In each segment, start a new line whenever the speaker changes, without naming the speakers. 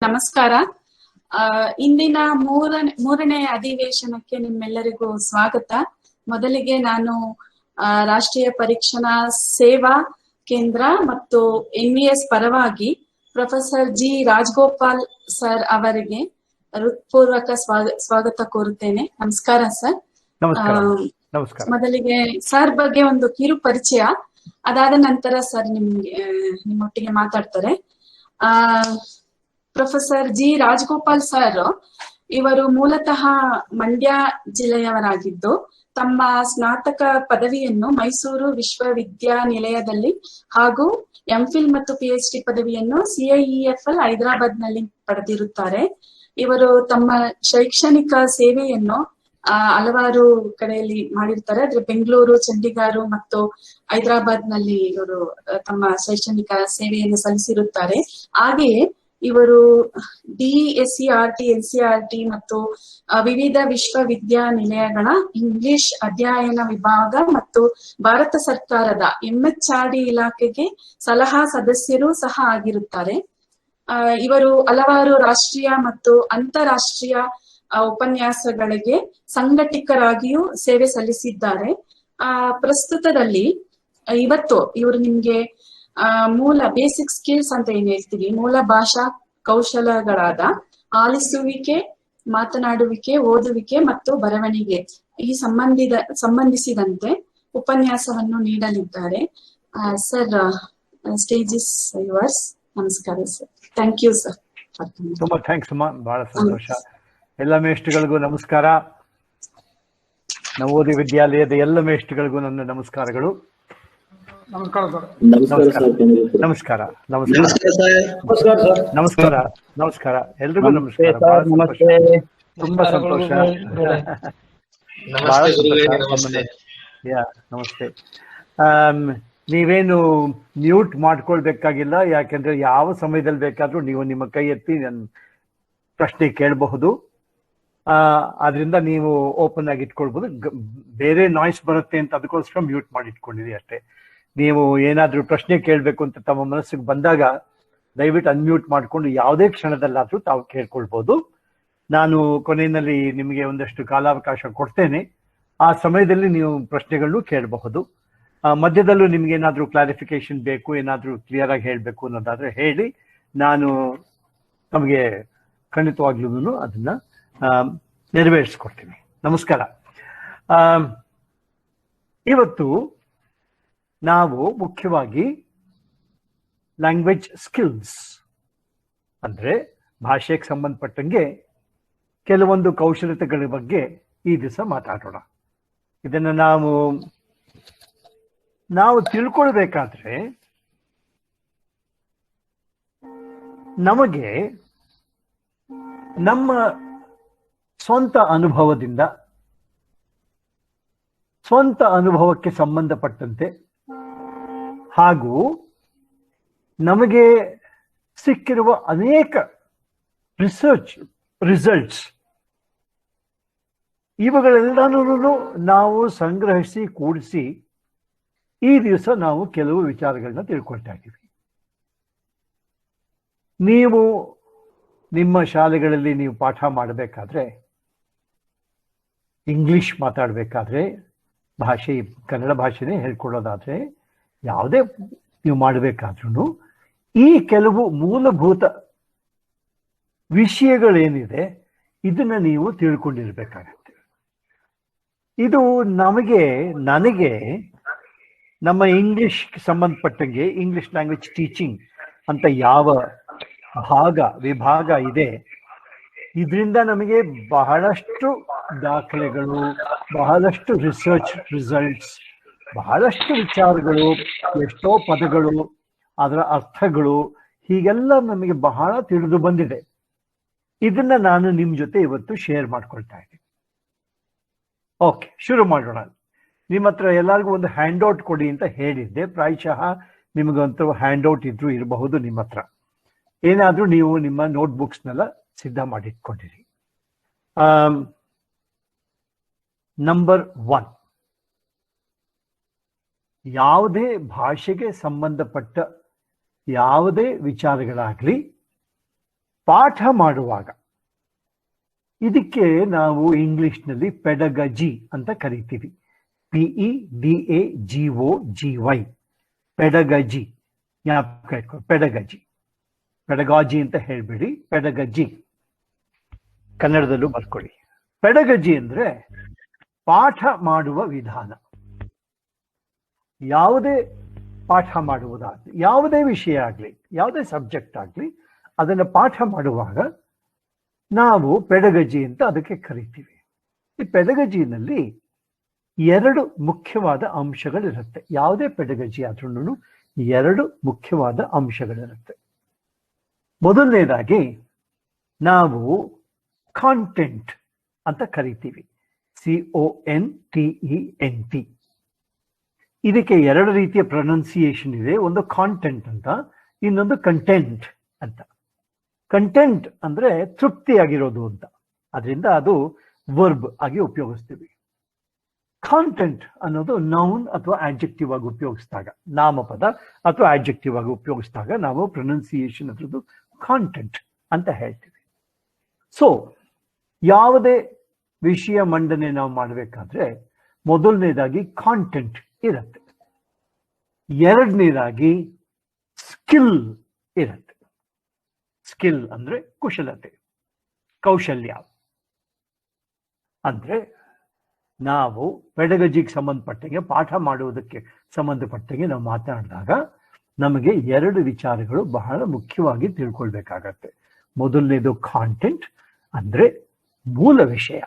ನಮಸ್ಕಾರ. ಇಂದಿನ ಮೂರನೇ ಅಧಿವೇಶನಕ್ಕೆ ನಿಮ್ಮೆಲ್ಲರಿಗೂ ಸ್ವಾಗತ. ಮೊದಲಿಗೆ ನಾನು ರಾಷ್ಟ್ರೀಯ ಪರೀಕ್ಷಣಾ ಸೇವಾ ಕೇಂದ್ರ ಮತ್ತು NVS ಪರವಾಗಿ ಪ್ರೊಫೆಸರ್ ಜಿ ರಾಜಗೋಪಾಲ್ ಸರ್ ಅವರಿಗೆ ಹೃತ್ಪೂರ್ವಕ ಸ್ವಾಗತ ಕೋರುತ್ತೇನೆ. ನಮಸ್ಕಾರ ಸರ್. ಮೊದಲಿಗೆ ಸರ್ ಬಗ್ಗೆ ಒಂದು ಕಿರು ಪರಿಚಯ, ಅದಾದ ನಂತರ ಸರ್ ನಿಮ್ಮೊಟ್ಟಿಗೆ ಮಾತಾಡ್ತಾರೆ. ಪ್ರೊಫೆಸರ್ ಜಿ ರಾಜಗೋಪಾಲ್ ಸರ್ ಇವರು ಮೂಲತಃ ಮಂಡ್ಯ ಜಿಲ್ಲೆಯವರಾಗಿದ್ದು ತಮ್ಮ ಸ್ನಾತಕ ಪದವಿಯನ್ನು ಮೈಸೂರು ವಿಶ್ವವಿದ್ಯಾನಿಲಯದಲ್ಲಿ ಹಾಗೂ MPhil ಮತ್ತು PhD ಪದವಿಯನ್ನು CIEFL ಹೈದರಾಬಾದ್ ನಲ್ಲಿ ಪಡೆದಿರುತ್ತಾರೆ. ಇವರು ತಮ್ಮ ಶೈಕ್ಷಣಿಕ ಸೇವೆಯನ್ನು ಹಲವಾರು ಕಡೆಯಲ್ಲಿ ಮಾಡಿರ್ತಾರೆ. ಆದ್ರೆ ಬೆಂಗಳೂರು, ಚಂಡೀಗಢ ಮತ್ತು ಹೈದರಾಬಾದ್ ನಲ್ಲಿ ಇವರು ತಮ್ಮ ಶೈಕ್ಷಣಿಕ ಸೇವೆಯನ್ನು ಸಲ್ಲಿಸಿರುತ್ತಾರೆ. ಹಾಗೆಯೇ ಇವರು DSCRT, NCERT ಮತ್ತು ವಿವಿಧ ವಿಶ್ವವಿದ್ಯಾನಿಲಯಗಳ ಇಂಗ್ಲಿಷ್ ಅಧ್ಯಯನ ವಿಭಾಗ ಮತ್ತು ಭಾರತ ಸರ್ಕಾರದ MHRD ಇಲಾಖೆಗೆ ಸಲಹಾ ಸದಸ್ಯರು ಸಹ ಆಗಿರುತ್ತಾರೆ. ಇವರು ಹಲವಾರು ರಾಷ್ಟ್ರೀಯ ಮತ್ತು ಅಂತಾರಾಷ್ಟ್ರೀಯ ಉಪನ್ಯಾಸಗಳಿಗೆ ಸಂಘಟಕರಾಗಿಯೂ ಸೇವೆ ಸಲ್ಲಿಸಿದ್ದಾರೆ. ಪ್ರಸ್ತುತದಲ್ಲಿ ಇವತ್ತು ಇವರು ನಿಮ್ಗೆ ಮೂಲ ಬೇಸಿಕ್ ಸ್ಕಿಲ್ಸ್ ಅಂತ ಏನ್ ಹೇಳ್ತೀವಿ, ಮೂಲ ಭಾಷಾ ಕೌಶಲಗಳಾದ ಆಲಿಸುವಿಕೆ, ಮಾತನಾಡುವಿಕೆ, ಓದುವಿಕೆ ಮತ್ತು ಬರವಣಿಗೆ ಈ ಸಂಬಂಧಿಸಿದಂತೆ ಉಪನ್ಯಾಸವನ್ನು ನೀಡಲಿದ್ದಾರೆ. Sir, stage is yours. ನಮಸ್ಕಾರ ಸರ್. Thank you sir.
ತುಂಬಾ ಥ್ಯಾಂಕ್ಸ್ ಅಮ್ಮ, ಬಹಳ ಸಂತೋಷ. ಎಲ್ಲ ಮೇಷ್ಟ್ರಿಗಳಿಗೂ ನಮಸ್ಕಾರ. ನವೋದಯ ವಿದ್ಯಾಲಯದ ಎಲ್ಲ ಮೇಷ್ಟ್ರಿಗಳಿಗೂ ನನ್ನ ನಮಸ್ಕಾರಗಳು.
ನಮಸ್ಕಾರ ಸರ್.
ನಮಸ್ಕಾರ ನಮಸ್ಕಾರ ನಮಸ್ಕಾರ ಎಲ್ರಿಗೂ ನಮಸ್ಕಾರ. ತುಂಬಾ ಸಂತೋಷ. ಬಹಳ ಸಂತೋಷ. ನಮಸ್ತೆ. ನೀವೇನು ಮ್ಯೂಟ್ ಮಾಡ್ಕೊಳ್ಬೇಕಾಗಿಲ್ಲ, ಯಾಕೆಂದ್ರೆ ಯಾವ ಸಮಯದಲ್ಲಿ ಬೇಕಾದ್ರೂ ನೀವು ನಿಮ್ಮ ಕೈ ಎತ್ತಿ ನನ್ನ ಪ್ರಶ್ನೆ ಕೇಳಬಹುದು. ಆದ್ರಿಂದ ನೀವು ಓಪನ್ ಆಗಿ ಇಟ್ಕೊಳ್ಬಹುದು. ಬೇರೆ ನಾಯ್ಸ್ ಬರುತ್ತೆ ಅಂತ ಅದಕ್ಕೋಸ್ಕರ ಮ್ಯೂಟ್ ಮಾಡಿ ಇಟ್ಕೊಂಡಿರಿ ಅಷ್ಟೇ. ನೀವು ಏನಾದ್ರೂ ಪ್ರಶ್ನೆ ಕೇಳಬೇಕು ಅಂತ ತಮ್ಮ ಮನಸ್ಸಿಗೆ ಬಂದಾಗ ದಯವಿಟ್ಟು ಅನ್ಮ್ಯೂಟ್ ಮಾಡಿಕೊಂಡು ಯಾವುದೇ ಕ್ಷಣದಲ್ಲಾದ್ರೂ ತಾವು ಕೇಳ್ಕೊಳ್ಬಹುದು. ನಾನು ಕೊನೆಯಲ್ಲಿ ನಿಮಗೆ ಒಂದಷ್ಟು ಕಾಲಾವಕಾಶ ಕೊಡ್ತೇನೆ. ಆ ಸಮಯದಲ್ಲಿ ನೀವು ಪ್ರಶ್ನೆಗಳನ್ನು ಕೇಳಬಹುದು. ಮಧ್ಯದಲ್ಲೂ ನಿಮ್ಗೆ ಏನಾದ್ರೂ ಕ್ಲಾರಿಫಿಕೇಶನ್ ಬೇಕು, ಏನಾದ್ರೂ ಕ್ಲಿಯರ್ ಆಗಿ ಹೇಳಬೇಕು ಅನ್ನೋದಾದ್ರೆ ಹೇಳಿ, ನಾನು ನಮಗೆ ಖಂಡಿತವಾಗ್ಲೂ ಅದನ್ನ ನೆರವೇರಿಸ್ಕೊಡ್ತೀನಿ. ನಮಸ್ಕಾರ. ಇವತ್ತು ನಾವು ಮುಖ್ಯವಾಗಿ ಲ್ಯಾಂಗ್ವೇಜ್ ಸ್ಕಿಲ್ಸ್ ಅಂದ್ರೆ ಭಾಷೆಗೆ ಸಂಬಂಧಪಟ್ಟಂಗೆ ಕೆಲವೊಂದು ಕೌಶಲ್ಯತೆಗಳ ಬಗ್ಗೆ ಈ ದಿವಸ ಮಾತಾಡೋಣ. ಇದನ್ನು ನಾವು ತಿಳ್ಕೊಳ್ಬೇಕಾದ್ರೆ ನಮಗೆ ನಮ್ಮ ಸ್ವಂತ ಅನುಭವಕ್ಕೆ ಸಂಬಂಧಪಟ್ಟಂತೆ ಹಾಗೂ ನಮಗೆ ಸಿಕ್ಕಿರುವ ಅನೇಕ ರಿಸರ್ಚ್ ರಿಸಲ್ಟ್ಸ್ ಇವುಗಳೆಲ್ಲನೂ ನಾವು ಸಂಗ್ರಹಿಸಿ ಕೂಡಿಸಿ ಈ ದಿವಸ ನಾವು ಕೆಲವು ವಿಚಾರಗಳನ್ನ ತಿಳ್ಕೊಳ್ತಾ ಇದ್ದೀವಿ. ನೀವು ನಿಮ್ಮ ಶಾಲೆಗಳಲ್ಲಿ ನೀವು ಪಾಠ ಮಾಡಬೇಕಾದ್ರೆ, ಇಂಗ್ಲಿಷ್ ಮಾತಾಡಬೇಕಾದ್ರೆ, ಕನ್ನಡ ಭಾಷೆನೇ ಹೇಳ್ಕೊಡೋದಾದ್ರೆ, ಯಾವುದೇ ನೀವು ಮಾಡಬೇಕಾದ್ರೂ ಈ ಕೆಲವು ಮೂಲಭೂತ ವಿಷಯಗಳೇನಿದೆ ಇದನ್ನ ನೀವು ತಿಳ್ಕೊಂಡಿರ್ಬೇಕಾಗತ್ತೆ. ಇದು ನನಗೆ ನಮ್ಮ ಇಂಗ್ಲಿಷ್ ಸಂಬಂಧಪಟ್ಟಂಗೆ ಇಂಗ್ಲಿಷ್ ಲ್ಯಾಂಗ್ವೇಜ್ ಟೀಚಿಂಗ್ ಅಂತ ಯಾವ ವಿಭಾಗ ಇದೆ, ಇದರಿಂದ ನಮಗೆ ಬಹಳಷ್ಟು ದಾಖಲೆಗಳು, ಬಹಳಷ್ಟು ರಿಸರ್ಚ್ ರಿಸಲ್ಟ್ಸ್, ಬಹಳಷ್ಟು ವಿಚಾರಗಳು, ಎಷ್ಟೋ ಪದಗಳು, ಅದರ ಅರ್ಥಗಳು, ಹೀಗೆಲ್ಲ ನಮಗೆ ಬಹಳ ತಿಳಿದು ಬಂದಿದೆ. ಇದನ್ನ ನಾನು ನಿಮ್ಮ ಜೊತೆ ಇವತ್ತು ಶೇರ್ ಮಾಡ್ಕೊಳ್ತಾ ಇದ್ದೀನಿ. ಓಕೆ, ಶುರು ಮಾಡೋಣ. ನಿಮ್ಮ ಹತ್ರ ಎಲ್ಲರಿಗೂ ಒಂದು ಹ್ಯಾಂಡ್ಔಟ್ ಕೊಡಿ ಅಂತ ಹೇಳಿದ್ದೆ. ಪ್ರಾಯಶಃ ನಿಮಗಂತೂ ಹ್ಯಾಂಡ್ಔಟ್ ಇರಬಹುದು ನಿಮ್ಮ ಹತ್ರ. ಏನಾದರೂ ನೀವು ನಿಮ್ಮ ನೋಟ್ಬುಕ್ಸ್ನೆಲ್ಲ ಸಿದ್ಧ ಮಾಡಿಟ್ಕೊಂಡಿರಿ. ನಂಬರ್ 1, ಯಾವುದೇ ಭಾಷೆಗೆ ಸಂಬಂಧಪಟ್ಟ ಯಾವುದೇ ವಿಚಾರಗಳಾಗ್ಲಿ ಪಾಠ ಮಾಡುವಾಗ ಇದಕ್ಕೆ ನಾವು ಇಂಗ್ಲಿಷ್ನಲ್ಲಿ ಪೆಡಗಜಿ ಅಂತ ಕರಿತೀವಿ. PEDAGOGY, ಪೆಡಗಜಿ. ಜ್ಞಾಪಕ ಇಟ್ಕೊಳ್ಳಿ, ಪೆಡಗಜಿ. ಪೆಡಗಾಜಿ ಅಂತ ಹೇಳ್ಬೇಡಿ, ಪೆಡಗಜಿ ಕನ್ನಡದಲ್ಲೂ ಬರ್ಕೊಳ್ಳಿ. ಪೆಡಗಜಿ ಅಂದ್ರೆ ಪಾಠ ಮಾಡುವ ವಿಧಾನ. ಯಾವುದೇ ಪಾಠ ಮಾಡುವುದಾಗಲಿ, ಯಾವುದೇ ವಿಷಯ ಆಗಲಿ, ಯಾವುದೇ ಸಬ್ಜೆಕ್ಟ್ ಆಗಲಿ, ಅದನ್ನು ಪಾಠ ಮಾಡುವಾಗ ನಾವು ಪೆಡಗಜಿ ಅಂತ ಅದಕ್ಕೆ ಕರಿತೀವಿ. ಈ ಪೆಡಗಜಿನಲ್ಲಿ 2 ಮುಖ್ಯವಾದ ಅಂಶಗಳಿರುತ್ತೆ. ಯಾವುದೇ ಪೆಡಗಜಿ ಆದ್ರೂ 2 ಮುಖ್ಯವಾದ ಅಂಶಗಳಿರುತ್ತೆ. ಮೊದಲನೇದಾಗಿ ನಾವು ಕಾಂಟೆಂಟ್ ಅಂತ ಕರಿತೀವಿ, CONTENT. ಇದಕ್ಕೆ 2 ರೀತಿಯ ಪ್ರೊನೌನ್ಸಿಯೇಷನ್ ಇದೆ. ಒಂದು ಕಾಂಟೆಂಟ್ ಅಂತ, ಇನ್ನೊಂದು ಕಂಟೆಂಟ್ ಅಂತ. ಕಂಟೆಂಟ್ ಅಂದ್ರೆ ತೃಪ್ತಿಯಾಗಿರೋದು ಅಂತ, ಅದರಿಂದ ಅದು ವರ್ಬ್ ಆಗಿ ಉಪಯೋಗಿಸ್ತೀವಿ. ಕಾಂಟೆಂಟ್ ಅನ್ನೋದು ನೌನ್ ಅಥವಾ ಆಡ್ಜೆಕ್ಟಿವ್ ಆಗಿ ಉಪಯೋಗಿಸಿದಾಗ, ನಾಮಪದ ಅಥವಾ ಆಡ್ಜೆಕ್ಟಿವ್ ಆಗಿ ಉಪಯೋಗಿಸಿದಾಗ ನಾವು ಪ್ರೊನೌನ್ಸಿಯೇಷನ್ ಅದ್ರದ್ದು ಕಾಂಟೆಂಟ್ ಅಂತ ಹೇಳ್ತೀವಿ. ಸೊ ಯಾವುದೇ ವಿಷಯ ಮಂಡನೆ ನಾವು ಮಾಡಬೇಕಾದ್ರೆ ಮೊದಲನೇದಾಗಿ ಕಾಂಟೆಂಟ್ ಇರುತ್ತೆ, ಎರಡನೇದಾಗಿ ಸ್ಕಿಲ್ ಇರುತ್ತೆ. ಸ್ಕಿಲ್ ಅಂದ್ರೆ ಕುಶಲತೆ, ಕೌಶಲ್ಯ. ಅಂದ್ರೆ ನಾವು ಪೆಡಗಜಿಗೆ ಸಂಬಂಧಪಟ್ಟಂಗೆ, ಪಾಠ ಮಾಡುವುದಕ್ಕೆ ಸಂಬಂಧಪಟ್ಟಂಗೆ ನಾವು ಮಾತನಾಡಿದಾಗ ನಮಗೆ 2 ವಿಚಾರಗಳು ಬಹಳ ಮುಖ್ಯವಾಗಿ ತಿಳ್ಕೊಳ್ಬೇಕಾಗತ್ತೆ. ಮೊದಲನೇದು ಕಾಂಟೆಂಟ್ ಅಂದ್ರೆ ಮೂಲ ವಿಷಯ.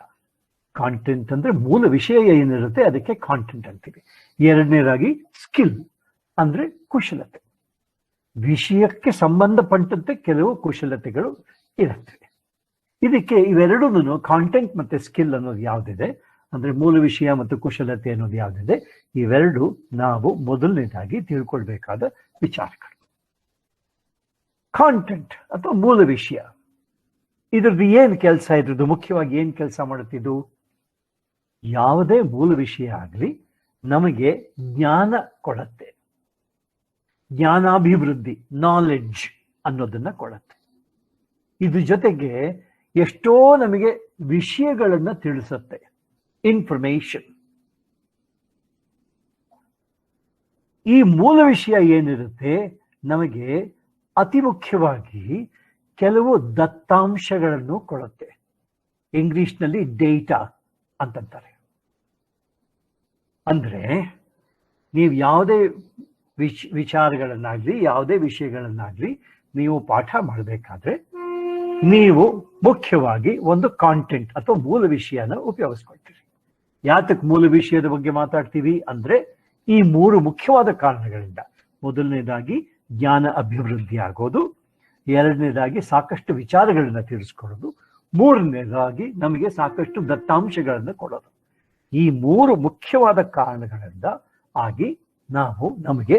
ಕಾಂಟೆಂಟ್ ಅಂದ್ರೆ ಮೂಲ ವಿಷಯ ಏನಿರುತ್ತೆ ಅದಕ್ಕೆ ಕಾಂಟೆಂಟ್ ಅಂತೀವಿ. ಎರಡನೇದಾಗಿ ಸ್ಕಿಲ್ ಅಂದ್ರೆ ಕುಶಲತೆ. ವಿಷಯಕ್ಕೆ ಸಂಬಂಧಪಟ್ಟಂತೆ ಕೆಲವು ಕುಶಲತೆಗಳು ಇರುತ್ತೆ. ಇದಕ್ಕೆ ಇವೆರಡೂ ಕಾಂಟೆಂಟ್ ಮತ್ತೆ ಸ್ಕಿಲ್ ಅನ್ನೋದು ಯಾವುದಿದೆ ಅಂದ್ರೆ ಮೂಲ ವಿಷಯ ಮತ್ತು ಕುಶಲತೆ ಅನ್ನೋದು ಯಾವುದಿದೆ, ಇವೆರಡು ನಾವು ಮೊದಲನೇದಾಗಿ ತಿಳ್ಕೊಳ್ಬೇಕಾದ ವಿಚಾರಗಳು. ಕಾಂಟೆಂಟ್ ಅಥವಾ ಮೂಲ ವಿಷಯ, ಇದ್ರದ್ದು ಏನ್ ಕೆಲಸ, ಇದ್ರದ್ದು ಮುಖ್ಯವಾಗಿ ಏನ್ ಕೆಲಸ ಮಾಡುತ್ತಿದ್ದು? ಯಾವುದೇ ಮೂಲ ವಿಷಯ ಆಗಲಿ ನಮಗೆ ಜ್ಞಾನ ಕೊಡುತ್ತೆ, ಜ್ಞಾನಾಭಿವೃದ್ಧಿ, ನಾಲೆಡ್ಜ್ ಅನ್ನೋದನ್ನ ಕೊಡುತ್ತೆ. ಇದ್ರ ಜೊತೆಗೆ ಎಷ್ಟೋ ನಮಗೆ ವಿಷಯಗಳನ್ನ ತಿಳಿಸುತ್ತೆ, ಇನ್ಫಾರ್ಮೇಶನ್. ಈ ಮೂಲ ವಿಷಯ ಏನಿರುತ್ತೆ ನಮಗೆ ಅತಿ ಮುಖ್ಯವಾಗಿ ಕೆಲವು ದತ್ತಾಂಶಗಳನ್ನು ಕೊಡುತ್ತೆ. ಇಂಗ್ಲಿಷ್ನಲ್ಲಿ ಡೇಟಾ ಅಂತಂತಾರೆ. ಅಂದ್ರೆ ನೀವು ಯಾವುದೇ ವಿಚಾರಗಳನ್ನಾಗ್ಲಿ ಯಾವುದೇ ವಿಷಯಗಳನ್ನಾಗ್ಲಿ ನೀವು ಪಾಠ ಮಾಡಬೇಕಾದ್ರೆ ನೀವು ಮುಖ್ಯವಾಗಿ ಒಂದು ಕಾಂಟೆಂಟ್ ಅಥವಾ ಮೂಲ ವಿಷಯನ ಉಪಯೋಗಿಸ್ಕೊಳ್ತೀರಿ. ಯಾತಕ್ಕೆ ಮೂಲ ವಿಷಯದ ಬಗ್ಗೆ ಮಾತಾಡ್ತೀವಿ ಅಂದ್ರೆ ಈ 3 ಮುಖ್ಯವಾದ ಕಾರಣಗಳಿಂದ. ಮೊದಲನೇದಾಗಿ ಜ್ಞಾನ ಅಭಿವೃದ್ಧಿ ಆಗೋದು, ಎರಡನೇದಾಗಿ ಸಾಕಷ್ಟು ವಿಚಾರಗಳನ್ನ ತಿಳಿಸ್ಕೊಳ್ಳೋದು, ಮೂರನೇದಾಗಿ ನಮಗೆ ಸಾಕಷ್ಟು ದತ್ತಾಂಶಗಳನ್ನು ಕೊಡೋದು. ಈ 3 ಮುಖ್ಯವಾದ ಕಾರಣಗಳಿಂದ ಆಗಿ ನಮಗೆ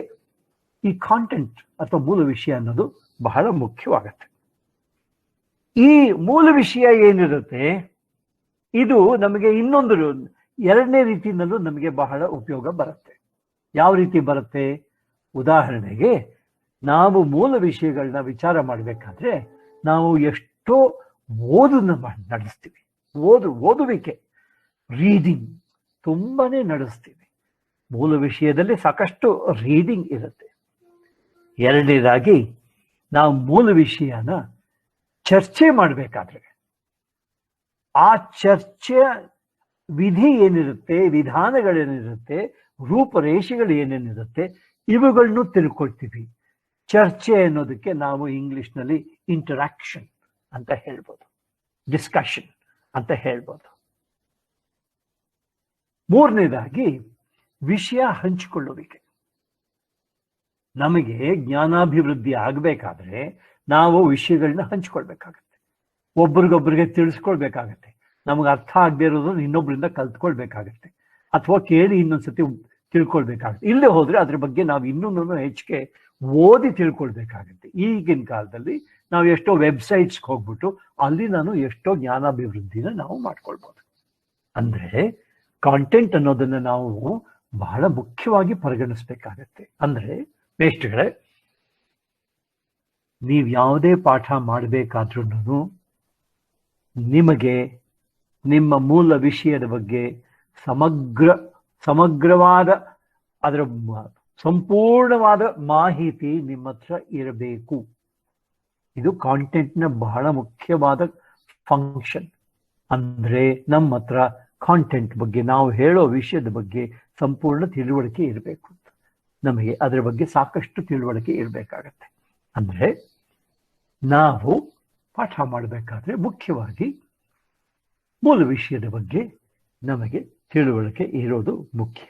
ಈ ಕಾಂಟೆಂಟ್ ಅಥವಾ ಮೂಲ ವಿಷಯ ಅನ್ನೋದು ಬಹಳ ಮುಖ್ಯವಾಗತ್ತೆ. ಈ ಮೂಲ ವಿಷಯ ಏನಿರುತ್ತೆ ಇದು ನಮಗೆ ಇನ್ನೊಂದು ಎರಡನೇ ರೀತಿಯಲ್ಲೂ ನಮಗೆ ಬಹಳ ಉಪಯೋಗ ಬರುತ್ತೆ. ಯಾವ ರೀತಿ ಬರುತ್ತೆ? ಉದಾಹರಣೆಗೆ ನಾವು ಮೂಲ ವಿಷಯಗಳನ್ನ ವಿಚಾರ ಮಾಡಬೇಕಾದ್ರೆ ನಾವು ಎಷ್ಟೋ ನಡೆಸ್ತೀವಿ. ಓದುವಿಕೆ, ರೀಡಿಂಗ್ ತುಂಬಾನೇ ನಡೆಸ್ತೀವಿ. ಮೂಲ ವಿಷಯದಲ್ಲಿ ಸಾಕಷ್ಟು ರೀಡಿಂಗ್ ಇರುತ್ತೆ. ಎರಡನೇದಾಗಿ ನಾವು ಮೂಲ ವಿಷಯನ ಚರ್ಚೆ ಮಾಡಬೇಕಾದ್ರೆ ಆ ಚರ್ಚೆಯ ವಿಧಿ ಏನಿರುತ್ತೆ, ವಿಧಾನಗಳೇನಿರುತ್ತೆ, ರೂಪರೇಷೆಗಳು ಏನೇನಿರುತ್ತೆ ಇವುಗಳನ್ನು ತಿಳ್ಕೊಳ್ತೀವಿ. ಚರ್ಚೆ ಅನ್ನೋದಕ್ಕೆ ನಾವು ಇಂಗ್ಲಿಷ್ನಲ್ಲಿ ಇಂಟರಾಕ್ಷನ್ ಅಂತ ಹೇಳ್ಬೋದು, ಡಿಸ್ಕಷನ್ ಅಂತ ಹೇಳ್ಬೋದು. ಮೂರನೇದಾಗಿ ವಿಷಯ ಹಂಚಿಕೊಳ್ಳುವಿಕೆ. ನಮಗೆ ಜ್ಞಾನಾಭಿವೃದ್ಧಿ ಆಗಬೇಕಾದ್ರೆ ನಾವು ವಿಷಯಗಳನ್ನ ಹಂಚ್ಕೊಳ್ಬೇಕಾಗತ್ತೆ, ಒಬ್ರಿಗೊಬ್ರಿಗೆ ತಿಳಿಸ್ಕೊಳ್ಬೇಕಾಗತ್ತೆ. ನಮಗೆ ಅರ್ಥ ಆಗದೆ ಇರೋದನ್ನ ಇನ್ನೊಬ್ರಿಂದ ಕಲ್ತ್ಕೊಳ್ಬೇಕಾಗತ್ತೆ, ಅಥವಾ ಕೇಳಿ ಇನ್ನೊಂದ್ಸತಿ ತಿಳ್ಕೊಳ್ಬೇಕಾಗತ್ತೆ. ಇಲ್ಲೇ ಹೋದ್ರೆ ಅದ್ರ ಬಗ್ಗೆ ನಾವು ಇನ್ನೂ ಹೆಚ್ಚಿಗೆ ಓದಿ ತಿಳ್ಕೊಳ್ಬೇಕಾಗತ್ತೆ. ಈಗಿನ ಕಾಲದಲ್ಲಿ ನಾವು ಎಷ್ಟೋ ವೆಬ್ಸೈಟ್ಸ್ಗೆ ಹೋಗ್ಬಿಟ್ಟು ಅಲ್ಲಿ ಎಷ್ಟೋ ಜ್ಞಾನಾಭಿವೃದ್ಧಿನ ನಾವು ಮಾಡ್ಕೊಳ್ಬೋದು. ಅಂದ್ರೆ ಕಾಂಟೆಂಟ್ ಅನ್ನೋದನ್ನ ನಾವು ಬಹಳ ಮುಖ್ಯವಾಗಿ ಪರಿಗಣಿಸ್ಬೇಕಾಗತ್ತೆ. ಅಂದ್ರೆ ಮೇಷ್ಟ್ರಗಳೇ, ನೀವು ಯಾವುದೇ ಪಾಠ ಮಾಡಬೇಕಾದ್ರೂ ನಿಮಗೆ ನಿಮ್ಮ ಮೂಲ ವಿಷಯದ ಬಗ್ಗೆ ಸಮಗ್ರವಾದ ಅದರ ಸಂಪೂರ್ಣವಾದ ಮಾಹಿತಿ ನಿಮ್ಮ ಹತ್ರ ಇರಬೇಕು. ಇದು ಕಾಂಟೆಂಟ್ನ ಬಹಳ ಮುಖ್ಯವಾದ ಫಂಕ್ಷನ್. ಅಂದ್ರೆ ನಮ್ಮ ಹತ್ರ ಕಾಂಟೆಂಟ್ ಬಗ್ಗೆ, ನಾವು ಹೇಳೋ ವಿಷಯದ ಬಗ್ಗೆ ಸಂಪೂರ್ಣ ತಿಳುವಳಿಕೆ ಇರಬೇಕು. ನಮಗೆ ಅದರ ಬಗ್ಗೆ ಸಾಕಷ್ಟು ತಿಳುವಳಿಕೆ ಇರಬೇಕಾಗತ್ತೆ. ಅಂದ್ರೆ ನಾವು ಪಾಠ ಮಾಡಬೇಕಾದ್ರೆ ಮುಖ್ಯವಾಗಿ ಮೂಲ ವಿಷಯದ ಬಗ್ಗೆ ನಮಗೆ ತಿಳುವಳಿಕೆ ಇರೋದು ಮುಖ್ಯ.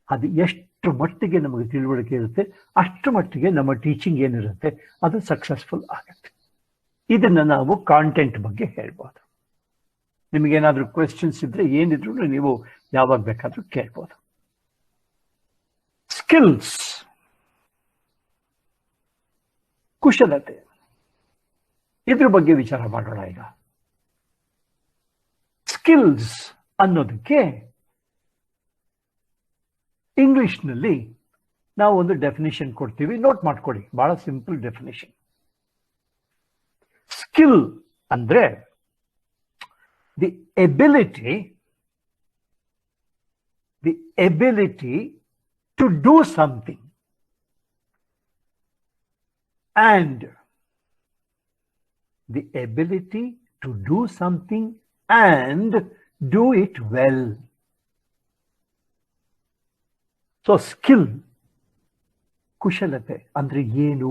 ಅದು ಎಷ್ಟು ಮಟ್ಟಿಗೆ ನಮಗೆ ತಿಳುವಳಿಕೆ ಇರುತ್ತೆ ಅಷ್ಟು ಮಟ್ಟಿಗೆ ನಮ್ಮ ಟೀಚಿಂಗ್ ಏನಿರುತ್ತೆ ಅದು ಸಕ್ಸಸ್ಫುಲ್ ಆಗುತ್ತೆ. ಇದನ್ನ ನಾವು ಕಾಂಟೆಂಟ್ ಬಗ್ಗೆ ಹೇಳ್ಬೋದು. ನಿಮಗೇನಾದ್ರೂ ಕ್ವೆಶ್ಚನ್ಸ್ ಇದ್ರೆ ಏನಿದ್ರು ನೀವು ಯಾವಾಗ ಬೇಕಾದ್ರೂ ಕೇಳ್ಬೋದು. ಸ್ಕಿಲ್ಸ್, ಕುಶಲತೆ, ಇದ್ರ ಬಗ್ಗೆ ವಿಚಾರ ಮಾಡೋಣ ಈಗ. ಸ್ಕಿಲ್ಸ್ ಅನ್ನೋದಕ್ಕೆ ಇಂಗ್ಲಿಷ್ನಲ್ಲಿ ನಾವು ಒಂದು ಡೆಫಿನಿಷನ್ ಕೊಡ್ತೀವಿ, ನೋಟ್ ಮಾಡ್ಕೊಳ್ಳಿ. ಬಹಳ ಸಿಂಪಲ್ ಡೆಫಿನಿಷನ್. ಸ್ಕಿಲ್ ಅಂದ್ರೆ the ability to do something and the ability to do something and do it well. So skill, ಕುಶಲತೆ ಅಂದ್ರೆ ಏನು?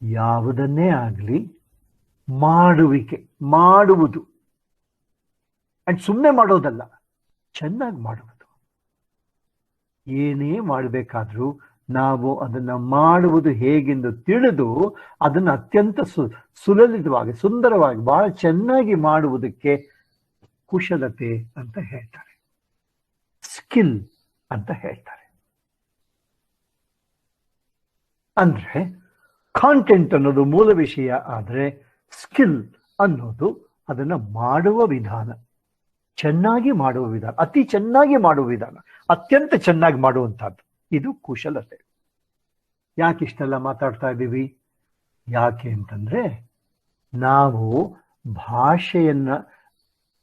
ಯಾವುದನ್ನೇ ಆಗಲಿ ಮಾಡುವುದು. ಅಂಡ್ ಸುಮ್ಮನೆ ಮಾಡೋದಲ್ಲ, ಚೆನ್ನಾಗಿ ಮಾಡುವುದು. ಏನೇ ಮಾಡಬೇಕಾದ್ರೂ ನಾವು ಅದನ್ನ ಮಾಡುವುದು ಹೇಗೆಂದು ತಿಳಿದು ಅದನ್ನು ಅತ್ಯಂತ ಸುಲಲಿತವಾಗಿ, ಸುಂದರವಾಗಿ, ಬಹಳ ಚೆನ್ನಾಗಿ ಮಾಡುವುದಕ್ಕೆ ಕುಶಲತೆ ಅಂತ ಹೇಳ್ತಾರೆ, ಸ್ಕಿಲ್ ಅಂತ ಹೇಳ್ತಾರೆ. ಅಂದ್ರೆ ಕಾಂಟೆಂಟ್ ಅನ್ನೋದು ಮೂಲ ವಿಷಯ ಆದ್ರೆ ಸ್ಕಿಲ್ ಅನ್ನೋದು ಅದನ್ನ ಮಾಡುವ ವಿಧಾನ, ಚೆನ್ನಾಗಿ ಮಾಡುವ ವಿಧಾನ, ಅತಿ ಚೆನ್ನಾಗಿ ಮಾಡುವ ವಿಧಾನ, ಅತ್ಯಂತ ಚೆನ್ನಾಗಿ ಮಾಡುವಂತಹದ್ದು. ಇದು ಕುಶಲತೆ. ಯಾಕೆ ಇಷ್ಟೆಲ್ಲ ಮಾತಾಡ್ತಾ ಇದ್ದೀವಿ? ಯಾಕೆ ಅಂತಂದ್ರೆ ನಾವು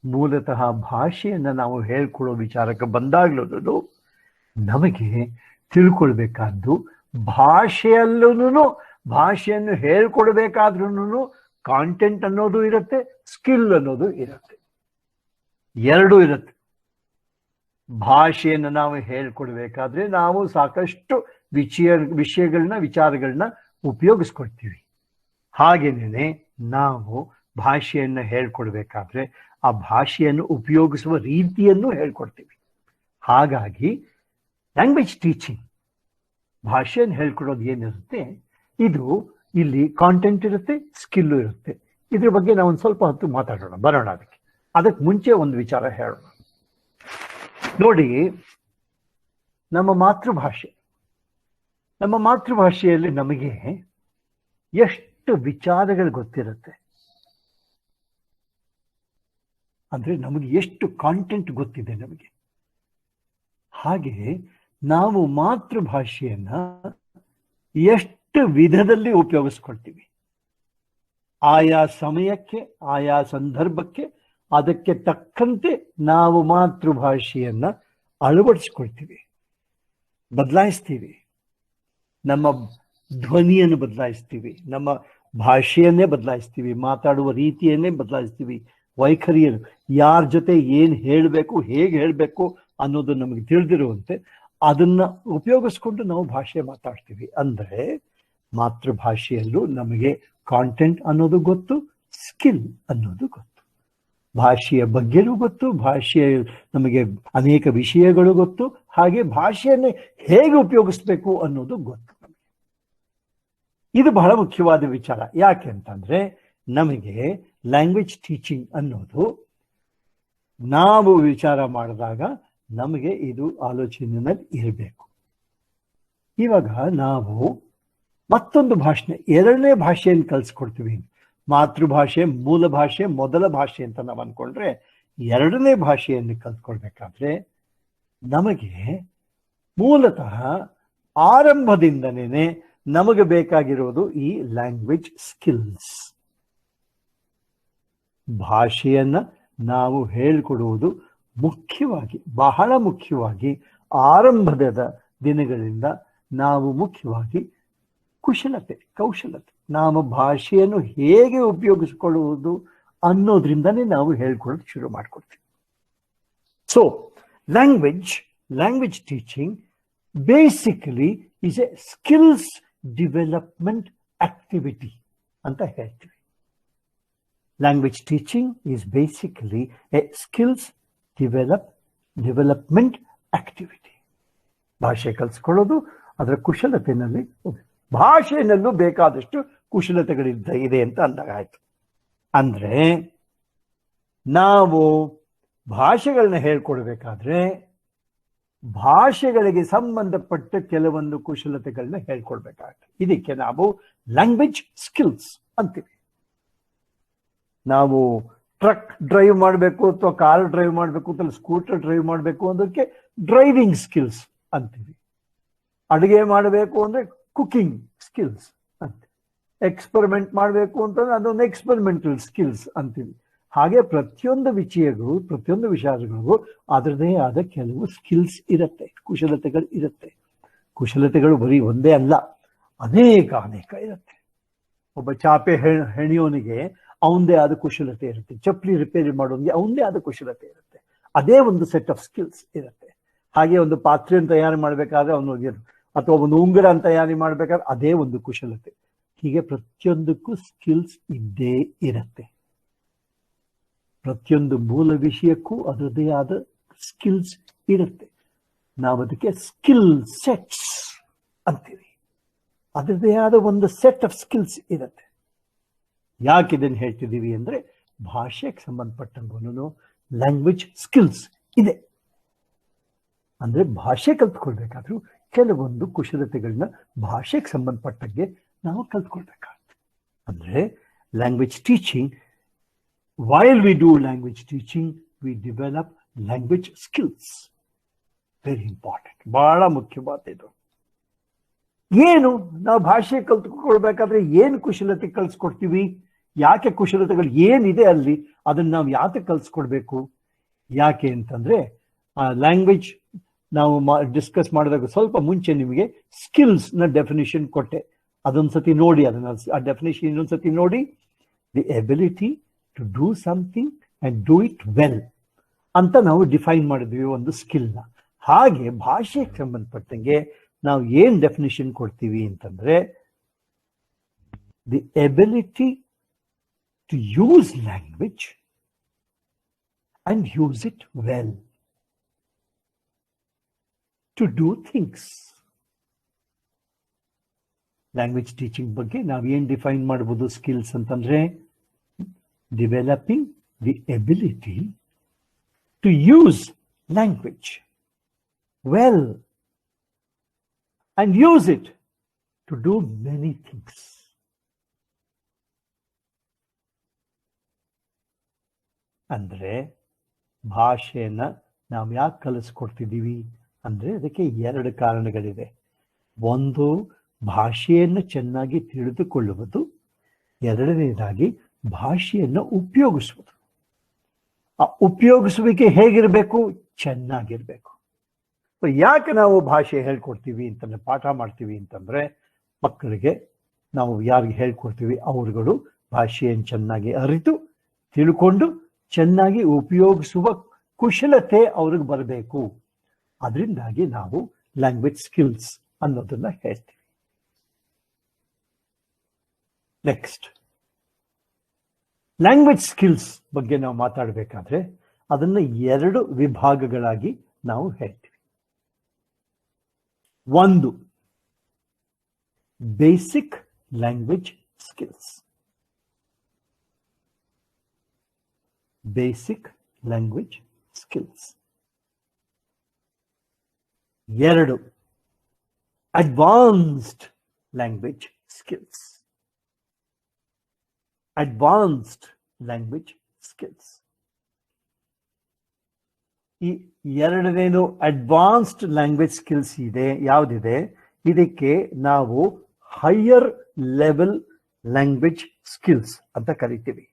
ಮೂಲತಃ ಭಾಷೆಯನ್ನ ನಾವು ಹೇಳ್ಕೊಳ್ಳೋ ವಿಚಾರಕ್ಕೆ ಬಂದಾಗ್ಲೂ ನಮಗೆ ತಿಳ್ಕೊಳ್ಬೇಕಾದ್ದು ಭಾಷೆಯನ್ನು ಹೇಳ್ಕೊಡ್ಬೇಕಾದ್ರೂ ಕಾಂಟೆಂಟ್ ಅನ್ನೋದು ಇರುತ್ತೆ, ಸ್ಕಿಲ್ ಅನ್ನೋದು ಇರುತ್ತೆ, ಎರಡೂ ಇರುತ್ತೆ. ಭಾಷೆಯನ್ನು ನಾವು ಹೇಳ್ಕೊಡ್ಬೇಕಾದ್ರೆ ನಾವು ಸಾಕಷ್ಟು ವಿಚಾರಗಳನ್ನ ಉಪಯೋಗಿಸ್ಕೊಳ್ತೀವಿ. ಹಾಗೇನೆ ನಾವು ಭಾಷೆಯನ್ನು ಹೇಳ್ಕೊಡ್ಬೇಕಾದ್ರೆ ಆ ಭಾಷೆಯನ್ನು ಉಪಯೋಗಿಸುವ ರೀತಿಯನ್ನು ಹೇಳ್ಕೊಡ್ತೀವಿ. ಹಾಗಾಗಿ ಲ್ಯಾಂಗ್ವೇಜ್ ಟೀಚಿಂಗ್, ಭಾಷೆಯನ್ನು ಹೇಳ್ಕೊಡೋದು ಏನಿರುತ್ತೆ, ಇದು ಇಲ್ಲಿ ಕಾಂಟೆಂಟ್ ಇರುತ್ತೆ, ಸ್ಕಿಲ್ಲು ಇರುತ್ತೆ. ಇದ್ರ ಬಗ್ಗೆ ನಾವು ಒಂದು ಸ್ವಲ್ಪ ಹೊತ್ತು ಮಾತಾಡೋಣ, ಬರೋಣ. ಅದಕ್ಕೆ ಮುಂಚೆ ಒಂದು ವಿಚಾರ ಹೇಳೋಣ. ನೋಡಿ, ನಮ್ಮ ಮಾತೃಭಾಷೆಯಲ್ಲಿ ನಮಗೆ ಎಷ್ಟು ವಿಚಾರಗಳು ಗೊತ್ತಿರುತ್ತೆ ಅಂದ್ರೆ ನಮಗೆ ಎಷ್ಟು ಕಾಂಟೆಂಟ್ ಗೊತ್ತಿದೆ ನಮಗೆ. ಹಾಗೆ ನಾವು ಮಾತೃಭಾಷೆಯನ್ನ ಎಷ್ಟು ವಿಧದಲ್ಲಿ ಉಪಯೋಗಿಸ್ಕೊಳ್ತೀವಿ. ಆಯಾ ಸಮಯಕ್ಕೆ, ಆಯಾ ಸಂದರ್ಭಕ್ಕೆ ಅದಕ್ಕೆ ತಕ್ಕಂತೆ ನಾವು ಮಾತೃಭಾಷೆಯನ್ನ ಅಳವಡಿಸ್ಕೊಳ್ತೀವಿ, ಬದಲಾಯಿಸ್ತೀವಿ. ನಮ್ಮ ಧ್ವನಿಯನ್ನು ಬದಲಾಯಿಸ್ತೀವಿ, ನಮ್ಮ ಭಾಷೆಯನ್ನೇ ಬದಲಾಯಿಸ್ತೀವಿ, ಮಾತಾಡುವ ರೀತಿಯನ್ನೇ ಬದಲಾಯಿಸ್ತೀವಿ, ವೈಖರಿಯನ್ನು, ಯಾರ ಜೊತೆ ಏನು ಹೇಳಬೇಕು, ಹೇಗೆ ಹೇಳಬೇಕು ಅನ್ನೋದು ನಮಗೆ ತಿಳಿದಿರುವಂತೆ ಅದನ್ನ ಉಪಯೋಗಿಸ್ಕೊಂಡು ನಾವು ಭಾಷೆ ಮಾತಾಡ್ತೀವಿ. ಅಂದ್ರೆ ಮಾತೃಭಾಷೆಯಲ್ಲೂ ನಮಗೆ ಕಾಂಟೆಂಟ್ ಅನ್ನೋದು ಗೊತ್ತು, ಸ್ಕಿಲ್ ಅನ್ನೋದು ಗೊತ್ತು. ಭಾಷೆಯ ಬಗ್ಗೆನೂ ಗೊತ್ತು, ಭಾಷೆಯ ನಮಗೆ ಅನೇಕ ವಿಷಯಗಳು ಗೊತ್ತು, ಹಾಗೆ ಭಾಷೆಯನ್ನೇ ಹೇಗೆ ಉಪಯೋಗಿಸ್ಬೇಕು ಅನ್ನೋದು ಗೊತ್ತು ನಮಗೆ. ಇದು ಬಹಳ ಮುಖ್ಯವಾದ ವಿಚಾರ. ಯಾಕೆ ಅಂತಂದ್ರೆ ನಮಗೆ ಲ್ಯಾಂಗ್ವೇಜ್ ಟೀಚಿಂಗ್ ಅನ್ನೋದು ನಾವು ವಿಚಾರ ಮಾಡಿದಾಗ ನಮಗೆ ಇದು ಆಲೋಚನೆಯಲ್ಲಿ ಇರಬೇಕು. ಇವಾಗ ನಾವು ಮತ್ತೊಂದು ಭಾಷೆ, ಎರಡನೇ ಭಾಷೆಯನ್ನು ಕಲಿಸ್ಕೊಡ್ತೀವಿ. ಮಾತೃಭಾಷೆ, ಮೂಲ ಭಾಷೆ, ಮೊದಲ ಭಾಷೆ ಅಂತ ನಾವು ಅನ್ಕೊಂಡ್ರೆ ಎರಡನೇ ಭಾಷೆಯನ್ನು ಕಲ್ತ್ಕೊಳ್ಬೇಕಾದ್ರೆ ನಮಗೆ ಮೂಲತಃ ಆರಂಭದಿಂದನೇ ನಮಗೆ ಬೇಕಾಗಿರೋದು ಈ ಲ್ಯಾಂಗ್ವೇಜ್ ಸ್ಕಿಲ್ಸ್. ಭಾಷೆಯನ್ನ ನಾವು ಹೇಳಿಕೊಡುವುದು ಮುಖ್ಯವಾಗಿ, ಬಹಳ ಮುಖ್ಯವಾಗಿ ಆರಂಭದ ದಿನಗಳಿಂದ ನಾವು ಮುಖ್ಯವಾಗಿ ಕೌಶಲತೆ, ನಾವು ಭಾಷೆಯನ್ನು ಹೇಗೆ ಉಪಯೋಗಿಸಿಕೊಳ್ಳುವುದು ಅನ್ನೋದ್ರಿಂದನೇ ನಾವು ಹೇಳ್ಕೊಳ್ಳೋದು ಶುರು ಮಾಡ್ಕೊಡ್ತೀವಿ. So language teaching basically is A skills development activity ಅಂತ ಹೇಳ್ತೀವಿ. Language teaching is basically A skills development activity. ಭಾಷೆ ಕಲಿಸ್ಕೊಳ್ಳೋದು, ಅದರ ಕುಶಲತೆಯಲ್ಲಿ, ಭಾಷೆಯಲ್ಲೂ ಬೇಕಾದಷ್ಟು ಕುಶಲತೆಗಳಿದೆ ಅಂತ ಅಂದಾಗಾಯ್ತು. ಅಂದ್ರೆ ನಾವು ಭಾಷೆಗಳನ್ನ ಹೇಳ್ಕೊಡ್ಬೇಕಾದ್ರೆ ಭಾಷೆಗಳಿಗೆ ಸಂಬಂಧಪಟ್ಟ ಕೆಲವೊಂದು ಕುಶಲತೆಗಳನ್ನ ಹೇಳ್ಕೊಡ್ಬೇಕಾಗುತ್ತೆ. ಇದಕ್ಕೆ ನಾವು ಲ್ಯಾಂಗ್ವೇಜ್ ಸ್ಕಿಲ್ಸ್ ಅಂತೀವಿ. ನಾವು ಟ್ರಕ್ ಡ್ರೈವ್ ಮಾಡಬೇಕು ಅಥವಾ ಕಾರ್ ಡ್ರೈವ್ ಮಾಡಬೇಕು ಅಥವಾ ಸ್ಕೂಟರ್ ಡ್ರೈವ್ ಮಾಡಬೇಕು ಅನ್ನೋದಕ್ಕೆ ಡ್ರೈವಿಂಗ್ ಸ್ಕಿಲ್ಸ್ ಅಂತೀವಿ. ಅಡುಗೆ ಮಾಡಬೇಕು ಅಂದ್ರೆ ಕುಕಿಂಗ್ ಸ್ಕಿಲ್ಸ್ ಅಂತ. ಎಕ್ಸ್ಪರಿಮೆಂಟ್ ಮಾಡಬೇಕು ಅಂತಂದ್ರೆ ಅದೊಂದು ಎಕ್ಸ್ಪರಿಮೆಂಟಲ್ ಸ್ಕಿಲ್ಸ್ ಅಂತೀವಿ. ಹಾಗೆ ಪ್ರತಿಯೊಂದು ವಿಚಾರಗಳಿಗೂ ಅದರದೇ ಆದ ಕೆಲವು ಸ್ಕಿಲ್ಸ್ ಇರುತ್ತೆ, ಕುಶಲತೆಗಳು ಇರುತ್ತೆ. ಕುಶಲತೆಗಳು ಬರೀ ಒಂದೇ ಅಲ್ಲ, ಅನೇಕ ಇರುತ್ತೆ. ಒಬ್ಬ ಚಾಪೆ ಹೆಣಿಯೋನಿಗೆ ಅವನದೇ ಆದ ಕುಶಲತೆ ಇರುತ್ತೆ. ಚಪ್ಪಲಿ ರಿಪೇರಿ ಮಾಡೋನಿಗೆ ಅವನದೇ ಆದ ಕುಶಲತೆ ಇರುತ್ತೆ. ಅದೇ ಒಂದು ಸೆಟ್ ಆಫ್ ಸ್ಕಿಲ್ಸ್ ಇರುತ್ತೆ. ಹಾಗೆ ಒಂದು ಪಾತ್ರೆಯನ್ನು ತಯಾರಿ ಮಾಡಬೇಕಾದ್ರೆ ಅವನು ಅಥವಾ ಒಂದು ಉಂಗುರ ತಯಾರಿ ಮಾಡಬೇಕಾದ್ರೆ ಅದೇ ಒಂದು ಕುಶಲತೆ. ಹೀಗೆ ಪ್ರತಿಯೊಂದಕ್ಕೂ ಸ್ಕಿಲ್ಸ್ ಇದ್ದೇ ಇರುತ್ತೆ. ಪ್ರತಿಯೊಂದು ಮೂಲ ವಿಷಯಕ್ಕೂ ಅದರದೇ ಆದ ಸ್ಕಿಲ್ಸ್ ಇರುತ್ತೆ. ನಾವು ಅದಕ್ಕೆ ಸ್ಕಿಲ್ ಸೆಟ್ಸ್ ಅಂತೀವಿ. ಅದರದೇ ಆದ ಒಂದು ಸೆಟ್ ಆಫ್ ಸ್ಕಿಲ್ಸ್ ಇರುತ್ತೆ. ಯಾಕೆ ಇದನ್ನು ಹೇಳ್ತಿದ್ದೀವಿ ಅಂದ್ರೆ ಭಾಷೆಗೆ ಸಂಬಂಧಪಟ್ಟಂಗೂ ಲ್ಯಾಂಗ್ವೇಜ್ ಸ್ಕಿಲ್ಸ್ ಇದೆ. ಅಂದ್ರೆ ಭಾಷೆ ಕಲ್ತ್ಕೊಳ್ಬೇಕಾದ್ರೂ ಕೆಲವೊಂದು ಕುಶಲತೆಗಳನ್ನ ಭಾಷೆಗೆ ಸಂಬಂಧಪಟ್ಟಂಗೆ ನಾವು ಕಲ್ತ್ಕೊಳ್ಬೇಕಾಗುತ್ತೆ. ಅಂದ್ರೆ language teaching, while we do language teaching, we develop language skills. Very important. ಬಹಳ ಮುಖ್ಯವಾದ ಇದು. ಏನು ನಾವು ಭಾಷೆ ಕಲ್ತ್ಕೊಳ್ಬೇಕಾದ್ರೆ ಏನು ಕುಶಲತೆ ಕಲ್ಸ್ಕೊಡ್ತೀವಿ, ಯಾಕೆ ಕುಶಲತೆಗಳು ಏನಿದೆ ಅಲ್ಲಿ ಅದನ್ನ ನಾವು ಯಾಕೆ ಕಲ್ಸ್ಕೊಡ್ಬೇಕು? ಯಾಕೆ ಅಂತಂದ್ರೆ ಲ್ಯಾಂಗ್ವೇಜ್ ನಾವು ಡಿಸ್ಕಸ್ ಮಾಡಿದಾಗ ಸ್ವಲ್ಪ ಮುಂಚೆ ನಿಮಗೆ ಸ್ಕಿಲ್ಸ್ ನ ಡೆಫಿನಿಷನ್ ಕೊಟ್ಟೆ. ಅದೊಂದ್ಸತಿ ನೋಡಿ, ಅದನ್ನ ಆ ಡೆಫಿನಿಷನ್ ಇನ್ನೊಂದ್ಸತಿ ನೋಡಿ. The ability to do something and do it well ಅಂತ ನಾವು ಡಿಫೈನ್ ಮಾಡಿದ್ವಿ ಒಂದು ಸ್ಕಿಲ್ನ. ಹಾಗೆ ಭಾಷೆಗೆ ಸಂಬಂಧಪಟ್ಟಂಗೆ ನಾವು ಏನ್ ಡೆಫಿನಿಷನ್ ಕೊಡ್ತೀವಿ ಅಂತಂದ್ರೆ the ability to use language and use it well, to do things. Language teaching ಬಗ್ಗೆ ನಾವು ಏನ್ ಡಿಫೈನ್ ಮಾಡಬಹುದು ಸ್ಕಿಲ್ಸ್ ಅಂತಂದ್ರೆ developing the ability to use language well and use it to do many things. ಅಂದ್ರೆ ಭಾಷೆಯನ್ನ ನಾವು ಯಾಕೆ ಕಲಿಸ್ಕೊಡ್ತಿದ್ದೀವಿ ಅಂದ್ರೆ ಅದಕ್ಕೆ ಎರಡು ಕಾರಣಗಳಿದೆ. ಒಂದು, ಭಾಷೆಯನ್ನು ಚೆನ್ನಾಗಿ ತಿಳಿದುಕೊಳ್ಳುವುದು. ಎರಡನೇದಾಗಿ ಭಾಷೆಯನ್ನು ಉಪಯೋಗಿಸುವುದು. ಆ ಉಪಯೋಗಿಸುವಿಕೆ ಹೇಗಿರಬೇಕು? ಚೆನ್ನಾಗಿರ್ಬೇಕು. ಯಾಕೆ ನಾವು ಭಾಷೆ ಹೇಳ್ಕೊಡ್ತೀವಿ ಅಂತ ಪಾಠ ಮಾಡ್ತೀವಿ ಅಂತಂದ್ರೆ ಮಕ್ಕಳಿಗೆ ನಾವು ಯಾರಿಗೆ ಹೇಳ್ಕೊಡ್ತೀವಿ ಅವರುಗಳು ಭಾಷೆಯನ್ನು ಚೆನ್ನಾಗಿ ಅರಿತು ತಿಳ್ಕೊಂಡು ಚೆನ್ನಾಗಿ ಉಪಯೋಗಿಸುವ ಕುಶಲತೆ ಅವ್ರಿಗೆ ಬರಬೇಕು. ಅದರಿಂದಾಗಿ ನಾವು ಲ್ಯಾಂಗ್ವೇಜ್ ಸ್ಕಿಲ್ಸ್ ಅನ್ನೋದನ್ನ ಹೇಳ್ತೀವಿ. ನೆಕ್ಸ್ಟ್, ಲ್ಯಾಂಗ್ವೇಜ್ ಸ್ಕಿಲ್ಸ್ ಬಗ್ಗೆ ನಾವು ಮಾತಾಡಬೇಕಾದ್ರೆ ಅದನ್ನ ಎರಡು ವಿಭಾಗಗಳಾಗಿ ನಾವು ಹೇಳ್ತೀವಿ. ಒಂದು, basic language skills. Basic language skills. ಎರಡು, advanced language skills. Advanced language skills. ಈ ಎರಡನೇನು ಅಡ್ವಾನ್ಸ್ಡ್ ಲ್ಯಾಂಗ್ವೇಜ್ ಸ್ಕಿಲ್ಸ್ ಇದೆ, ಯಾವುದಿದೆ, ಇದಕ್ಕೆ ನಾವು ಹೈಯರ್ ಲೆವೆಲ್ ಲ್ಯಾಂಗ್ವೇಜ್ ಸ್ಕಿಲ್ಸ್ ಅಂತ ಕರಿತೀವಿ.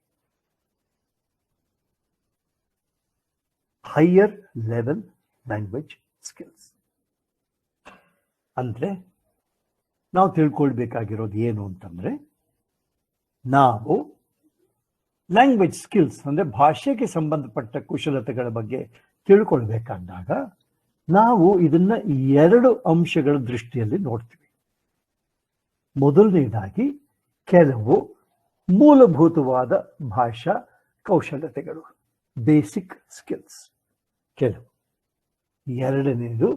ಹೈಯರ್ ಲೆವೆಲ್ ಲ್ಯಾಂಗ್ವೇಜ್ ಸ್ಕಿಲ್ಸ್ ಅಂದ್ರೆ ನಾವು ತಿಳ್ಕೊಳ್ಬೇಕಾಗಿರೋದು ಏನು ಅಂತಂದ್ರೆ, ನಾವು ಲ್ಯಾಂಗ್ವೇಜ್ ಸ್ಕಿಲ್ಸ್ ಅಂದ್ರೆ ಭಾಷೆಗೆ ಸಂಬಂಧಪಟ್ಟ ಕುಶಲತೆಗಳ ಬಗ್ಗೆ ತಿಳ್ಕೊಳ್ಬೇಕಾದಾಗ ನಾವು ಇದನ್ನ 2 ಅಂಶಗಳ ದೃಷ್ಟಿಯಲ್ಲಿ ನೋಡ್ತೀವಿ. ಮೊದಲನೇದಾಗಿ ಕೆಲವು ಮೂಲಭೂತವಾದ ಭಾಷಾ ಕೌಶಲ್ಯತೆಗಳು, ಬೇಸಿಕ್ ಸ್ಕಿಲ್ಸ್ ಕೆಲವು. ಎರಡನೇದು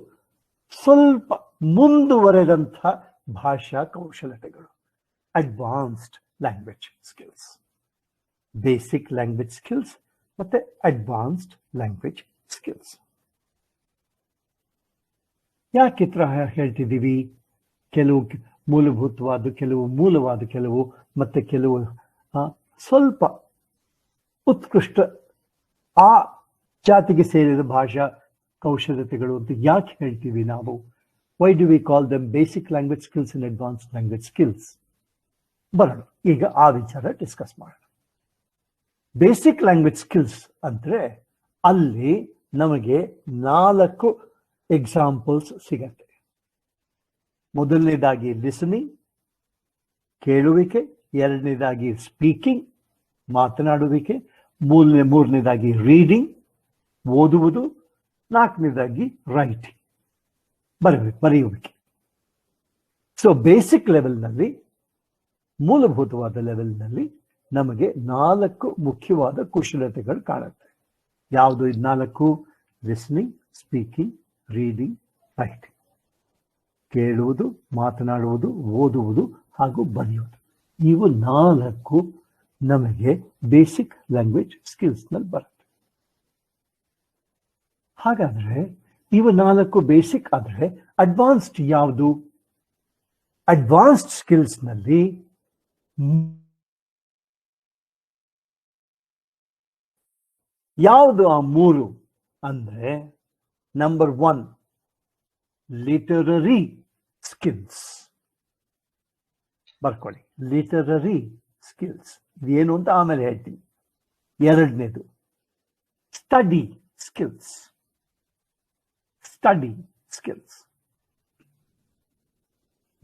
ಸ್ವಲ್ಪ ಮುಂದುವರೆದಂಥ ಭಾಷಾ ಕೌಶಲ್ಯತೆಗಳು, advanced language skills. Basic language skills ಮತ್ತೆ ಅಡ್ವಾನ್ಸ್ಡ್ ಲ್ಯಾಂಗ್ವೇಜ್ ಸ್ಕಿಲ್ಸ್. ಯಾಕೆ ಇತರ ಹೇಳ್ತಿದ್ದೀವಿ? ಕೆಲವು ಮೂಲಭೂತವಾದ, ಕೆಲವು ಮೂಲವಾದ, ಕೆಲವು ಮತ್ತೆ ಕೆಲವು ಸ್ವಲ್ಪ ಉತ್ಕೃಷ್ಟ ಆ ಜಾತಿಗೆ ಸೇರಿದ ಭಾಷಾ ಕೌಶಲ್ಯತೆಗಳು ಅಂತ ಯಾಕೆ ಹೇಳ್ತೀವಿ ನಾವು? Why do we call dum basic language skills and advanced language skills? ಬರೋಣ, ಈಗ ಆ ವಿಚಾರ ಡಿಸ್ಕಸ್ ಮಾಡೋಣ. ಬೇಸಿಕ್ ಲ್ಯಾಂಗ್ವೇಜ್ ಸ್ಕಿಲ್ಸ್ ಅಂದ್ರೆ ಅಲ್ಲಿ ನಮಗೆ 4 ಎಕ್ಸಾಂಪಲ್ಸ್ ಸಿಗತ್ತೆ. ಮೊದಲನೇದಾಗಿ ಲಿಸನಿಂಗ್, ಕೇಳುವಿಕೆ. ಎರಡನೇದಾಗಿ ಸ್ಪೀಕಿಂಗ್, ಮಾತನಾಡುವಿಕೆ. ಮೂರನೇದಾಗಿ ರೀಡಿಂಗ್, ಓದುವುದು. 4ನೇದಾಗಿ ರೈಟಿಂಗ್, ಬರೆಯುವಿಕೆ. ಸೊ ಬೇಸಿಕ್ ಲೆವೆಲ್ನಲ್ಲಿ, ಮೂಲಭೂತವಾದ ಲೆವೆಲ್ನಲ್ಲಿ ನಮಗೆ 4 ಮುಖ್ಯವಾದ ಕುಶಲತೆಗಳು ಕಾಣುತ್ತೆ. ಯಾವುದು ಇದು 4? Listening, speaking, reading, writing. ಕೇಳುವುದು, ಮಾತನಾಡುವುದು, ಓದುವುದು ಹಾಗೂ ಬರೆಯುವುದು. ಇವು 4 ನಮಗೆ ಬೇಸಿಕ್ ಲ್ಯಾಂಗ್ವೇಜ್ ಸ್ಕಿಲ್ಸ್ ನಲ್ಲಿ ಬರುತ್ತೆ. ಹಾಗಾದ್ರೆ ಇವು 4 ಬೇಸಿಕ್ ಆದ್ರೆ ಅಡ್ವಾನ್ಸ್ಡ್ ಯಾವುದು? ಅಡ್ವಾನ್ಸ್ಡ್ ಸ್ಕಿಲ್ಸ್ ನಲ್ಲಿ ಯಾವುದು ಆ 3 ಅಂದ್ರೆ, ನಂಬರ್ 1 ಲಿಟರರಿ ಸ್ಕಿಲ್ಸ್. ಬರ್ಕೊಳ್ಳಿ, ಲಿಟರರಿ ಸ್ಕಿಲ್ಸ್ ಏನು ಅಂತ ಆಮೇಲೆ ಹೇಳ್ತೀನಿ. ಎರಡನೇದು ಸ್ಟಡಿ ಸ್ಕಿಲ್ಸ್, ಸ್ಟಡಿ ಸ್ಕಿಲ್ಸ್.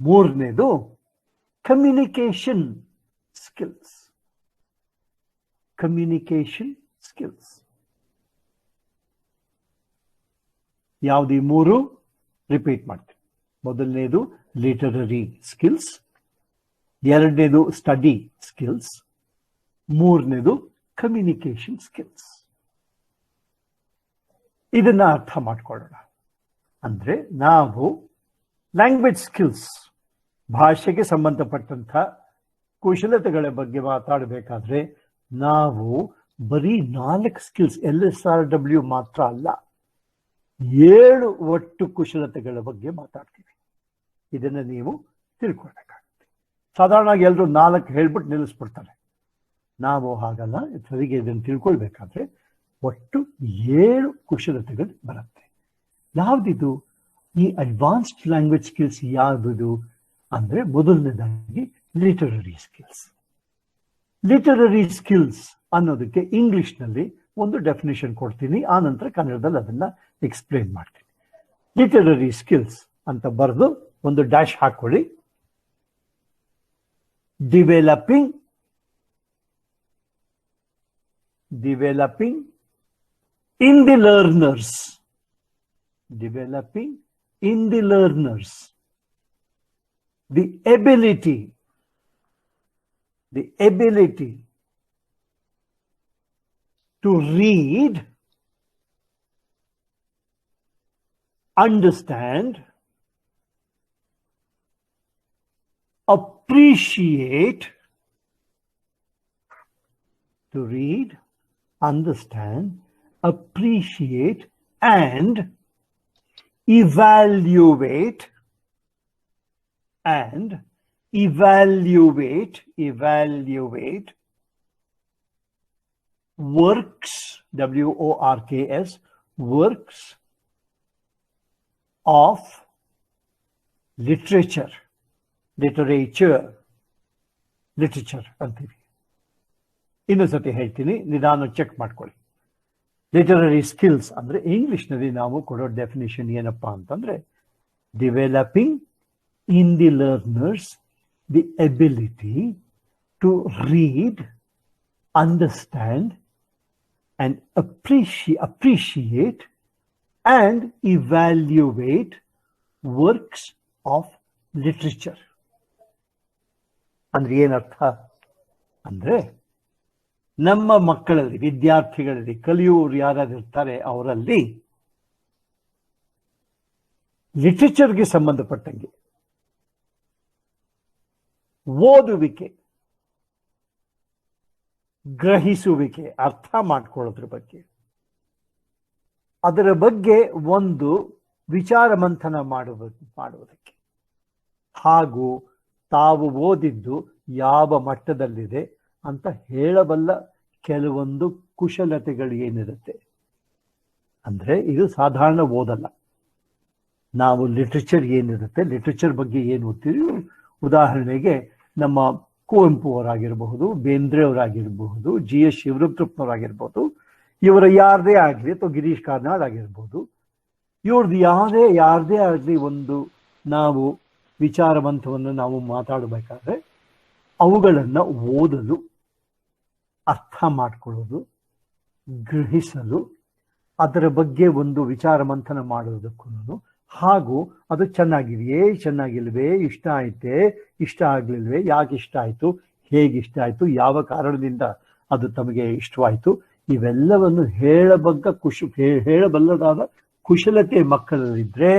ಮೂರನೇದು ಕಮ್ಯುನಿಕೇಶನ್ ಸ್ಕಿಲ್ಸ್, ಕಮ್ಯುನಿಕೇಶನ್ ಸ್ಕಿಲ್ಸ್. ಯಾವ್ದು ಈ 3? ರಿಪೀಟ್ ಮಾಡ್ತೀನಿ. ಮೊದಲನೇದು ಲಿಟರರಿ ಸ್ಕಿಲ್ಸ್, ಎರಡನೇದು ಸ್ಟಡಿ ಸ್ಕಿಲ್ಸ್, ಮೂರನೇದು ಕಮ್ಯುನಿಕೇಶನ್ ಸ್ಕಿಲ್ಸ್. ಇದನ್ನ ಅರ್ಥ ಮಾಡ್ಕೊಳ್ಳೋಣ. ಅಂದ್ರೆ ನಾವು ಲ್ಯಾಂಗ್ವೇಜ್ ಸ್ಕಿಲ್ಸ್, ಭಾಷೆಗೆ ಸಂಬಂಧಪಟ್ಟಂತ ಕುಶಲತೆಗಳ ಬಗ್ಗೆ ಮಾತಾಡಬೇಕಾದ್ರೆ ನಾವು ಬರೀ 4 ಸ್ಕಿಲ್ಸ್, LSRW ಮಾತ್ರ ಅಲ್ಲ, 7 ಒಟ್ಟು ಕುಶಲತೆಗಳ ಬಗ್ಗೆ ಮಾತಾಡ್ತೀವಿ. ಇದನ್ನ ನೀವು ತಿಳ್ಕೊಳ್ಬೇಕಾಗುತ್ತೆ. ಸಾಧಾರಣವಾಗಿ ಎಲ್ಲರೂ 4 ಹೇಳ್ಬಿಟ್ಟು ನಿಲ್ಲಿಸ್ಬಿಡ್ತಾರೆ. ನಾವು ಹಾಗಲ್ಲ, ಸರಿಗೆ ಇದನ್ನು ತಿಳ್ಕೊಳ್ಬೇಕಾದ್ರೆ ಒಟ್ಟು 7 ಕುಶಲತೆಗಳು ಬರುತ್ತೆ. ಯಾವ್ದಿದು ಈ ಅಡ್ವಾನ್ಸ್ಡ್ ಲ್ಯಾಂಗ್ವೇಜ್ ಸ್ಕಿಲ್ಸ್? ಯಾವುದು ಅಂದ್ರೆ ಮೊದಲನೇದಾಗಿ ಲಿಟರರಿ ಸ್ಕಿಲ್ಸ್. ಲಿಟರರಿ ಸ್ಕಿಲ್ಸ್ ಅನ್ನೋದಕ್ಕೆ ಇಂಗ್ಲಿಷ್ನಲ್ಲಿ ಒಂದು ಡೆಫಿನೇಷನ್ ಕೊಡ್ತೀನಿ, ಆ ನಂತರ ಕನ್ನಡದಲ್ಲಿ ಅದನ್ನ ಎಕ್ಸ್ಪ್ಲೇನ್ ಮಾಡ್ತೀನಿ. ಲಿಟರರಿ ಸ್ಕಿಲ್ಸ್ ಅಂತ ಬರೆದು ಒಂದು ಡ್ಯಾಶ್ ಹಾಕೊಳ್ಳಿ. Developing in the learners, developing in the learners the ability to read, understand, appreciate, to read, understand, appreciate, and evaluate works, WORKS, works of literature, literature ಅಂತೀವಿ. ಇನ್ನೊಂದು ಸತಿ ಹೇಳ್ತೀನಿ, ನಿಧಾನ ಚೆಕ್ ಮಾಡ್ಕೊಳ್ಳಿ. ಲಿಟರರಿ ಸ್ಕಿಲ್ಸ್ ಅಂದ್ರೆ ಇಂಗ್ಲಿಷ್ನಲ್ಲಿ ನಾವು ಕೊಡೋ ಡೆಫಿನೇಷನ್ ಏನಪ್ಪಾ ಅಂತಂದ್ರೆ, developing in the learners the ability to read, understand and appreciate and evaluate works of literature. ಅಂದ್ರೆ ಏನರ್ಥ ಅಂದ್ರೆ, ನಮ್ಮ ಮಕ್ಕಳಲ್ಲಿ, ವಿದ್ಯಾರ್ಥಿಗಳಲ್ಲಿ, ಕಲಿಯುವವರು ಯಾರಿರ್ತಾರೆ ಅವರಲ್ಲಿ ಲಿಟರೇಚರ್ಗೆ ಸಂಬಂಧಪಟ್ಟಂಗೆ ಓದುವಿಕೆ, ಗ್ರಹಿಸುವಿಕೆ, ಅರ್ಥ ಮಾಡ್ಕೊಳ್ಳೋದ್ರ ಬಗ್ಗೆ, ಅದರ ಬಗ್ಗೆ ಒಂದು ವಿಚಾರ ಮಂಥನ ಮಾಡುವುದಕ್ಕೆ, ಹಾಗೂ ತಾವು ಓದಿದ್ದು ಯಾವ ಮಟ್ಟದಲ್ಲಿದೆ ಅಂತ ಹೇಳಬಲ್ಲ ಕೆಲವೊಂದು ಕುಶಲತೆಗಳು ಏನಿರುತ್ತೆ. ಅಂದ್ರೆ ಇದು ಸಾಧಾರಣ ಓದಲ್ಲ. ನಾವು ಲಿಟರೇಚರ್ ಏನಿರುತ್ತೆ, ಲಿಟರೇಚರ್ ಬಗ್ಗೆ ಏನು ಓದ್ತೀವಿ, ಉದಾಹರಣೆಗೆ ನಮ್ಮ ಕುವೆಂಪು ಅವರಾಗಿರಬಹುದು, ಬೇಂದ್ರೆ ಅವರಾಗಿರಬಹುದು, GS ಶಿವರುದ್ರಪ್ಪನವರಾಗಿರ್ಬೋದು, ಇವರ ಯಾರದೇ ಆಗಲಿ, ಅಥವಾ ಗಿರೀಶ್ ಕಾರ್ನಾಡ್ ಆಗಿರ್ಬೋದು, ಇವ್ರದ್ದು ಯಾರದೇ ಆಗಲಿ ಒಂದು ನಾವು ವಿಚಾರವಂತವನ್ನು ನಾವು ಮಾತಾಡಬೇಕಾದ್ರೆ ಅವುಗಳನ್ನು ಓದಲು, ಅರ್ಥ ಮಾಡಿಕೊಳ್ಳೋದು, ಗ್ರಹಿಸಲು, ಅದರ ಬಗ್ಗೆ ಒಂದು ವಿಚಾರ ಮಂಥನ ಮಾಡೋದಕ್ಕೂ, ಹಾಗೂ ಅದು ಚೆನ್ನಾಗಿದೆಯೇ, ಚೆನ್ನಾಗಿಲ್ವೇ, ಇಷ್ಟ ಆಯ್ತೆ, ಇಷ್ಟ ಆಗ್ಲಿಲ್ವೇ, ಯಾಕೆ ಇಷ್ಟ ಆಯ್ತು, ಹೇಗೆ ಇಷ್ಟ ಆಯ್ತು, ಯಾವ ಕಾರಣದಿಂದ ಅದು ತಮಗೆ ಇಷ್ಟವಾಯ್ತು, ಇವೆಲ್ಲವನ್ನು ಹೇಳಬಲ್ಲದಾದ ಕುಶಲತೆ ಮಕ್ಕಳಲ್ಲಿದ್ರೆ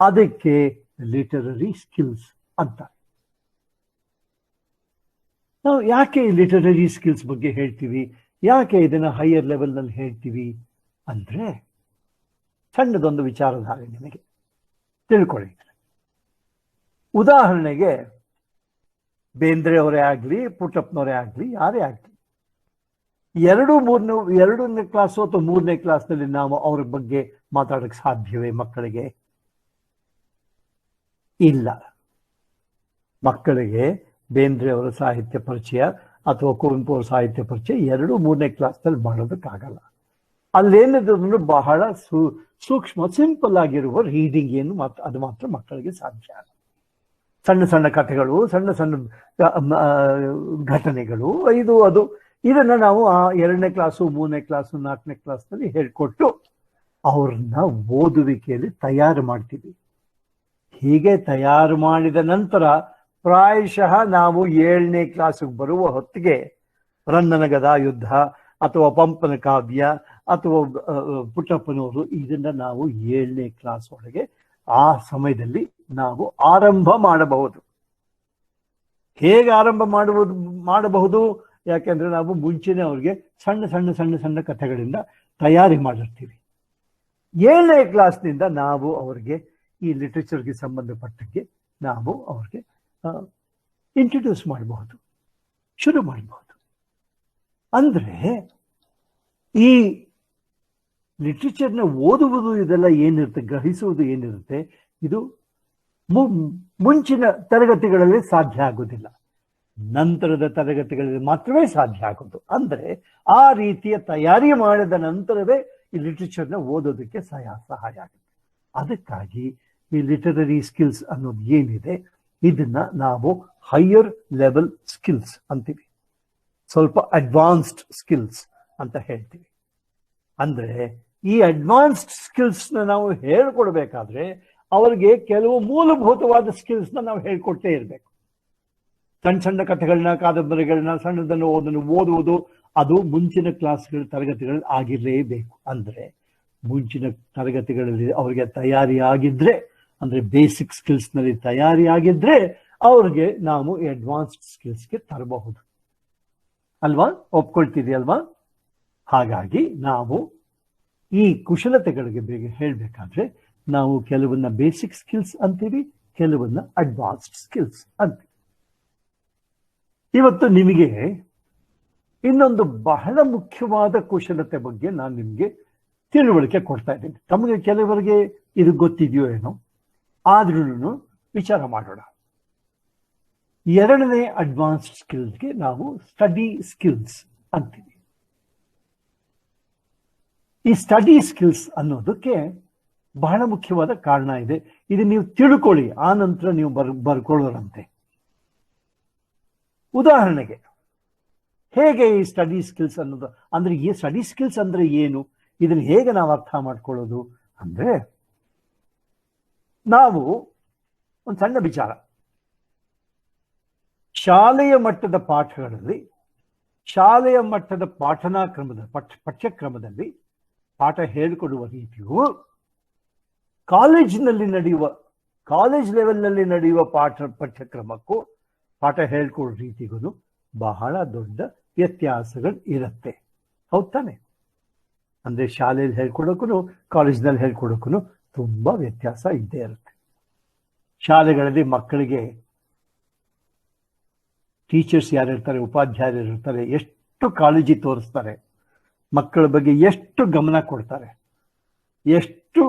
ಅದಕ್ಕೆ ಲಿಟರರಿ ಸ್ಕಿಲ್ಸ್ ಅಂತ. ನಾವು ಯಾಕೆ ಲಿಟರರಿ ಸ್ಕಿಲ್ಸ್ ಬಗ್ಗೆ ಹೇಳ್ತೀವಿ, ಯಾಕೆ ಇದನ್ನ ಹೈಯರ್ ಲೆವೆಲ್ನಲ್ಲಿ ಹೇಳ್ತೀವಿ ಅಂದ್ರೆ, ಸಣ್ಣದೊಂದು ವಿಚಾರಧಾರೆ ನಿಮಗೆ ತಿಳ್ಕೊಳ್ಳಿ. ಉದಾಹರಣೆಗೆ ಬೇಂದ್ರೆ ಅವರೇ ಆಗ್ಲಿ, ಪುಟ್ಟಪ್ಪನವರೇ ಆಗ್ಲಿ, ಯಾರೇ ಆಗ್ಲಿ, 2ನೇ ಕ್ಲಾಸು ಅಥವಾ 3ನೇ ಕ್ಲಾಸ್ನಲ್ಲಿ ನಾವು ಅವ್ರ ಬಗ್ಗೆ ಮಾತಾಡಕ್ಕೆ ಸಾಧ್ಯವೇ ಮಕ್ಕಳಿಗೆ? ಇಲ್ಲ. ಮಕ್ಕಳಿಗೆ ಬೇಂದ್ರೆ ಅವರ ಸಾಹಿತ್ಯ ಪರಿಚಯ ಅಥವಾ ಕುವೆಂಪು ಅವರ ಸಾಹಿತ್ಯ ಪರಿಚಯ 2-3ನೇ ಕ್ಲಾಸ್ನಲ್ಲಿ ಮಾಡೋದಕ್ಕಾಗಲ್ಲ. ಅಲ್ಲೇನಿದ್ರು ಬಹಳ ಸೂಕ್ಷ್ಮ, ಸಿಂಪಲ್ ಆಗಿರುವ ರೀಡಿಂಗ್ ಏನು ಅದು ಮಾತ್ರ ಮಕ್ಕಳಿಗೆ ಸಾಧ್ಯ. ಸಣ್ಣ ಸಣ್ಣ ಕಥೆಗಳು, ಸಣ್ಣ ಸಣ್ಣ ಘಟನೆಗಳು, ಇದನ್ನ ನಾವು 2ನೇ ಕ್ಲಾಸು, 3ನೇ ಕ್ಲಾಸು, 4ನೇ ಕ್ಲಾಸ್ನಲ್ಲಿ ಹೇಳ್ಕೊಟ್ಟು ಅವ್ರನ್ನ ಓದುವಿಕೆಯಲ್ಲಿ ತಯಾರು ಮಾಡ್ತೀವಿ. ಹೀಗೆ ತಯಾರು ಮಾಡಿದ ನಂತರ ಪ್ರಾಯಶಃ ನಾವು 7ನೇ ಕ್ಲಾಸಿಗೆ ಬರುವ ಹೊತ್ತಿಗೆ ರನ್ನನ ಗದಾ ಯುದ್ಧ ಅಥವಾ ಪಂಪನ ಕಾವ್ಯ ಅಥವಾ ಪುಟ್ಟಪ್ಪನವರು, ಇದನ್ನ ನಾವು 7ನೇ ಕ್ಲಾಸ್ ಒಳಗೆ ಆ ಸಮಯದಲ್ಲಿ ನಾವು ಆರಂಭ ಮಾಡಬಹುದು. ಹೇಗೆ ಆರಂಭ ಮಾಡಬಹುದು? ಯಾಕೆಂದ್ರೆ ನಾವು ಮುಂಚೆನೆ ಅವ್ರಿಗೆ ಸಣ್ಣ ಸಣ್ಣ ಸಣ್ಣ ಸಣ್ಣ ಕಥೆಗಳಿಂದ ತಯಾರಿ ಮಾಡಿರ್ತೀವಿ. 7ನೇ ಕ್ಲಾಸ್ನಿಂದ ನಾವು ಅವ್ರಿಗೆ ಈ ಲಿಟರೇಚರ್ಗೆ ಸಂಬಂಧಪಟ್ಟಂಗೆ ನಾವು ಅವ್ರಿಗೆ ಇಂಟ್ರೊಡ್ಯೂಸ್ ಮಾಡಬಹುದು, ಶುರು ಮಾಡಬಹುದು. ಅಂದ್ರೆ ಈ ಲಿಟರೇಚರ್ನ ಓದುವುದು, ಇದೆಲ್ಲ ಏನಿರುತ್ತೆ, ಗ್ರಹಿಸುವುದು ಏನಿರುತ್ತೆ, ಇದು ಮುಂಚಿನ ತರಗತಿಗಳಲ್ಲಿ ಸಾಧ್ಯ ಆಗುವುದಿಲ್ಲ, ನಂತರದ ತರಗತಿಗಳಲ್ಲಿ ಮಾತ್ರವೇ ಸಾಧ್ಯ ಆಗೋದು. ಅಂದ್ರೆ ಆ ರೀತಿಯ ತಯಾರಿ ಮಾಡಿದ ನಂತರವೇ ಈ ಲಿಟರೇಚರ್ನ ಓದೋದಕ್ಕೆ ಸಹಾಯ ಆಗುತ್ತೆ. ಅದಕ್ಕಾಗಿ ಈ ಲಿಟರರಿ ಸ್ಕಿಲ್ಸ್ ಅನ್ನೋದು ಏನಿದೆ, ಇದನ್ನ ನಾವು ಹೈಯರ್ ಲೆವೆಲ್ ಸ್ಕಿಲ್ಸ್ ಅಂತೀವಿ, ಸ್ವಲ್ಪ ಅಡ್ವಾನ್ಸ್ಡ್ ಸ್ಕಿಲ್ಸ್ ಅಂತ ಹೇಳ್ತೀವಿ. ಅಂದ್ರೆ ಈ ಅಡ್ವಾನ್ಸ್ಡ್ ಸ್ಕಿಲ್ಸ್ನ ನಾವು ಹೇಳ್ಕೊಡ್ಬೇಕಾದ್ರೆ ಅವರಿಗೆ ಕೆಲವು ಮೂಲಭೂತವಾದ ಸ್ಕಿಲ್ಸ್ನ ನಾವು ಹೇಳ್ಕೊಟ್ಟೇ ಇರಬೇಕು. ಸಣ್ಣ ಸಣ್ಣ ಕಥೆಗಳನ್ನ, ಕಾದಂಬರಿಗಳನ್ನ, ಸಣ್ಣದನ್ನು ಓದುವುದು ಅದು ಮುಂಚಿನ ಕ್ಲಾಸ್ಗಳ ತರಗತಿಗಳಲ್ಲಿ ಆಗಿರಲೇಬೇಕು. ಅಂದ್ರೆ ಮುಂಚಿನ ತರಗತಿಗಳಲ್ಲಿ ಅವ್ರಿಗೆ ತಯಾರಿ ಆಗಿದ್ರೆ, ಅಂದ್ರೆ ಬೇಸಿಕ್ ಸ್ಕಿಲ್ಸ್ನಲ್ಲಿ ತಯಾರಿ ಆಗಿದ್ರೆ ಅವ್ರಿಗೆ ನಾವು ಅಡ್ವಾನ್ಸ್ಡ್ ಸ್ಕಿಲ್ಸ್ಗೆ ತರಬಹುದು ಅಲ್ವಾ? ಒಪ್ಕೊಳ್ತೀರಿ ಅಲ್ವಾ? ಹಾಗಾಗಿ ನಾವು ಈ ಕುಶಲತೆಗಳಿಗೆ ಬೇಗ ಹೇಳಬೇಕಾದ್ರೆ ನಾವು ಕೆಲವನ್ನ ಬೇಸಿಕ್ ಸ್ಕಿಲ್ಸ್ ಅಂತೀವಿ, ಕೆಲವನ್ನ ಅಡ್ವಾನ್ಸ್ಡ್ ಸ್ಕಿಲ್ಸ್ ಅಂತೀವಿ. ಇವತ್ತು ನಿಮಗೆ ಇನ್ನೊಂದು ಬಹಳ ಮುಖ್ಯವಾದ ಕುಶಲತೆ ಬಗ್ಗೆ ನಾನು ನಿಮಗೆ ತಿಳುವಳಿಕೆ ಕೊಡ್ತಾ ಇದ್ದೀನಿ. ತಮಗೆ ಕೆಲವರಿಗೆ ಇದು ಗೊತ್ತಿದೆಯೋ ಏನೋ, ಆದ್ರೂ ವಿಚಾರ ಮಾಡೋಣ. ಎರಡನೇ ಅಡ್ವಾನ್ಸ್ಡ್ ಸ್ಕಿಲ್ಸ್ಗೆ ನಾವು ಸ್ಟಡಿ ಸ್ಕಿಲ್ಸ್ ಅಂತೀವಿ. ಈ ಸ್ಟಡಿ ಸ್ಕಿಲ್ಸ್ ಅನ್ನೋದಕ್ಕೆ ಬಹಳ ಮುಖ್ಯವಾದ ಕಾರಣ ಇದೆ. ಇದು ನೀವು ತಿಳ್ಕೊಳ್ಳಿ, ಆ ನಂತರ ನೀವು ಬರ್ಕೊಳ್ಳೋರಂತೆ. ಉದಾಹರಣೆಗೆ, ಹೇಗೆ ಈ ಸ್ಟಡಿ ಸ್ಕಿಲ್ಸ್ ಅನ್ನೋದು ಅಂದ್ರೆ ಈ ಸ್ಟಡಿ ಸ್ಕಿಲ್ಸ್ ಅಂದ್ರೆ ಏನು, ಇದನ್ನು ಹೇಗೆ ನಾವು ಅರ್ಥ ಮಾಡ್ಕೊಳ್ಳೋದು ಅಂದ್ರೆ, ನಾವು ಒಂದು ಸಣ್ಣ ವಿಚಾರ, ಶಾಲೆಯ ಮಟ್ಟದ ಪಾಠಗಳಲ್ಲಿ, ಶಾಲೆಯ ಮಟ್ಟದ ಪಾಠನಾ ಕ್ರಮದ ಪಠ್ಯಕ್ರಮದಲ್ಲಿ ಪಾಠ ಹೇಳಿಕೊಡುವ ರೀತಿಯು ಕಾಲೇಜ್ ಲೆವೆಲ್ನಲ್ಲಿ ನಡೆಯುವ ಪಠ್ಯಕ್ರಮಕ್ಕೂ ಪಾಠ ಹೇಳ್ಕೊಡೋ ರೀತಿಗೂ ಬಹಳ ದೊಡ್ಡ ವ್ಯತ್ಯಾಸಗಳು ಇರುತ್ತೆ. ಹೌದ್ ತಾನೆ? ಅಂದ್ರೆ ಶಾಲೆಯಲ್ಲಿ ಹೇಳ್ಕೊಡೋಕ್ಕೂ ಕಾಲೇಜ್ನಲ್ಲಿ ಹೇಳ್ಕೊಡೋಕ್ಕೂ ತುಂಬಾ ವ್ಯತ್ಯಾಸ ಇದ್ದೇ ಇರುತ್ತೆ. ಶಾಲೆಗಳಲ್ಲಿ ಮಕ್ಕಳಿಗೆ ಟೀಚರ್ಸ್ ಯಾರಿರ್ತಾರೆ, ಉಪಾಧ್ಯಾಯರು ಇರ್ತಾರೆ, ಎಷ್ಟು ಕಾಳಜಿ ತೋರಿಸ್ತಾರೆ, ಮಕ್ಕಳ ಬಗ್ಗೆ ಎಷ್ಟು ಗಮನ ಕೊಡ್ತಾರೆ, ಎಷ್ಟು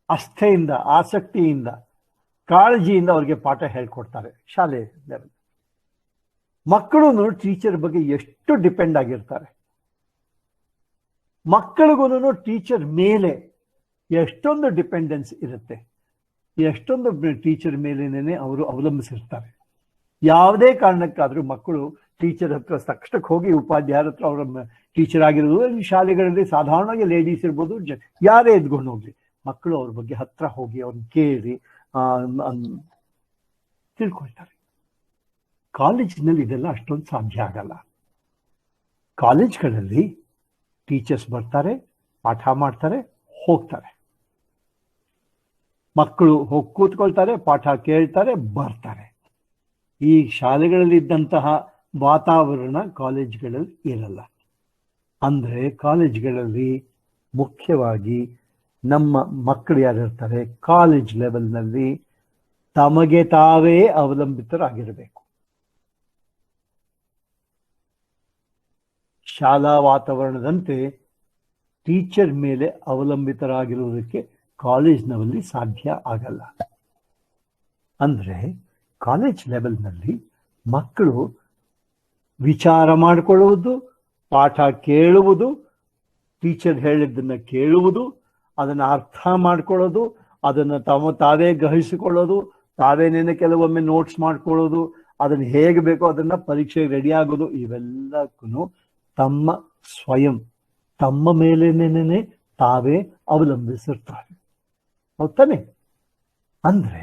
ಆಸ್ಥೆಯಿಂದ, ಆಸಕ್ತಿಯಿಂದ, ಕಾಳಜಿಯಿಂದ ಅವ್ರಿಗೆ ಪಾಠ ಹೇಳ್ಕೊಡ್ತಾರೆ. ಶಾಲೆ ಲೆವೆಲ್ ಮಕ್ಕಳು ಟೀಚರ್ ಬಗ್ಗೆ ಎಷ್ಟು ಡಿಪೆಂಡ್ ಆಗಿರ್ತಾರೆ, ಮಕ್ಕಳಿಗೂ ಟೀಚರ್ ಮೇಲೆ ಎಷ್ಟೊಂದು ಡಿಪೆಂಡೆನ್ಸ್ ಇರುತ್ತೆ, ಎಷ್ಟೊಂದು ಟೀಚರ್ ಮೇಲೇನೆ ಅವರು ಅವಲಂಬಿಸಿರ್ತಾರೆ. ಯಾವುದೇ ಕಾರಣಕ್ಕಾದ್ರೂ ಮಕ್ಕಳು ಟೀಚರ್ ಹತ್ರ ತಕ್ಷಣಕ್ಕೆ ಹೋಗಿ ಉಪಾಧ್ಯಾಯರ ಹತ್ರ ಅವರ ಟೀಚರ್ ಆಗಿರೋದು, ಈ ಶಾಲೆಗಳಲ್ಲಿ ಸಾಧಾರಣವಾಗಿ ಲೇಡೀಸ್ ಇರ್ಬೋದು, ಯಾರೇ ಎದ್ಕೊಂಡು ಹೋಗ್ಲಿ, ಮಕ್ಕಳು ಅವ್ರ ಬಗ್ಗೆ ಹತ್ರ ಹೋಗಿ ಅವ್ರನ್ನ ಕೇಳಿ ತಿಳ್ಕೊಳ್ತಾರೆ. ಕಾಲೇಜಿನಲ್ಲಿ ಇದೆಲ್ಲ ಅಷ್ಟೊಂದು ಸಾಧ್ಯ ಆಗಲ್ಲ. ಕಾಲೇಜ್ಗಳಲ್ಲಿ ಟೀಚರ್ಸ್ ಬರ್ತಾರೆ, ಪಾಠ ಮಾಡ್ತಾರೆ, ಹೋಗ್ತಾರೆ. ಮಕ್ಕಳು ಹೋಗಿ ಕೂತ್ಕೊಳ್ತಾರೆ, ಪಾಠ ಕೇಳ್ತಾರೆ, ಬರ್ತಾರೆ. ಈ ಶಾಲೆಗಳಲ್ಲಿ ಇದ್ದಂತಹ ವಾತಾವರಣ ಕಾಲೇಜ್ಗಳಲ್ಲಿ ಇರಲ್ಲ. ಅಂದ್ರೆ ಕಾಲೇಜ್ಗಳಲ್ಲಿ ಮುಖ್ಯವಾಗಿ ನಮ್ಮ ಮಕ್ಕಳು ಯಾರಿರ್ತಾರೆ, ಕಾಲೇಜ್ ಲೆವೆಲ್ನಲ್ಲಿ ತಮಗೆ ತಾವೇ ಅವಲಂಬಿತರಾಗಿರಬೇಕು. ಶಾಲಾ ವಾತಾವರಣದಂತೆ ಟೀಚರ್ ಮೇಲೆ ಅವಲಂಬಿತರಾಗಿರುವುದಕ್ಕೆ ಕಾಲೇಜ್ನಲ್ಲಿ ಸಾಧ್ಯ ಆಗಲ್ಲ. ಅಂದ್ರೆ ಕಾಲೇಜ್ ಲೆವೆಲ್ನಲ್ಲಿ ಮಕ್ಕಳು ವಿಚಾರ ಮಾಡಿಕೊಳ್ಳುವುದು, ಪಾಠ ಕೇಳುವುದು, ಟೀಚರ್ ಹೇಳಿದ್ದನ್ನು ಕೇಳುವುದು, ಅದನ್ನು ಅರ್ಥ ಮಾಡ್ಕೊಳ್ಳೋದು, ಅದನ್ನು ತಾವೇ ಗ್ರಹಿಸಿಕೊಳ್ಳೋದು, ತಾವೇನೇನೆ ಕೆಲವೊಮ್ಮೆ ನೋಟ್ಸ್ ಮಾಡ್ಕೊಳ್ಳೋದು, ಅದನ್ನು ಹೇಗೆ ಬೇಕೋ ಅದನ್ನು ಪರೀಕ್ಷೆಗೆ ರೆಡಿ ಆಗೋದು, ಇವೆಲ್ಲಕ್ಕೂ ತಮ್ಮ ಮೇಲೇನೆ ತಾವೇ ಅವಲಂಬಿಸಿರ್ತಾರೆ. ಹೌದಾನೆ? ಅಂದ್ರೆ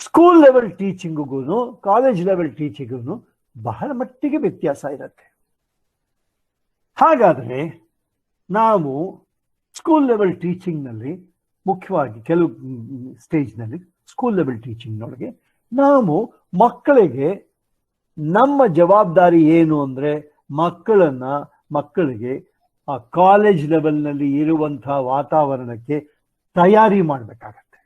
ಸ್ಕೂಲ್ ಲೆವೆಲ್ ಟೀಚಿಂಗಿಗೂ ಕಾಲೇಜ್ ಲೆವೆಲ್ ಟೀಚಿಂಗಿಗೂ ಬಹಳ ಮಟ್ಟಿಗೆ ವ್ಯತ್ಯಾಸ ಇರುತ್ತೆ. ಹಾಗಾದ್ರೆ ನಾವು ಸ್ಕೂಲ್ ಲೆವೆಲ್ ಟೀಚಿಂಗ್ನಲ್ಲಿ ಮುಖ್ಯವಾಗಿ ಕೆಲವು ಸ್ಟೇಜ್ನಲ್ಲಿ ಸ್ಕೂಲ್ ಲೆವೆಲ್ ಟೀಚಿಂಗ್ನೊಳಗೆ ನಾವು ಮಕ್ಕಳಿಗೆ ನಮ್ಮ ಜವಾಬ್ದಾರಿ ಏನು ಅಂದ್ರೆ ಮಕ್ಕಳಿಗೆ ಆ ಕಾಲೇಜ್ ಲೆವೆಲ್ನಲ್ಲಿ ಇರುವಂತಹ ವಾತಾವರಣಕ್ಕೆ ತಯಾರಿ ಮಾಡಬೇಕಾಗತ್ತೆ.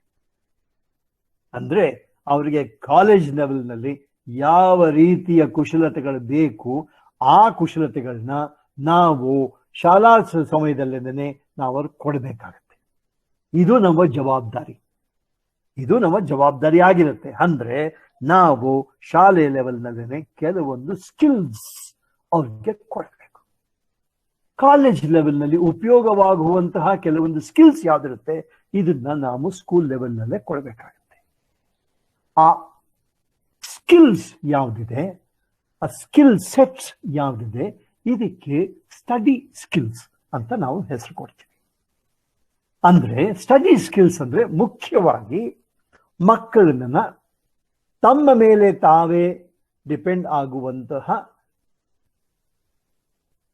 ಅಂದ್ರೆ ಅವರಿಗೆ ಕಾಲೇಜ್ ಲೆವೆಲ್ನಲ್ಲಿ ಯಾವ ರೀತಿಯ ಕುಶಲತೆಗಳು ಬೇಕು ಆ ಕುಶಲತೆಗಳನ್ನ ನಾವು ಶಾಲಾ ಸಮಯದಲ್ಲೇನೆ ನಾವು ಅವ್ರಿಗೆ ಕೊಡಬೇಕಾಗತ್ತೆ. ಇದು ನಮ್ಮ ಜವಾಬ್ದಾರಿ ಆಗಿರುತ್ತೆ. ಅಂದ್ರೆ ನಾವು ಶಾಲೆ ಲೆವೆಲ್ನಲ್ಲೇನೆ ಕೆಲವೊಂದು ಸ್ಕಿಲ್ಸ್ ಅವ್ರಿಗೆ ಕೊಡಬೇಕು. ಕಾಲೇಜ್ ಲೆವೆಲ್ನಲ್ಲಿ ಉಪಯೋಗವಾಗುವಂತಹ ಕೆಲವೊಂದು ಸ್ಕಿಲ್ಸ್ ಯಾವ್ದಿರುತ್ತೆ ಇದನ್ನ ನಾವು ಸ್ಕೂಲ್ ಲೆವೆಲ್ನಲ್ಲೇ ಕೊಡಬೇಕಾಗುತ್ತೆ. ಆ ಸ್ಕಿಲ್ಸ್ ಯಾವುದಿದೆ, ಆ ಸ್ಕಿಲ್ ಸೆಟ್ಸ್ ಯಾವುದಿದೆ, ಇದಕ್ಕೆ ಸ್ಟಡಿ ಸ್ಕಿಲ್ಸ್ ಅಂತ ನಾವು ಹೆಸರು ಕೊಡ್ತೀವಿ. ಅಂದ್ರೆ ಸ್ಟಡಿ ಸ್ಕಿಲ್ಸ್ ಅಂದ್ರೆ ಮುಖ್ಯವಾಗಿ ಮಕ್ಕಳನ್ನ ತಮ್ಮ ಮೇಲೆ ತಾವೇ ಡಿಪೆಂಡ್ ಆಗುವಂತಹ,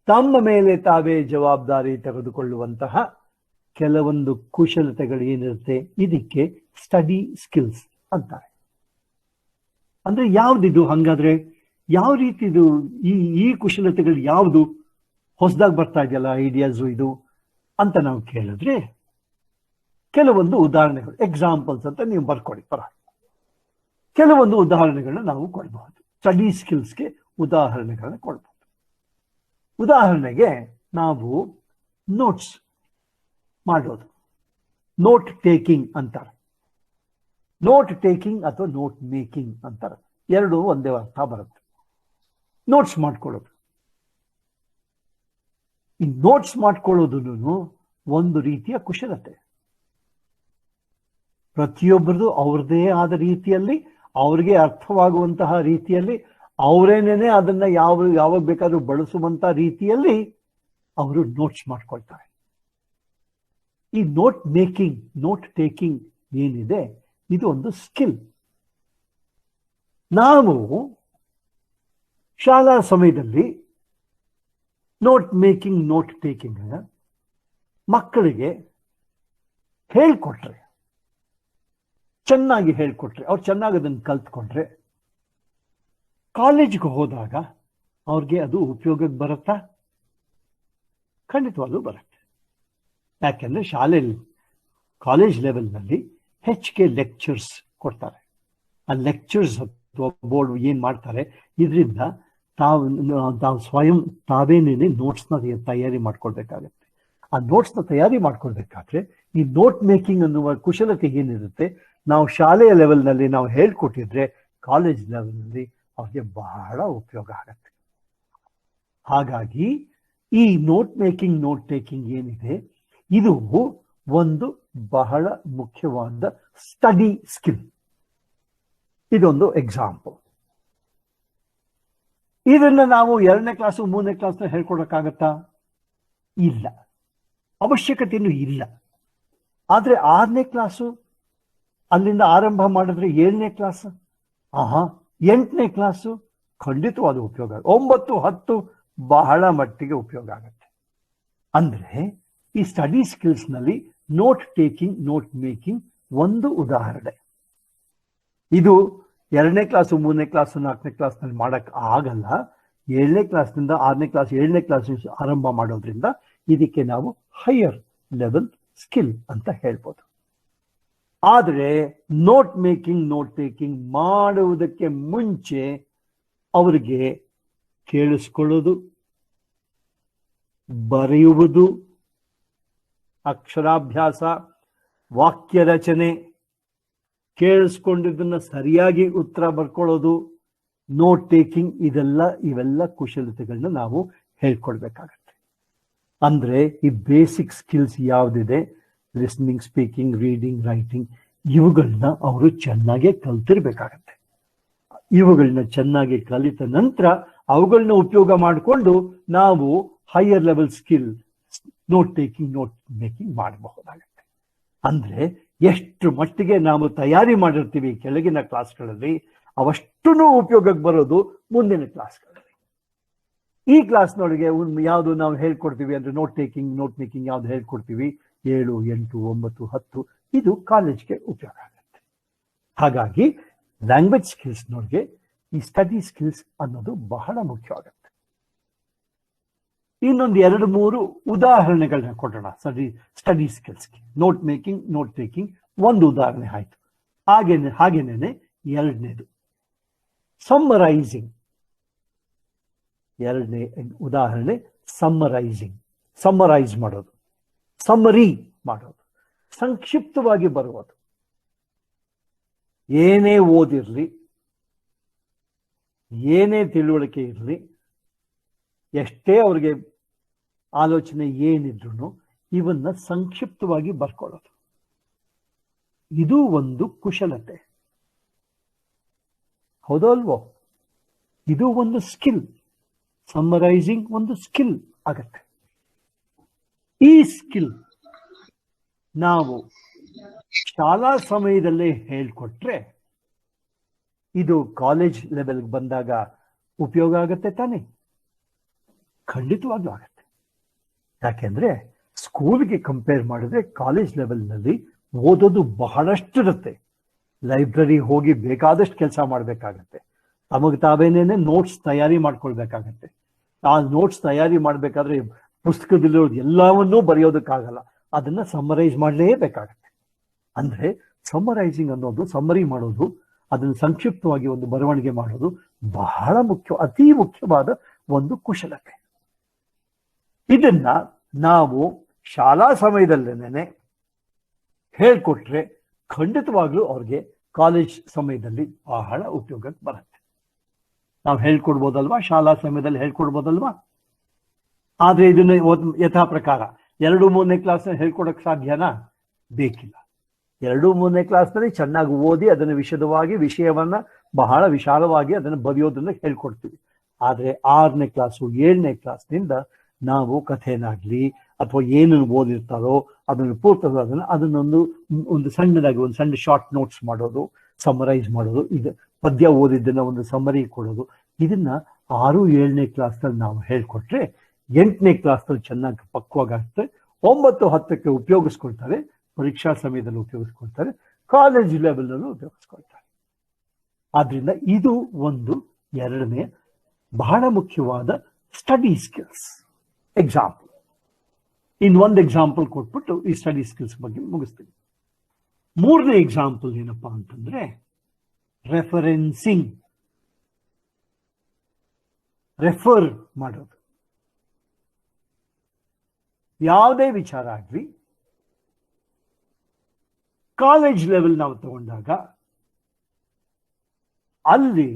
ತಮ್ಮ ಮೇಲೆ ತಾವೇ ಜವಾಬ್ದಾರಿ ತೆಗೆದುಕೊಳ್ಳುವಂತಹ ಕೆಲವೊಂದು ಕುಶಲತೆಗಳು ಏನಿರುತ್ತೆ ಇದಕ್ಕೆ ಸ್ಟಡಿ ಸ್ಕಿಲ್ಸ್ ಅಂತಾರೆ. ಅಂದ್ರೆ ಯಾವ್ದಿದು? ಹಂಗಾದ್ರೆ ಯಾವ ರೀತಿದು ಈ ಕುಶಲತೆಗಳು ಯಾವುದು ಹೊಸದಾಗಿ ಬರ್ತಾ ಇದೆಯಲ್ಲ ಐಡಿಯಾಸು ಇದು ಅಂತ ನಾವು ಕೇಳಿದ್ರೆ ಕೆಲವೊಂದು ಉದಾಹರಣೆಗಳು, ಎಕ್ಸಾಂಪಲ್ಸ್ ಅಂತ ನೀವು ಬರ್ಕೊಡಿ ಪರವಾಗಿಲ್ಲ. ಕೆಲವೊಂದು ಉದಾಹರಣೆಗಳನ್ನ ನಾವು ಕೊಡಬಹುದು. ಸ್ಟಡಿ ಸ್ಕಿಲ್ಸ್ಗೆ ಉದಾಹರಣೆಗಳನ್ನ ಕೊಡಬಹುದು. ಉದಾಹರಣೆಗೆ ನಾವು ನೋಟ್ಸ್ ಮಾಡೋದು, ನೋಟ್ ಟೇಕಿಂಗ್ ಅಂತಾರೆ. ನೋಟ್ ಟೇಕಿಂಗ್ ಅಥವಾ ನೋಟ್ ಮೇಕಿಂಗ್ ಅಂತಾರೆ. ಎರಡು ಒಂದೇ ಅರ್ಥ ಬರುತ್ತೆ. ನೋಟ್ಸ್ ಮಾಡ್ಕೊಳ್ಳೋದು. ಈ ನೋಟ್ಸ್ ಮಾಡ್ಕೊಳ್ಳೋದು ಒಂದು ರೀತಿಯ ಕುಶಲತೆ. ಪ್ರತಿಯೊಬ್ಬರದು ಅವ್ರದೇ ಆದ ರೀತಿಯಲ್ಲಿ, ಅವ್ರಿಗೆ ಅರ್ಥವಾಗುವಂತಹ ರೀತಿಯಲ್ಲಿ, ಅವರೇನೇನೆ ಅದನ್ನ ಯಾವಾಗ ಬೇಕಾದ್ರೂ ಬಳಸುವಂತ ರೀತಿಯಲ್ಲಿ ಅವರು ನೋಟ್ಸ್ ಮಾಡ್ಕೊಳ್ತಾರೆ. ಈ ನೋಟ್ ಮೇಕಿಂಗ್, ನೋಟ್ ಟೇಕಿಂಗ್ ಏನಿದೆ, ಇದು ಒಂದು ಸ್ಕಿಲ್. ನಾವು ಶಾಲಾ ಸಮಯದಲ್ಲಿ ನೋಟ್ ಮೇಕಿಂಗ್, ನೋಟ್ ಟೇಕಿಂಗ್ ಮಕ್ಕಳಿಗೆ ಹೇಳ್ಕೊಟ್ರೆ, ಚೆನ್ನಾಗಿ ಹೇಳ್ಕೊಟ್ರೆ, ಅವ್ರು ಚೆನ್ನಾಗಿ ಅದನ್ನು ಕಲ್ತ್ಕೊಂಡ್ರೆ, ಕಾಲೇಜ್ಗೆ ಹೋದಾಗ ಅವ್ರಿಗೆ ಅದು ಉಪಯೋಗಕ್ಕೆ ಬರುತ್ತಾ? ಖಂಡಿತವಾಗ್ಲೂ ಬರುತ್ತೆ. ಯಾಕೆಂದ್ರೆ ಶಾಲೆಯಲ್ಲಿ, ಕಾಲೇಜ್ ಲೆವೆಲ್ನಲ್ಲಿ ಹೆಚ್ಚಿಗೆ ಲೆಕ್ಚರ್ಸ್ ಕೊಡ್ತಾರೆ. ಆ ಲೆಕ್ಚರ್ಸ್ ಅಥವಾ ಬೋರ್ಡ್ ಏನ್ ಮಾಡ್ತಾರೆ, ಇದರಿಂದ ತಾವು ಸ್ವಯಂ ತಾವೇನೇನೆ ನೋಟ್ಸ್ನ ತಯಾರಿ ಮಾಡ್ಕೊಳ್ಬೇಕಾಗತ್ತೆ. ಆ ನೋಟ್ಸ್ನ ತಯಾರಿ ಮಾಡ್ಕೊಳ್ಬೇಕಾದ್ರೆ ಈ ನೋಟ್ ಮೇಕಿಂಗ್ ಅನ್ನುವ ಕುಶಲತೆ ಏನಿರುತ್ತೆ, ನಾವು ಶಾಲೆಯ ಲೆವೆಲ್ನಲ್ಲಿ ನಾವು ಹೇಳ್ಕೊಟ್ಟಿದ್ರೆ ಕಾಲೇಜ್ ಲೆವೆಲ್ನಲ್ಲಿ ಅವ್ರಿಗೆ ಬಹಳ ಉಪಯೋಗ ಆಗತ್ತೆ. ಹಾಗಾಗಿ ಈ ನೋಟ್ ಮೇಕಿಂಗ್, ನೋಟ್ ಟೇಕಿಂಗ್ ಏನಿದೆ, ಇದು ಒಂದು ಬಹಳ ಮುಖ್ಯವಾದ ಸ್ಟಡಿ ಸ್ಕಿಲ್. ಇದೊಂದು ಎಕ್ಸಾಂಪಲ್. ಇದನ್ನ ನಾವು 2ನೇ ಕ್ಲಾಸು 3ನೇ ಕ್ಲಾಸ್ನ ಹೇಳ್ಕೊಡಕ್ಕಾಗತ್ತಾ? ಇಲ್ಲ, ಅವಶ್ಯಕತೆಯೂ ಇಲ್ಲ. ಆದ್ರೆ 6ನೇ ಕ್ಲಾಸು ಅಲ್ಲಿಂದ ಆರಂಭ ಮಾಡಿದ್ರೆ 7ನೇ ಕ್ಲಾಸ್, 8ನೇ ಕ್ಲಾಸು ಖಂಡಿತವಾದ ಉಪಯೋಗ. 9, 10 ಬಹಳ ಮಟ್ಟಿಗೆ ಉಪಯೋಗ ಆಗುತ್ತೆ. ಅಂದ್ರೆ ಈ ಸ್ಟಡಿ ಸ್ಕಿಲ್ಸ್ ನಲ್ಲಿ ನೋಟ್ ಟೇಕಿಂಗ್, ನೋಟ್ ಮೇಕಿಂಗ್ ಒಂದು ಉದಾಹರಣೆ. ಇದು 2ನೇ ಕ್ಲಾಸು 3ನೇ ಕ್ಲಾಸು 4ನೇ ಕ್ಲಾಸ್ನಲ್ಲಿ ಮಾಡಕ್ ಆಗಲ್ಲ. 7ನೇ ಕ್ಲಾಸ್ನಿಂದ 6ನೇ ಕ್ಲಾಸ್ 7ನೇ ಕ್ಲಾಸ್ ಆರಂಭ ಮಾಡೋದ್ರಿಂದ ಇದಕ್ಕೆ ನಾವು ಹೈಯರ್ ಲೆವೆಲ್ ಸ್ಕಿಲ್ ಅಂತ ಹೇಳ್ಬೋದು. ಆದರೆ ನೋಟ್ ಮೇಕಿಂಗ್, ನೋಟ್ ಟೇಕಿಂಗ್ ಮಾಡುವುದಕ್ಕೆ ಮುಂಚೆ ಅವರಿಗೆ ಕೇಳಿಸ್ಕೊಳ್ಳೋದು, ಬರೆಯುವುದು, ಅಕ್ಷರಾಭ್ಯಾಸ, ವಾಕ್ಯ ರಚನೆ, ಕೇಳಿಸ್ಕೊಂಡಿದ್ದನ್ನ ಸರಿಯಾಗಿ ಉತ್ತರ ಬರ್ಕೊಳ್ಳೋದು, ನೋಟ್ ಟೇಕಿಂಗ್, ಇವೆಲ್ಲ ಕುಶಲತೆಗಳನ್ನ ನಾವು ಹೇಳ್ಕೊಡ್ಬೇಕಾಗತ್ತೆ. ಅಂದ್ರೆ ಈ ಬೇಸಿಕ್ ಸ್ಕಿಲ್ಸ್ ಯಾವ್ದಿದೆ, ಲಿಸ್ನಿಂಗ್, ಸ್ಪೀಕಿಂಗ್, ರೀಡಿಂಗ್, ರೈಟಿಂಗ್, ಇವುಗಳನ್ನ ಅವರು ಚೆನ್ನಾಗಿ ಕಲ್ತಿರ್ಬೇಕಾಗತ್ತೆ. ಇವುಗಳನ್ನ ಚೆನ್ನಾಗಿ ಕಲಿತ ನಂತರ ಅವುಗಳನ್ನ ಉಪಯೋಗ ಮಾಡಿಕೊಂಡು ನಾವು higher level skill note taking, note making ಮಾಡಬಹುದಾಗತ್ತೆ. ಅಂದ್ರೆ ಎಷ್ಟು ಮಟ್ಟಿಗೆ ನಾವು ತಯಾರಿ ಮಾಡಿರ್ತೀವಿ ಕೆಳಗಿನ ಕ್ಲಾಸ್ಗಳಲ್ಲಿ, ಅವಷ್ಟೂ ಉಪಯೋಗಕ್ಕೆ ಬರೋದು ಮುಂದಿನ ಕ್ಲಾಸ್ಗಳಲ್ಲಿ. ಈ ಕ್ಲಾಸ್ನೊಳಗೆ ಯಾವುದು ನಾವು ಹೇಳ್ಕೊಡ್ತೀವಿ ಅಂದ್ರೆ ನೋಟ್ ಟೇಕಿಂಗ್, ನೋಟ್ ಮೇಕಿಂಗ್ ಯಾವ್ದು ಹೇಳ್ಕೊಡ್ತೀವಿ, 7, 8, 9, 10 ಇದು ಕಾಲೇಜ್ಗೆ ಉಪಯೋಗ ಆಗುತ್ತೆ. ಹಾಗಾಗಿ ಲ್ಯಾಂಗ್ವೇಜ್ ಸ್ಕಿಲ್ಸ್ನೊಳಗೆ ಈ ಸ್ಟಡಿ ಸ್ಕಿಲ್ಸ್ ಅನ್ನೋದು ಬಹಳ ಮುಖ್ಯವಾಗುತ್ತೆ. ಇನ್ನೊಂದು 2-3 ಉದಾಹರಣೆಗಳನ್ನ ಕೊಡೋಣ ಸ್ಟಡಿ ಸ್ಕಿಲ್ಸ್ಗೆ. ನೋಟ್ ಮೇಕಿಂಗ್, ನೋಟ್ ಟೇಕಿಂಗ್ ಒಂದು ಉದಾಹರಣೆ ಆಯ್ತು. ಹಾಗೇನೇನೆ 2ನೇದು ಸಮ್ಮರೈಸಿಂಗ್. 2ನೇ ಉದಾಹರಣೆ ಸಮ್ಮರೈಸಿಂಗ್. ಸಮ್ಮರೈಸ್ ಮಾಡೋದು, ಸಮ್ಮರಿ ಮಾಡೋದು, ಸಂಕ್ಷಿಪ್ತವಾಗಿ ಬರುವುದು. ಏನೇ ಓದಿರ್ಲಿ, ಏನೇ ತಿಳುವಳಿಕೆ ಇರಲಿ, ಎಷ್ಟೇ ಅವ್ರಿಗೆ ಆಲೋಚನೆ ಏನಿದ್ರು ಇವನ್ನ ಸಂಕ್ಷಿಪ್ತವಾಗಿ ಬರ್ಕೊಳ್ಳೋದು, ಇದು ಒಂದು ಕುಶಲತೆ. ಹೌದೋ ಅಲ್ವೋ? ಇದು ಒಂದು ಸ್ಕಿಲ್. ಸಮ್ಮರೈಸಿಂಗ್ ಒಂದು ಸ್ಕಿಲ್ ಆಗತ್ತೆ. ಈ ಸ್ಕಿಲ್ ನಾವು ಶಾಲಾ ಸಮಯದಲ್ಲೇ ಹೇಳ್ಕೊಟ್ರೆ ಇದು ಕಾಲೇಜ್ ಲೆವೆಲ್ಗೆ ಬಂದಾಗ ಉಪಯೋಗ ಆಗತ್ತೆ ತಾನೆ? ಖಂಡಿತವಾಗ್ಲೂ ಆಗತ್ತೆ. ಯಾಕೆಂದ್ರೆ ಸ್ಕೂಲ್ಗೆ ಕಂಪೇರ್ ಮಾಡಿದ್ರೆ ಕಾಲೇಜ್ ಲೆವೆಲ್ನಲ್ಲಿ ಓದೋದು ಬಹಳಷ್ಟಿರುತ್ತೆ. ಲೈಬ್ರರಿ ಹೋಗಿ ಬೇಕಾದಷ್ಟು ಕೆಲಸ ಮಾಡಬೇಕಾಗತ್ತೆ. ತಮಗೆ ತಾವೇನೇನೆ ನೋಟ್ಸ್ ತಯಾರಿ ಮಾಡ್ಕೊಳ್ಬೇಕಾಗತ್ತೆ. ಆ ನೋಟ್ಸ್ ತಯಾರಿ ಮಾಡಬೇಕಾದ್ರೆ ಪುಸ್ತಕದಲ್ಲಿರೋದು ಎಲ್ಲವನ್ನೂ ಬರೆಯೋದಕ್ಕಾಗಲ್ಲ, ಅದನ್ನ ಸಮ್ಮರೈಸ್ ಮಾಡಲೇಬೇಕಾಗತ್ತೆ. ಅಂದ್ರೆ ಸಮ್ಮರೈಸಿಂಗ್ ಅನ್ನೋದು, ಸಮ್ಮರಿ ಮಾಡೋದು, ಅದನ್ನು ಸಂಕ್ಷಿಪ್ತವಾಗಿ ಒಂದು ಬರವಣಿಗೆ ಮಾಡೋದು ಬಹಳ ಮುಖ್ಯ, ಅತಿ ಮುಖ್ಯವಾದ ಒಂದು ಕುಶಲತೆ. ಇದನ್ನ ನಾವು ಶಾಲಾ ಸಮಯದಲ್ಲೇನೆ ಹೇಳ್ಕೊಟ್ರೆ ಖಂಡಿತವಾಗ್ಲೂ ಅವ್ರಿಗೆ ಕಾಲೇಜ್ ಸಮಯದಲ್ಲಿ ಬಹಳ ಉಪಯೋಗಕ್ಕೆ ಬರುತ್ತೆ. ನಾವು ಹೇಳ್ಕೊಡ್ಬೋದಲ್ವಾ, ಶಾಲಾ ಸಮಯದಲ್ಲಿ ಹೇಳ್ಕೊಡ್ಬೋದಲ್ವಾ. ಆದ್ರೆ ಇದನ್ನ ಯಥಾ ಪ್ರಕಾರ 2-3ನೇ ಕ್ಲಾಸ್ನಲ್ಲಿ ಹೇಳ್ಕೊಡಕ್ ಸಾಧ್ಯನಾ? ಬೇಕಿಲ್ಲ. 2-3ನೇ ಕ್ಲಾಸ್ನಲ್ಲಿ ಚೆನ್ನಾಗಿ ಓದಿ ಅದನ್ನು ವಿಶದವಾಗಿ ವಿಷಯವನ್ನ ಬಹಳ ವಿಶಾಲವಾಗಿ ಅದನ್ನು ಬರೆಯೋದನ್ನ ಹೇಳ್ಕೊಡ್ತೀವಿ. ಆದ್ರೆ 6ನೇ ಕ್ಲಾಸು 7ನೇ ಕ್ಲಾಸ್ನಿಂದ ನಾವು ಕಥೆನಾಗ್ಲಿ ಅಥವಾ ಏನನ್ನು ಓದಿರ್ತಾರೋ ಅದನ್ನು ಅದನ್ನೊಂದು ಸಣ್ಣದಾಗಿ ಒಂದು ಸಣ್ಣ ಶಾರ್ಟ್ ನೋಟ್ಸ್ ಮಾಡೋದು, ಸಮರೈಸ್ ಮಾಡೋದು, ಇದು ಪದ್ಯ ಓದಿದ್ದನ್ನ ಒಂದು ಸಮರಿ ಕೊಡೋದು, ಇದನ್ನ 6-7ನೇ ಕ್ಲಾಸ್ನಲ್ಲಿ ನಾವು ಹೇಳ್ಕೊಟ್ರೆ 8ನೇ ಕ್ಲಾಸ್ನಲ್ಲಿ ಚೆನ್ನಾಗಿ ಪಕ್ವಾಗುತ್ತೆ. 9-10ಕ್ಕೆ ಉಪಯೋಗಿಸ್ಕೊಳ್ತಾರೆ, ಪರೀಕ್ಷಾ ಸಮಯದಲ್ಲಿ ಉಪಯೋಗಿಸ್ಕೊಳ್ತಾರೆ, ಕಾಲೇಜ್ ಲೆವೆಲ್ನಲ್ಲೂ ಉಪಯೋಗಿಸ್ಕೊಳ್ತಾರೆ. ಆದ್ರಿಂದ ಇದು ಒಂದು 2ನೇ ಬಹಳ ಮುಖ್ಯವಾದ ಸ್ಟಡಿ ಸ್ಕಿಲ್ಸ್ ಎಕ್ಸಾಂಪಲ್. ಒಂದು ಎಕ್ಸಾಂಪಲ್ ಕೊಟ್ಬಿಟ್ಟು ಈ ಸ್ಟಡಿ ಸ್ಕಿಲ್ಸ್ ಬಗ್ಗೆ ಮುಗಿಸ್ತೀವಿ. 3ನೇ ಎಕ್ಸಾಂಪಲ್ ಏನಪ್ಪಾ ಅಂತಂದ್ರೆ ರೆಫರೆನ್ಸಿಂಗ್, ರೆಫರ್ ಮಾಡೋದು. ಯಾವುದೇ ವಿಚಾರ ಆಗ್ಲಿ ಕಾಲೇಜ್ ಲೆವೆಲ್ ನಾವು ತಗೊಂಡಾಗ ಅಲ್ಲಿ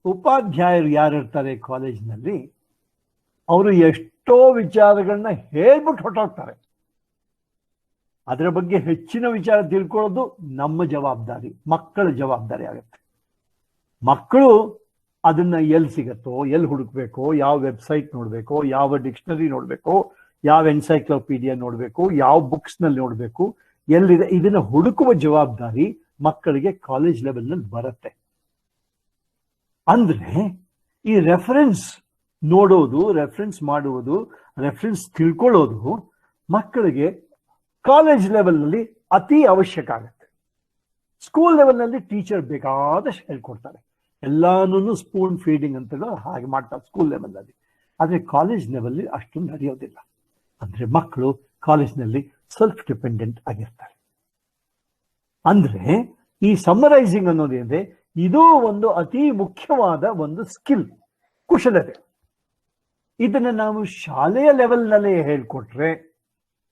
ಉಪಾಧ್ಯಾಯರು ಯಾರಿರ್ತಾರೆ ಕಾಲೇಜ್ನಲ್ಲಿ, ಅವರು ಎಷ್ಟೋ ವಿಚಾರಗಳನ್ನ ಹೇಳ್ಬಿಟ್ಟು ಹೊರಟೋಗ್ತಾರೆ. ಅದರ ಬಗ್ಗೆ ಹೆಚ್ಚಿನ ವಿಚಾರ ತಿಳ್ಕೊಳ್ಳೋದು ನಮ್ಮ ಜವಾಬ್ದಾರಿ, ಮಕ್ಕಳ ಜವಾಬ್ದಾರಿ ಆಗುತ್ತೆ. ಮಕ್ಕಳು ಅದನ್ನ ಎಲ್ಲಿ ಸಿಗತ್ತೋ, ಎಲ್ಲಿ ಹುಡುಕ್ಬೇಕೋ, ಯಾವ ವೆಬ್ಸೈಟ್ ನೋಡ್ಬೇಕೋ, ಯಾವ ಡಿಕ್ಷನರಿ ನೋಡ್ಬೇಕೋ, ಯಾವ ಎನ್ಸೈಕ್ಲೋಪೀಡಿಯಾ ನೋಡ್ಬೇಕು, ಯಾವ ಬುಕ್ಸ್ ನಲ್ಲಿ ನೋಡ್ಬೇಕು, ಎಲ್ಲಿದೆ, ಇದನ್ನ ಹುಡುಕುವ ಜವಾಬ್ದಾರಿ ಮಕ್ಕಳಿಗೆ ಕಾಲೇಜ್ ಲೆವೆಲ್ ನಲ್ಲಿ ಬರುತ್ತೆ. ಅಂದ್ರೆ ಈ ರೆಫರೆನ್ಸ್ ನೋಡೋದು, ರೆಫರೆನ್ಸ್ ಮಾಡುವುದು, ರೆಫರೆನ್ಸ್ ತಿಳ್ಕೊಳ್ಳೋದು ಮಕ್ಕಳಿಗೆ ಕಾಲೇಜ್ ಲೆವೆಲ್ ನಲ್ಲಿ ಅತಿ ಅವಶ್ಯಕ ಆಗುತ್ತೆ. ಸ್ಕೂಲ್ ಲೆವೆಲ್ ನಲ್ಲಿ ಟೀಚರ್ ಬೇಕಾದಷ್ಟು ಹೇಳ್ಕೊಡ್ತಾರೆ, ಎಲ್ಲಾನು ಸ್ಪೂನ್ ಫೀಡಿಂಗ್ ಅಂತ ಹಾಗೆ ಮಾಡ್ತಾರೆ ಸ್ಕೂಲ್ ಲೆವೆಲ್ ನಲ್ಲಿ. ಆದ್ರೆ ಕಾಲೇಜ್ ಲೆವೆಲ್ ಅಷ್ಟು ನಡೆಯೋದಿಲ್ಲ. ಅಂದ್ರೆ ಮಕ್ಕಳು ಕಾಲೇಜ್ನಲ್ಲಿ ಸೆಲ್ಫ್ ಡಿಪೆಂಡೆಂಟ್ ಆಗಿರ್ತಾರೆ. ಅಂದ್ರೆ ಈ ಸಮ್ಮರೈಸಿಂಗ್ ಅನ್ನೋದೇನಿದೆ, ಇದು ಒಂದು ಅತಿ ಮುಖ್ಯವಾದ ಒಂದು ಸ್ಕಿಲ್, ಕುಶಲತೆ. ಇದನ್ನ ನಾವು ಶಾಲೆಯ ಲೆವೆಲ್ನಲ್ಲೇ ಹೇಳ್ಕೊಟ್ರೆ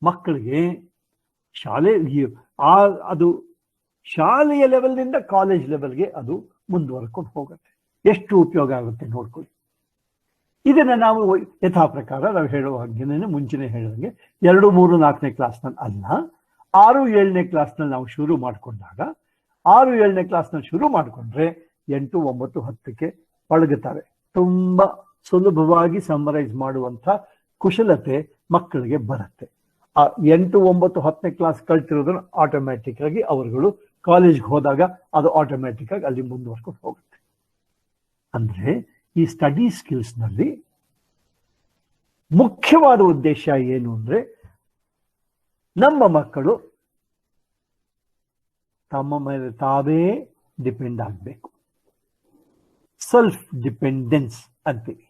ಮಕ್ಕಳಿಗೆ ಅದು ಶಾಲೆಯ ಲೆವೆಲ್ನಿಂದ ಕಾಲೇಜ್ ಲೆವೆಲ್ಗೆ ಅದು ಮುಂದುವರ್ಕೊಂಡು ಹೋಗುತ್ತೆ. ಎಷ್ಟು ಉಪಯೋಗ ಆಗುತ್ತೆ ನೋಡ್ಕೊಳ್ಳಿ. ಇದನ್ನ ನಾವು ಯಥಾ ಪ್ರಕಾರ ನಾವು ಹೇಳುವ ಹಾಗೆ ಮುಂಚೆನೆ ಹೇಳಿದಂಗೆ 2, 3, 4ನೇ ಕ್ಲಾಸ್ನಲ್ಲಿ ಅಲ್ಲ, 6, 7ನೇ ಕ್ಲಾಸ್ನಲ್ಲಿ ನಾವು ಶುರು ಮಾಡಿಕೊಂಡಾಗ 6, 7ನೇ ಕ್ಲಾಸ್ನಲ್ಲಿ ಶುರು ಮಾಡಿಕೊಂಡ್ರೆ 8, 9, 10ಕ್ಕೆ ಪಳಗುತ್ತಾರೆ. ತುಂಬಾ ಸುಲಭವಾಗಿ ಸಮರೈಸ್ ಮಾಡುವಂಥ ಕುಶಲತೆ ಮಕ್ಕಳಿಗೆ ಬರುತ್ತೆ. 8, 9, 10ನೇ ಕ್ಲಾಸ್ ಕಲ್ತಿರೋದನ್ನ ಆಟೋಮ್ಯಾಟಿಕ್ ಆಗಿ ಅವರುಗಳು ಕಾಲೇಜ್ಗೆ ಹೋದಾಗ ಅದು ಆಟೋಮ್ಯಾಟಿಕ್ ಆಗಿ ಅಲ್ಲಿ ಮುಂದುವರ್ಕೊಂಡು ಹೋಗುತ್ತೆ. ಅಂದ್ರೆ ಈ ಸ್ಟಡಿ ಸ್ಕಿಲ್ಸ್ ನಲ್ಲಿ ಮುಖ್ಯವಾದ ಉದ್ದೇಶ ಏನು ಅಂದ್ರೆ ನಮ್ಮ ಮಕ್ಕಳು ತಮ್ಮ ಮೇಲೆ ತಾವೇ ಡಿಪೆಂಡ್ ಆಗಬೇಕು. ಸೆಲ್ಫ್ ಡಿಪೆಂಡೆನ್ಸ್ ಅಂತೀವಿ.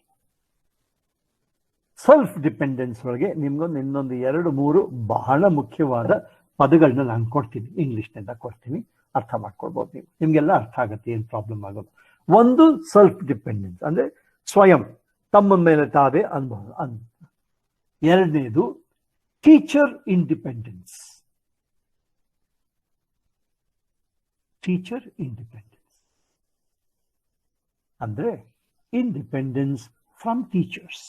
ಸೆಲ್ಫ್ ಡಿಪೆಂಡೆನ್ಸ್ ಒಳಗೆ ನಿಮ್ಗೊಂದು ಇನ್ನೊಂದು 2, 3 ಬಹಳ ಮುಖ್ಯವಾದ ಪದಗಳನ್ನ ನಾನು ಕೊಡ್ತೀನಿ, ಇಂಗ್ಲಿಷ್ನಿಂದ ಕೊಡ್ತೀನಿ, ಅರ್ಥ ಮಾಡ್ಕೊಳ್ಬಹುದು. ನಿಮ್ಗೆಲ್ಲ ಅರ್ಥ ಆಗುತ್ತೆ, ಏನು ಪ್ರಾಬ್ಲಮ್ ಆಗೋದು. ಒಂದು ಸೆಲ್ಫ್ ಡಿಪೆಂಡೆನ್ಸ್ ಅಂದ್ರೆ ಸ್ವಯಂ ತಮ್ಮ ಮೇಲೆ ತಾವೇ ಅನುಭವ. 2ನೇದು ಟೀಚರ್ ಇಂಡಿಪೆಂಡೆನ್ಸ್. ಟೀಚರ್ ಇಂಡಿಪೆಂಡೆನ್ಸ್ ಅಂದ್ರೆ ಇಂಡಿಪೆಂಡೆನ್ಸ್ ಫ್ರಮ್ ಟೀಚರ್ಸ್.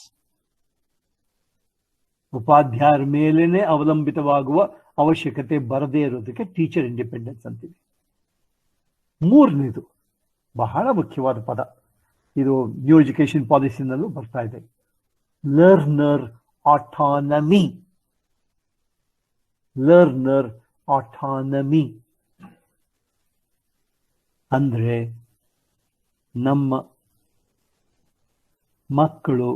ಉಪಾಧ್ಯಾಯರ ಮೇಲೇನೆ ಅವಲಂಬಿತವಾಗುವ ಅವಶ್ಯಕತೆ ಬರದೇ ಇರೋದಕ್ಕೆ ಟೀಚರ್ ಇಂಡಿಪೆಂಡೆನ್ಸ್ ಅಂತೀವಿ. 3ನೇದು ಬಹಳ ಮುಖ್ಯವಾದ ಪದ, ಇದು ನ್ಯೂ ಎಜುಕೇಶನ್ ಪಾಲಿಸಿನಲ್ಲೂ ಬರ್ತಾ ಇದೆ, ಲರ್ನರ್ ಆಟಾನಮಿ. ಲರ್ನರ್ ಆಟಾನಮಿ ಅಂದ್ರೆ ನಮ್ಮ ಮಕ್ಕಳು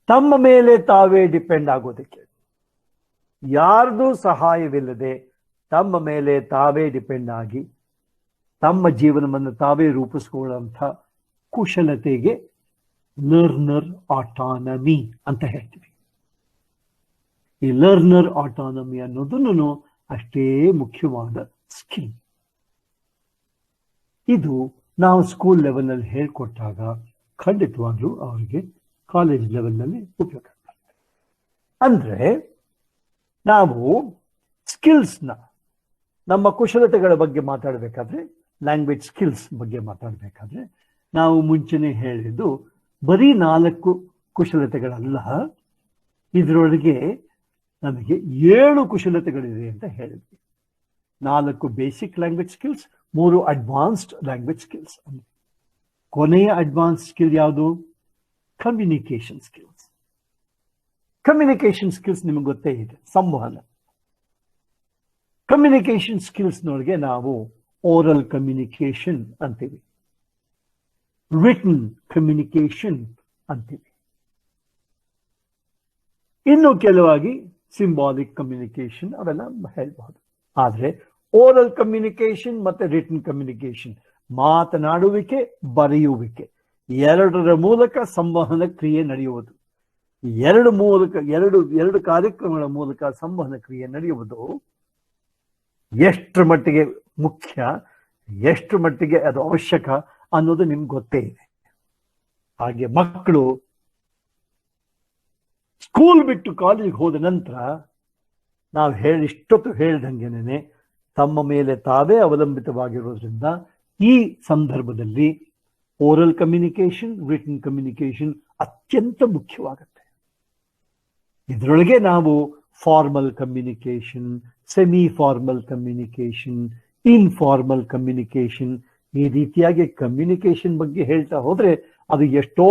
ತಮ್ಮ ಮೇಲೆ ತಾವೇ ಡಿಪೆಂಡ್ ಆಗೋದಕ್ಕೆ, ಯಾರ್ದು ಸಹಾಯವಿಲ್ಲದೆ ತಮ್ಮ ಮೇಲೆ ತಾವೇ ಡಿಪೆಂಡ್ ಆಗಿ ತಮ್ಮ ಜೀವನವನ್ನು ತಾವೇ ರೂಪಿಸಿಕೊಳ್ಳುವಂಥ ಕುಶಲತೆಗೆ ಲರ್ನರ್ ಆಟಾನಮಿ ಅಂತ ಹೇಳ್ತೀವಿ. ಈ ಲರ್ನರ್ ಆಟಾನಮಿ ಅನ್ನೋದನ್ನು ಅಷ್ಟೇ ಮುಖ್ಯವಾದ ಸ್ಕಿಲ್. ಇದು ನಾವು ಸ್ಕೂಲ್ ಲೆವೆಲ್ನಲ್ಲಿ ಹೇಳ್ಕೊಟ್ಟಾಗ ಖಂಡಿತವಾಗ್ಲೂ ಅವರಿಗೆ ಕಾಲೇಜ್ ಲೆವೆಲ್ನಲ್ಲಿ ಉಪಯೋಗ ಆಗ್ತದೆ. ಅಂದ್ರೆ ನಾವು ಸ್ಕಿಲ್ಸ್ನ ನಮ್ಮ ಕುಶಲತೆಗಳ ಬಗ್ಗೆ ಮಾತಾಡಬೇಕಾದ್ರೆ, ಲ್ಯಾಂಗ್ವೇಜ್ ಸ್ಕಿಲ್ಸ್ ಬಗ್ಗೆ ಮಾತಾಡಬೇಕಾದ್ರೆ ನಾವು ಮುಂಚೆನೆ ಹೇಳಿದ್ದು ಬರೀ 4 ಕುಶಲತೆಗಳಲ್ಲ, ಇದರೊಳಗೆ ನಮಗೆ 7 ಕುಶಲತೆಗಳಿದೆ ಅಂತ ಹೇಳಿದ್ವಿ. 4 basic language skills, 3 advanced language skills. ಕೊನೆಯ ಅಡ್ವಾನ್ಸ್ ಸ್ಕಿಲ್ ಯಾವುದು? Communication skills. ಕಮ್ಯುನಿಕೇಶನ್ ಸ್ಕಿಲ್ಸ್ ನಿಮಗೆ ಗೊತ್ತೇ ಇದೆ, ಸಂವಹನ. ಕಮ್ಯುನಿಕೇಶನ್ ಸ್ಕಿಲ್ಸ್ನೊಳಗೆ ನಾವು ಓರಲ್ ಕಮ್ಯುನಿಕೇಶನ್ ಅಂತೀವಿ, ರಿಟನ್ ಕಮ್ಯುನಿಕೇಶನ್ ಅಂತೀವಿ, ಇನ್ನು ಕೆಲವಾಗಿ ಸಿಂಬಾಲಿಕ್ ಕಮ್ಯುನಿಕೇಶನ್ ಅವೆಲ್ಲ ಹೇಳ್ಬಹುದು. ಆದರೆ ಓರಲ್ ಕಮ್ಯುನಿಕೇಶನ್ ಮತ್ತೆ ರಿಟನ್ ಕಮ್ಯುನಿಕೇಶನ್, ಮಾತನಾಡುವಿಕೆ, ಬರೆಯುವಿಕೆ, ಎರಡರ ಮೂಲಕ ಸಂವಹನ ಕ್ರಿಯೆ ನಡೆಯುವುದು. ಎರಡು ಕಾರ್ಯಕ್ರಮಗಳ ಮೂಲಕ ಸಂವಹನ ಕ್ರಿಯೆ ನಡೆಯುವುದು ಎಷ್ಟರ ಮಟ್ಟಿಗೆ ಮುಖ್ಯ, ಎಷ್ಟು ಮಟ್ಟಿಗೆ ಅದು ಅವಶ್ಯಕ ಅನ್ನೋದು ನಿಮ್ಗೆ ಗೊತ್ತೇ ಇದೆ. ಹಾಗೆ ಮಕ್ಕಳು ಸ್ಕೂಲ್ ಬಿಟ್ಟು ಕಾಲೇಜಿಗೆ ಹೋದ ನಂತರ ನಾವು ಇಷ್ಟೊತ್ತು ಹೇಳ್ದಂಗೆನೆ ತಮ್ಮ ಮೇಲೆ ತಾವೇ ಅವಲಂಬಿತವಾಗಿರೋದ್ರಿಂದ ಈ ಸಂದರ್ಭದಲ್ಲಿ ಓರಲ್ ಕಮ್ಯುನಿಕೇಶನ್, ರಿಟನ್ ಕಮ್ಯುನಿಕೇಶನ್ ಅತ್ಯಂತ ಮುಖ್ಯವಾಗುತ್ತೆ. ಇದರೊಳಗೆ ನಾವು formal communication, semi formal communication, informal communication, ಈ ರೀತಿಯಾಗಿ ಕಮ್ಯುನಿಕೇಶನ್ ಬಗ್ಗೆ ಹೇಳ್ತಾ ಹೋದ್ರೆ ಅದು ಎಷ್ಟೋ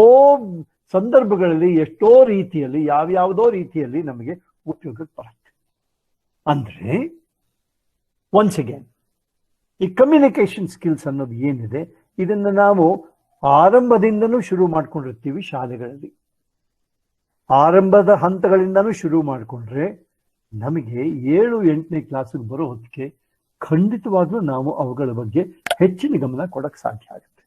ಸಂದರ್ಭಗಳಲ್ಲಿ, ಎಷ್ಟೋ ರೀತಿಯಲ್ಲಿ, ಯಾವ್ಯಾವುದೋ ರೀತಿಯಲ್ಲಿ ನಮಗೆ ಉಪಯೋಗಕ್ಕೆ ಬರುತ್ತೆ. ಅಂದ್ರೆ ಒನ್ಸ್ ಅಗೇನ್ ಈ ಕಮ್ಯುನಿಕೇಶನ್ ಸ್ಕಿಲ್ಸ್ ಅನ್ನೋದು ಏನಿದೆ, ಇದನ್ನ ನಾವು ಆರಂಭದಿಂದನೂ ಶುರು ಮಾಡ್ಕೊಂಡಿರ್ತೀವಿ ಶಾಲೆಗಳಲ್ಲಿ. ಆರಂಭದ ಹಂತಗಳಿಂದನೂ ಶುರು ಮಾಡಿಕೊಂಡ್ರೆ ನಮಗೆ 7-8ನೇ ಕ್ಲಾಸಿಗೆ ಬರೋ ಹೊತ್ತಿಗೆ ಖಂಡಿತವಾಗ್ಲೂ ನಾವು ಅವುಗಳ ಬಗ್ಗೆ ಹೆಚ್ಚಿನ ಗಮನ ಕೊಡಕ್ಕೆ ಸಾಧ್ಯ ಆಗುತ್ತೆ.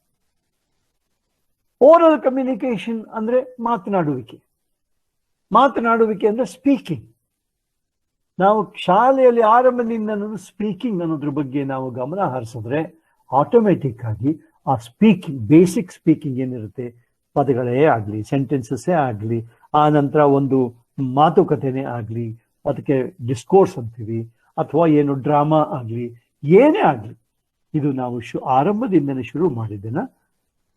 ಓರಲ್ ಕಮ್ಯುನಿಕೇಶನ್ ಅಂದ್ರೆ ಮಾತನಾಡುವಿಕೆ. ಮಾತನಾಡುವಿಕೆ ಅಂದ್ರೆ ಸ್ಪೀಕಿಂಗ್. ನಾವು ಶಾಲೆಯಲ್ಲಿ ಆರಂಭದಿಂದ ಸ್ಪೀಕಿಂಗ್ ಅನ್ನೋದ್ರ ಬಗ್ಗೆ ನಾವು ಗಮನ ಹರಿಸಿದ್ರೆ ಆಟೋಮೆಟಿಕ್ ಆಗಿ ಆ ಸ್ಪೀಕಿಂಗ್, ಬೇಸಿಕ್ ಸ್ಪೀಕಿಂಗ್ ಏನಿರುತ್ತೆ, ಪದಗಳೇ ಆಗಲಿ, ಸೆಂಟೆನ್ಸಸ್ಸೇ ಆಗಲಿ, ಆ ನಂತರ ಒಂದು ಮಾತುಕತೆನೇ ಆಗಲಿ, ಅದಕ್ಕೆ ಡಿಸ್ಕೋರ್ಸ್ ಅಂತೀವಿ, ಅಥವಾ ಏನು ಡ್ರಾಮಾ ಆಗಲಿ, ಏನೇ ಆಗಲಿ, ಇದು ನಾವು ಆರಂಭದಿಂದನೇ ಶುರು ಮಾಡಿದ್ದನ್ನ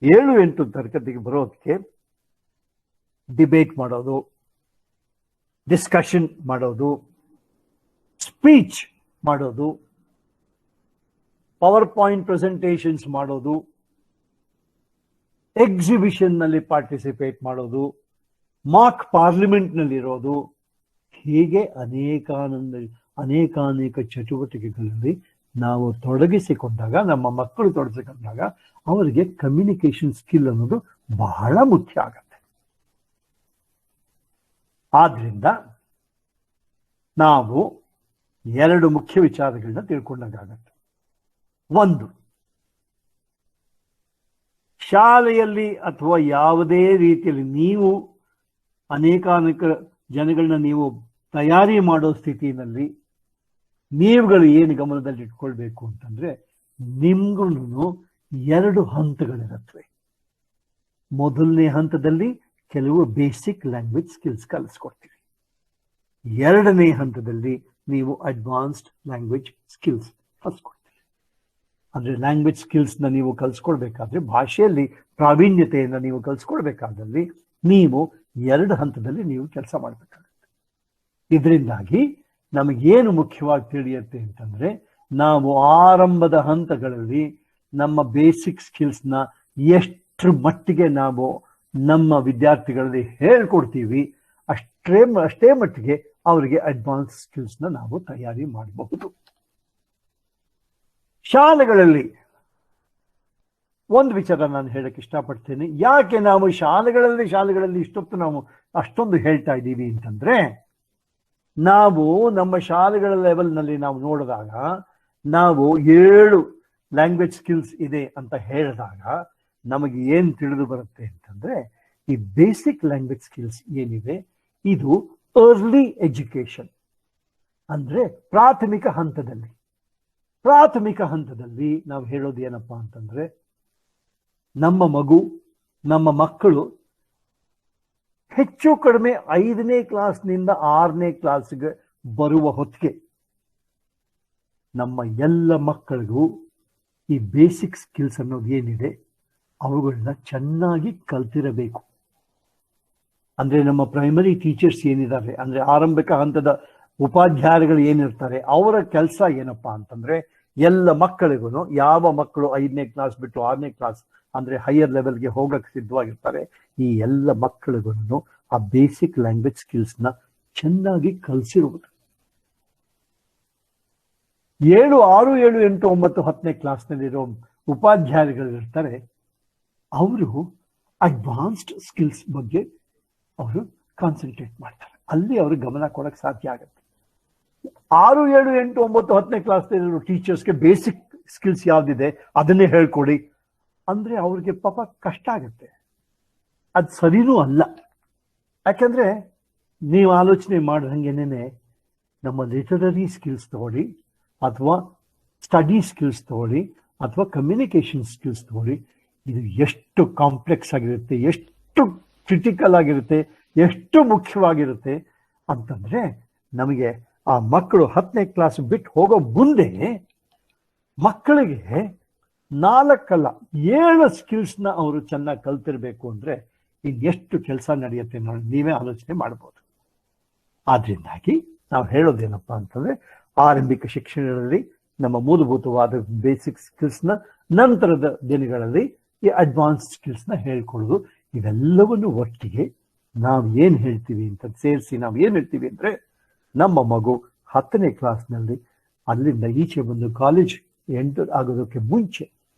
7-8 ತರಗತಿಗೆ ಬರೋದಕ್ಕೆ ಡಿಬೇಟ್ ಮಾಡೋದು, ಡಿಸ್ಕಷನ್ ಮಾಡೋದು, ಸ್ಪೀಚ್ ಮಾಡೋದು, ಪವರ್ ಪಾಯಿಂಟ್ ಪ್ರೆಸೆಂಟೇಷನ್ಸ್ ಮಾಡೋದು, ಎಕ್ಸಿಬಿಷನ್ ನಲ್ಲಿ ಪಾರ್ಟಿಸಿಪೇಟ್ ಮಾಡೋದು, ಮಾಕ್ ಪಾರ್ಲಿಮೆಂಟ್ ನಲ್ಲಿ ಇರೋದು, ಹೀಗೆ ಅನೇಕಾನೇಕ ಚಟುವಟಿಕೆಗಳಲ್ಲಿ ನಾವು ತೊಡಗಿಸಿಕೊಂಡಾಗ, ನಮ್ಮ ಮಕ್ಕಳು ತೊಡಗಿಸಿಕೊಂಡಾಗ ಅವರಿಗೆ ಕಮ್ಯುನಿಕೇಶನ್ ಸ್ಕಿಲ್ ಅನ್ನೋದು ಬಹಳ ಮುಖ್ಯ ಆಗತ್ತೆ. ಆದ್ರಿಂದ ನಾವು 2 ಮುಖ್ಯ ವಿಚಾರಗಳನ್ನ ತಿಳ್ಕೊಂಡಾಗತ್ತೆ. ಒಂದು, ಶಾಲೆಯಲ್ಲಿ ಅಥವಾ ಯಾವುದೇ ರೀತಿಯಲ್ಲಿ ನೀವು ಅನೇಕಾನೇಕ ಜನಗಳನ್ನ ನೀವು ತಯಾರಿ ಮಾಡೋ ಸ್ಥಿತಿನಲ್ಲಿ ನೀವುಗಳು ಏನು ಗಮನದಲ್ಲಿ ಇಟ್ಕೊಳ್ಬೇಕು ಅಂತಂದ್ರೆ, ನಿಮ್ಗೂ 2 ಹಂತಗಳಿರತ್ವೆ. ಮೊದಲನೇ ಹಂತದಲ್ಲಿ ಕೆಲವು ಬೇಸಿಕ್ ಲ್ಯಾಂಗ್ವೇಜ್ ಸ್ಕಿಲ್ಸ್ ಕಲಿಸ್ಕೊಡ್ತೀವಿ. 2ನೇ ಹಂತದಲ್ಲಿ ನೀವು ಅಡ್ವಾನ್ಸ್ಡ್ ಲ್ಯಾಂಗ್ವೇಜ್ ಸ್ಕಿಲ್ಸ್ ಕಲಿಸ್ಕೊಡ್ತೀವಿ. ಅಂದ್ರೆ ಲ್ಯಾಂಗ್ವೇಜ್ ಸ್ಕಿಲ್ಸ್ನ ನೀವು ಕಲಿಸ್ಕೊಳ್ಬೇಕಾದ್ರೆ, ಭಾಷೆಯಲ್ಲಿ ಪ್ರಾವೀಣ್ಯತೆಯನ್ನು ನೀವು ಕಲಿಸ್ಕೊಳ್ಬೇಕಾದಲ್ಲಿ ನೀವು 2 ಹಂತದಲ್ಲಿ ನೀವು ಕೆಲಸ ಮಾಡಬೇಕಾಗುತ್ತೆ. ಇದರಿಂದಾಗಿ ನಮಗೇನು ಮುಖ್ಯವಾಗಿ ತಿಳಿಯುತ್ತೆ ಅಂತಂದ್ರೆ, ನಾವು ಆರಂಭದ ಹಂತಗಳಲ್ಲಿ ನಮ್ಮ ಬೇಸಿಕ್ ಸ್ಕಿಲ್ಸ್ನ ಎಷ್ಟರ ಮಟ್ಟಿಗೆ ನಾವು ನಮ್ಮ ವಿದ್ಯಾರ್ಥಿಗಳಲ್ಲಿ ಹೇಳ್ಕೊಡ್ತೀವಿ, ಅಷ್ಟೇ ಮಟ್ಟಿಗೆ ಅವರಿಗೆ ಅಡ್ವಾನ್ಸ್ ಸ್ಕಿಲ್ಸ್ನ ನಾವು ತಯಾರಿ ಮಾಡಬಹುದು. ಶಾಲೆಗಳಲ್ಲಿ ಒಂದು ವಿಚಾರ ನಾನು ಹೇಳಕ್ಕೆ ಇಷ್ಟಪಡ್ತೇನೆ. ಯಾಕೆ ನಾವು ಶಾಲೆಗಳಲ್ಲಿ ಇಷ್ಟೊತ್ತು ನಾವು ಅಷ್ಟೊಂದು ಹೇಳ್ತಾ ಇದ್ದೀವಿ ಅಂತಂದ್ರೆ, ನಾವು ನಮ್ಮ ಶಾಲೆಗಳ ಲೆವೆಲ್ನಲ್ಲಿ ನಾವು ನೋಡಿದಾಗ, ನಾವು 7 ಲ್ಯಾಂಗ್ವೇಜ್ ಸ್ಕಿಲ್ಸ್ ಇದೆ ಅಂತ ಹೇಳಿದಾಗ ನಮಗೆ ಏನು ತಿಳಿದು ಬರುತ್ತೆ ಅಂತಂದ್ರೆ, ಈ ಬೇಸಿಕ್ ಲ್ಯಾಂಗ್ವೇಜ್ ಸ್ಕಿಲ್ಸ್ ಏನಿದೆ ಇದು ಅರ್ಲಿ ಎಜುಕೇಶನ್, ಅಂದ್ರೆ ಪ್ರಾಥಮಿಕ ಹಂತದಲ್ಲಿ ನಾವು ಹೇಳೋದು ಏನಪ್ಪಾ ಅಂತಂದ್ರೆ, ನಮ್ಮ ಮಕ್ಕಳು ಹೆಚ್ಚು ಕಡಿಮೆ 5ನೇ ಕ್ಲಾಸ್ನಿಂದ 6ನೇ ಕ್ಲಾಸ್ಗೆ ಬರುವ ಹೊತ್ತಿಗೆ ನಮ್ಮ ಎಲ್ಲ ಮಕ್ಕಳಿಗೂ ಈ ಬೇಸಿಕ್ ಸ್ಕಿಲ್ಸ್ ಅನ್ನೋದು ಏನಿದೆ ಅವುಗಳನ್ನ ಚೆನ್ನಾಗಿ ಕಲ್ತಿರಬೇಕು. ಅಂದ್ರೆ ನಮ್ಮ ಪ್ರೈಮರಿ ಟೀಚರ್ಸ್ ಏನಿದ್ದಾರೆ, ಅಂದ್ರೆ ಆರಂಭಿಕ ಹಂತದ ಉಪಾಧ್ಯಾಯರುಗಳು ಏನಿರ್ತಾರೆ, ಅವರ ಕೆಲಸ ಏನಪ್ಪಾ ಅಂತಂದ್ರೆ ಎಲ್ಲ ಮಕ್ಕಳಿಗೂ, ಯಾವ ಮಕ್ಕಳು 5ನೇ ಕ್ಲಾಸ್ ಬಿಟ್ಟು 6ನೇ ಕ್ಲಾಸ್ ಅಂದ್ರೆ ಹೈಯರ್ ಲೆವೆಲ್ಗೆ ಹೋಗಕ್ಕೆ ಸಿದ್ಧವಾಗಿರ್ತಾರೆ, ಈ ಎಲ್ಲ ಮಕ್ಕಳಿಗೂ ಆ ಬೇಸಿಕ್ ಲ್ಯಾಂಗ್ವೇಜ್ ಸ್ಕಿಲ್ಸ್ನ ಚೆನ್ನಾಗಿ ಕಲಿಸಿರುವುದು. 7, 6, 7, 8, 9, 10ನೇ ಕ್ಲಾಸ್ನಲ್ಲಿರೋ ಉಪಾಧ್ಯಾಯರುಗಳು ಇರ್ತಾರೆ, ಅವರು ಅಡ್ವಾನ್ಸ್ಡ್ ಸ್ಕಿಲ್ಸ್ ಬಗ್ಗೆ ಅವರು ಕಾನ್ಸಂಟ್ರೇಟ್ ಮಾಡ್ತಾರೆ. ಅಲ್ಲಿ ಅವರು ಗಮನ ಕೊಡಕ್ಕೆ ಸಾಧ್ಯ ಆಗುತ್ತೆ. 6, 7, 8, 9, 10ನೇ ಕ್ಲಾಸ್ನಲ್ಲಿರೋ ಟೀಚರ್ಸ್ಗೆ ಬೇಸಿಕ್ ಸ್ಕಿಲ್ಸ್ ಯಾವ್ದಿದೆ ಅದನ್ನೇ ಹೇಳ್ಕೊಡಿ ಅಂದ್ರೆ ಅವ್ರಿಗೆ ಪಾಪ ಕಷ್ಟ ಆಗುತ್ತೆ. ಅದು ಸರಿನೂ ಅಲ್ಲ. ಯಾಕಂದ್ರೆ ನೀವು ಆಲೋಚನೆ ಮಾಡಿದಂಗೆನೆ ನಮ್ಮ ಲಿಟರರಿ ಸ್ಕಿಲ್ಸ್ ತಗೊಳ್ಳಿ, ಅಥವಾ ಸ್ಟಡಿ ಸ್ಕಿಲ್ಸ್ ತಗೊಳ್ಳಿ, ಅಥವಾ ಕಮ್ಯುನಿಕೇಶನ್ ಸ್ಕಿಲ್ಸ್ ತಗೊಳ್ಳಿ, ಇದು ಎಷ್ಟು ಕಾಂಪ್ಲೆಕ್ಸ್ ಆಗಿರುತ್ತೆ, ಎಷ್ಟು ಕ್ರಿಟಿಕಲ್ ಆಗಿರುತ್ತೆ, ಎಷ್ಟು ಮುಖ್ಯವಾಗಿರುತ್ತೆ ಅಂತಂದ್ರೆ ನಮಗೆ ಆ ಮಕ್ಕಳು 10ನೇ ಕ್ಲಾಸ್ ಬಿಟ್ಟು ಹೋಗೋ ಮುಂದೆ ಮಕ್ಕಳಿಗೆ 4 ಅಲ್ಲ 7 ಸ್ಕಿಲ್ಸ್ನ ಅವರು ಚೆನ್ನಾಗಿ ಕಲ್ತಿರ್ಬೇಕು ಅಂದ್ರೆ ಇನ್ನೆಷ್ಟು ಕೆಲಸ ನಡೆಯುತ್ತೆ ನೋಡಿ, ನೀವೇ ಆಲೋಚನೆ ಮಾಡ್ಬೋದು. ಆದ್ರಿಂದಾಗಿ ನಾವು ಹೇಳೋದೇನಪ್ಪಾ ಅಂತಂದ್ರೆ ಆರಂಭಿಕ ಶಿಕ್ಷಣದಲ್ಲಿ ನಮ್ಮ ಮೂಲಭೂತವಾದ ಬೇಸಿಕ್ ಸ್ಕಿಲ್ಸ್ನ ನಂತರದ ದಿನಗಳಲ್ಲಿ ಈ ಅಡ್ವಾನ್ಸ್ ಸ್ಕಿಲ್ಸ್ನ ಹೇಳ್ಕೊಳ್ಳೋದು. ಇವೆಲ್ಲವನ್ನು ಒಟ್ಟಿಗೆ ನಾವು ಏನ್ ಹೇಳ್ತೀವಿ ಅಂತ ಸೇರಿಸಿ ನಾವು ಏನ್ ಹೇಳ್ತೀವಿ ಅಂದ್ರೆ, ನಮ್ಮ ಮಗು 10ನೇ ಕ್ಲಾಸ್ನಲ್ಲಿ ಅಲ್ಲಿಂದ ಈಚೆ ಬಂದು ಕಾಲೇಜ್ ಎಂಟರ್ ಆಗೋದಕ್ಕೆ ಮುಂಚೆ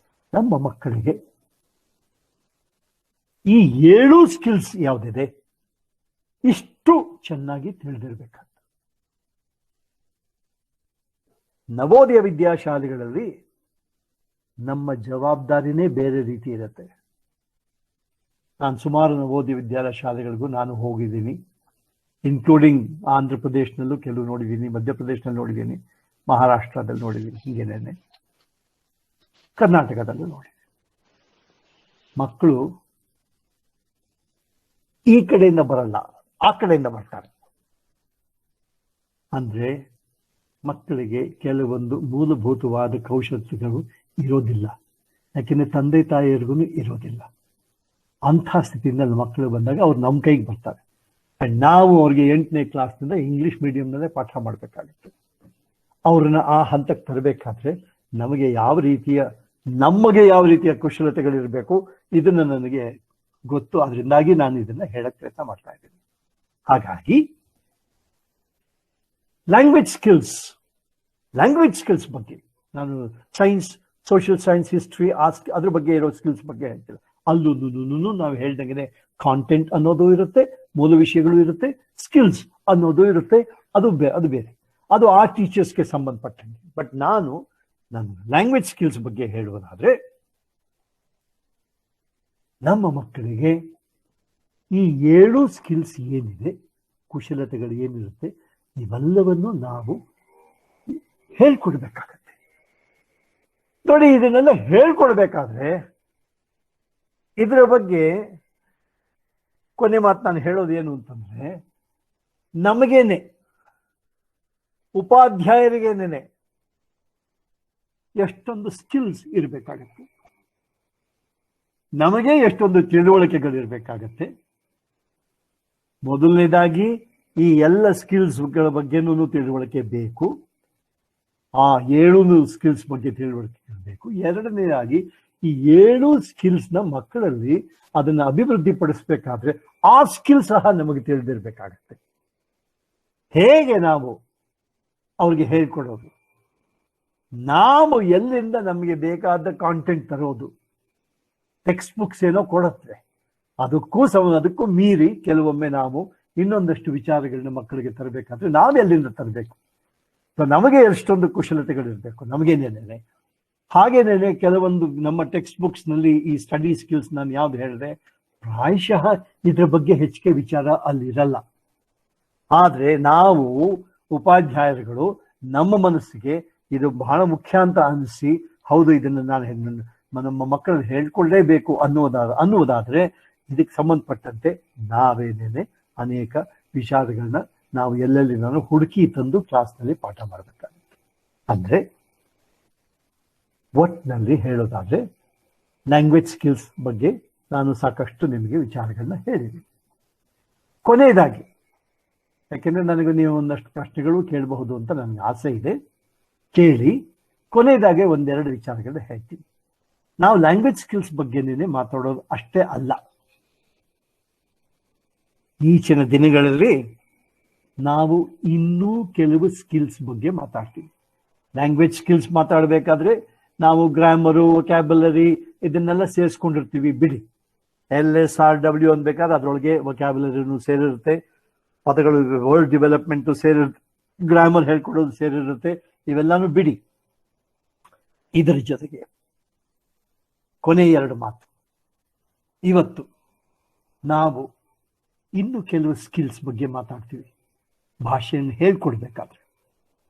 ನಮ್ಮ ಮಕ್ಕಳಿಗೆ ಈ 7 ಸ್ಕಿಲ್ಸ್ ಯಾವುದಿದೆ ಇಷ್ಟು ಚೆನ್ನಾಗಿ ತಿಳಿದಿರ್ಬೇಕಂತ. ನವೋದಯ ವಿದ್ಯಾಶಾಲೆಗಳಲ್ಲಿ ನಮ್ಮ ಜವಾಬ್ದಾರಿನೇ ಬೇರೆ ರೀತಿ ಇರುತ್ತೆ. ನಾನು ಸುಮಾರು ನವೋದಯ ವಿದ್ಯಾಲಯ ಶಾಲೆಗಳಿಗೂ ನಾನು ಹೋಗಿದ್ದೀನಿ, ಇನ್ಕ್ಲೂಡಿಂಗ್ ಆಂಧ್ರ ಪ್ರದೇಶನಲ್ಲೂ ಕೆಲವು ನೋಡಿದ್ದೀನಿ, ಮಧ್ಯಪ್ರದೇಶನಲ್ಲಿ ನೋಡಿದ್ದೀನಿ, ಮಹಾರಾಷ್ಟ್ರದಲ್ಲಿ ನೋಡಿದ್ದೀನಿ, ಹೀಗೇನೆ ಕರ್ನಾಟಕದಲ್ಲೂ ನೋಡಿದ್ದೀನಿ. ಮಕ್ಕಳು ಈ ಕಡೆಯಿಂದ ಬರಲ್ಲ, ಆ ಕಡೆಯಿಂದ ಬರ್ತಾರೆ. ಅಂದ್ರೆ ಮಕ್ಕಳಿಗೆ ಕೆಲವೊಂದು ಮೂಲಭೂತವಾದ ಕೌಶಲ್ಯಗಳು ಇರೋದಿಲ್ಲ, ಯಾಕೆಂದ್ರೆ ತಂದೆ ತಾಯಿಯರಿಗೂ ಇರೋದಿಲ್ಲ. ಅಂಥ ಸ್ಥಿತಿಯಿಂದ ಮಕ್ಕಳು ಬಂದಾಗ ಅವ್ರು ನಮ್ಮ ಕೈಗೆ ಬರ್ತಾರೆ. ಅಂಡ್ ನಾವು ಅವ್ರಿಗೆ 8ನೇ ಕ್ಲಾಸ್ನಿಂದ ಇಂಗ್ಲಿಷ್ ಮೀಡಿಯಂನಲ್ಲೇ ಪಾಠ ಮಾಡಬೇಕಾಗುತ್ತೆ. ಅವ್ರನ್ನ ಆ ಹಂತಕ್ಕೆ ತರಬೇಕಾದ್ರೆ ನಮಗೆ ಯಾವ ರೀತಿಯ ಕುಶಲತೆಗಳಿರಬೇಕು ಇದನ್ನ ನನಗೆ ಗೊತ್ತು. ಅದರಿಂದಾಗಿ ನಾನು ಇದನ್ನ ಹೇಳಕ್ ಪ್ರಯತ್ನ ಮಾಡ್ತಾ ಇದ್ದೀನಿ. ಹಾಗಾಗಿ ಲ್ಯಾಂಗ್ವೇಜ್ ಸ್ಕಿಲ್ಸ್ ಬಗ್ಗೆ ನಾನು ಸೈನ್ಸ್, ಸೋಷಿಯಲ್ ಸೈನ್ಸ್, ಹಿಸ್ಟ್ರಿ, ಅದ್ರ ಬಗ್ಗೆ ಇರೋ ಸ್ಕಿಲ್ಸ್ ಬಗ್ಗೆ ಹೇಳ್ತಿಲ್ಲ. ಅಲ್ಲೂ ನಾವು ಹೇಳ್ದಂಗೆ ಕಾಂಟೆಂಟ್ ಅನ್ನೋದು ಇರುತ್ತೆ, ಮೂಲ ವಿಷಯಗಳು ಇರುತ್ತೆ, ಸ್ಕಿಲ್ಸ್ ಅನ್ನೋದು ಇರುತ್ತೆ. ಅದು ಬೇರೆ, ಅದು ಆ ಟೀಚರ್ಸ್ಗೆ ಸಂಬಂಧಪಟ್ಟಂಗೆ. ಬಟ್ ನಾನು ಲ್ಯಾಂಗ್ವೇಜ್ ಸ್ಕಿಲ್ಸ್ ಬಗ್ಗೆ ಹೇಳುವುದಾದ್ರೆ, ನಮ್ಮ ಮಕ್ಕಳಿಗೆ ಈ 7 ಸ್ಕಿಲ್ಸ್ ಏನಿದೆ, ಕುಶಲತೆಗಳು ಏನಿರುತ್ತೆ, ಇವೆಲ್ಲವನ್ನು ನಾವು ಹೇಳ್ಕೊಡ್ಬೇಕಾಗತ್ತೆ. ನೋಡಿ, ಇದನ್ನೆಲ್ಲ ಹೇಳ್ಕೊಡ್ಬೇಕಾದ್ರೆ ಇದರ ಬಗ್ಗೆ ಕೊನೆ ಮಾತು ನಾನು ಹೇಳೋದು ಏನು ಅಂತಂದ್ರೆ, ನಮಗೇನೆ ಉಪಾಧ್ಯಾಯರಿಗೇನೆ ಎಷ್ಟೊಂದು ಸ್ಕಿಲ್ಸ್ ಇರಬೇಕಾಗತ್ತೆ, ನಮಗೆ ಎಷ್ಟೊಂದು ತಿಳುವಳಿಕೆಗಳಿರ್ಬೇಕಾಗತ್ತೆ. ಮೊದಲನೇದಾಗಿ ಈ ಎಲ್ಲ ಸ್ಕಿಲ್ಸ್ಗಳ ಬಗ್ಗೆನೂ ತಿಳುವಳಿಕೆ ಬೇಕು. ಆ 7 ಸ್ಕಿಲ್ಸ್ ಬಗ್ಗೆ ತಿಳುವಳಿಕೆ ಇರಬೇಕು. ಎರಡನೇದಾಗಿ ಈ 7 ಸ್ಕಿಲ್ಸ್ನ ಮಕ್ಕಳಲ್ಲಿ ಅದನ್ನ ಅಭಿವೃದ್ಧಿ ಪಡಿಸ್ಬೇಕಾದ್ರೆ ಆ ಸ್ಕಿಲ್ ಸಹ ನಮಗೆ ತಿಳಿದಿರ್ಬೇಕಾಗತ್ತೆ. ಹೇಗೆ ನಾವು ಅವ್ರಿಗೆ ಹೇಳ್ಕೊಡೋದು, ನಾವು ಎಲ್ಲಿಂದ ನಮಗೆ ಬೇಕಾದ ಕಾಂಟೆಂಟ್ ತರೋದು. ಟೆಕ್ಸ್ಟ್ ಬುಕ್ಸ್ ಏನೋ ಕೊಡುತ್ತೆ, ಅದಕ್ಕೂ ಮೀರಿ ಕೆಲವೊಮ್ಮೆ ನಾವು ಇನ್ನೊಂದಷ್ಟು ವಿಚಾರಗಳನ್ನ ಮಕ್ಕಳಿಗೆ ತರಬೇಕಾದ್ರೆ ನಾವು ಎಲ್ಲಿಂದ ತರಬೇಕು. ಸೊ ನಮಗೆ ಎಷ್ಟೊಂದು ಕುಶಲತೆಗಳಿರ್ಬೇಕು ನಮಗೇನೇನೆ. ಹಾಗೇನೇನೆ ಕೆಲವೊಂದು ನಮ್ಮ ಟೆಕ್ಸ್ಟ್ ಬುಕ್ಸ್ ನಲ್ಲಿ ಈ ಸ್ಟಡಿ ಸ್ಕಿಲ್ಸ್ ನಾನು ಯಾವ್ದು ಹೇಳಿದೆ, ಪ್ರಾಯಶಃ ಇದ್ರ ಬಗ್ಗೆ ಹೆಚ್ಚಿಗೆ ವಿಚಾರ ಅಲ್ಲಿರಲ್ಲ. ಆದ್ರೆ ನಾವು ಉಪಾಧ್ಯಾಯರುಗಳು ನಮ್ಮ ಮನಸ್ಸಿಗೆ ಇದು ಬಹಳ ಮುಖ್ಯ ಅಂತ ಅನಿಸಿ, ಹೌದು ಇದನ್ನು ನಾನು ನಮ್ಮ ಮಕ್ಕಳನ್ನು ಹೇಳ್ಕೊಳ್ಳೇಬೇಕು ಅನ್ನುವುದಾದ್ರೆ ಇದಕ್ಕೆ ಸಂಬಂಧಪಟ್ಟಂತೆ ನಾವೇನೇನೆ ಅನೇಕ ವಿಚಾರಗಳನ್ನ ನಾವು ಎಲ್ಲೆಲ್ಲಿ ನಾನು ಹುಡುಕಿ ತಂದು ಕ್ಲಾಸ್ನಲ್ಲಿ ಪಾಠ ಮಾಡಬೇಕಾಗುತ್ತೆ. ಅಂದ್ರೆ ಒಟ್ಟಿನಲ್ಲಿ ಹೇಳೋದಾದ್ರೆ ಲ್ಯಾಂಗ್ವೇಜ್ ಸ್ಕಿಲ್ಸ್ ಬಗ್ಗೆ ನಾನು ಸಾಕಷ್ಟು ನಿಮಗೆ ವಿಚಾರಗಳನ್ನ ಹೇಳಿದ್ದೀನಿ. ಕೊನೆಯದಾಗಿ, ಯಾಕೆಂದ್ರೆ ನನಗೆ ನೀವು ಒಂದಷ್ಟು ಪ್ರಶ್ನೆಗಳು ಕೇಳಬಹುದು ಅಂತ ನನಗೆ ಆಸೆ ಇದೆ, ಕೇಳಿ. ಕೊನೆಯದಾಗಿ ಒಂದೆರಡು ವಿಚಾರಗಳನ್ನ ಹೇಳ್ತೀನಿ. ನಾವು ಲ್ಯಾಂಗ್ವೇಜ್ ಸ್ಕಿಲ್ಸ್ ಬಗ್ಗೆನೇ ಮಾತಾಡೋದು ಅಷ್ಟೇ ಅಲ್ಲ. ಈಚಿನ ದಿನಗಳಲ್ಲಿ ನಾವು ಇನ್ನೂ ಕೆಲವು ಸ್ಕಿಲ್ಸ್ ಬಗ್ಗೆ ಮಾತಾಡ್ತೀವಿ. ಲ್ಯಾಂಗ್ವೇಜ್ ಸ್ಕಿಲ್ಸ್ ಮಾತಾಡಬೇಕಾದ್ರೆ ನಾವು ಗ್ರಾಮರು, ವೊಕ್ಯಾಬುಲರಿ ಇದನ್ನೆಲ್ಲ ಸೇರಿಸ್ಕೊಂಡಿರ್ತೀವಿ. ಬಿಡಿ, LSRW ಅನ್ಬೇಕಾದ್ರೆ ಅದರೊಳಗೆ ವೊಕ್ಯಾಬುಲರಿನೂ ಸೇರಿರುತ್ತೆ, ಪದಗಳು, ವರ್ಡ್ ಡೆವಲಪ್ಮೆಂಟು ಸೇರಿರುತ್ತೆ, ಗ್ರಾಮರ್ ಹೇಳ್ಕೊಡೋದು ಸೇರಿರುತ್ತೆ. ಇವೆಲ್ಲಾನು ಬಿಡಿ. ಇದರ ಜೊತೆಗೆ ಕೊನೆಯ ಎರಡು ಮಾತು, ಇವತ್ತು ನಾವು ಇನ್ನು ಕೆಲವು ಸ್ಕಿಲ್ಸ್ ಬಗ್ಗೆ ಮಾತಾಡ್ತೀವಿ. ಭಾಷೆಯನ್ನು ಹೇಳ್ಕೊಡ್ಬೇಕಾದ್ರೆ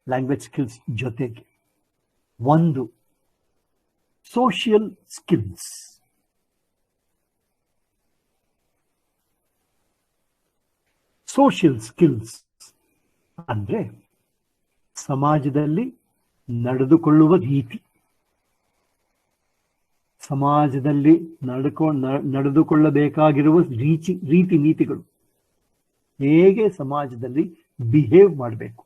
ಲ್ಯಾಂಗ್ವೇಜ್ ಸ್ಕಿಲ್ಸ್ ಜೊತೆಗೆ ಒಂದು ಸೋಷಿಯಲ್ ಸ್ಕಿಲ್ಸ್. ಸೋಷಿಯಲ್ ಸ್ಕಿಲ್ಸ್ ಅಂದ್ರೆ ಸಮಾಜದಲ್ಲಿ ನಡೆದುಕೊಳ್ಳುವ ರೀತಿ, ಸಮಾಜದಲ್ಲಿ ನಡೆದುಕೊಳ್ಳಬೇಕಾಗಿರುವ ರೀತಿ ನೀತಿಗಳು, ಹೇಗೆ ಸಮಾಜದಲ್ಲಿ ಬಿಹೇವ್ ಮಾಡಬೇಕು,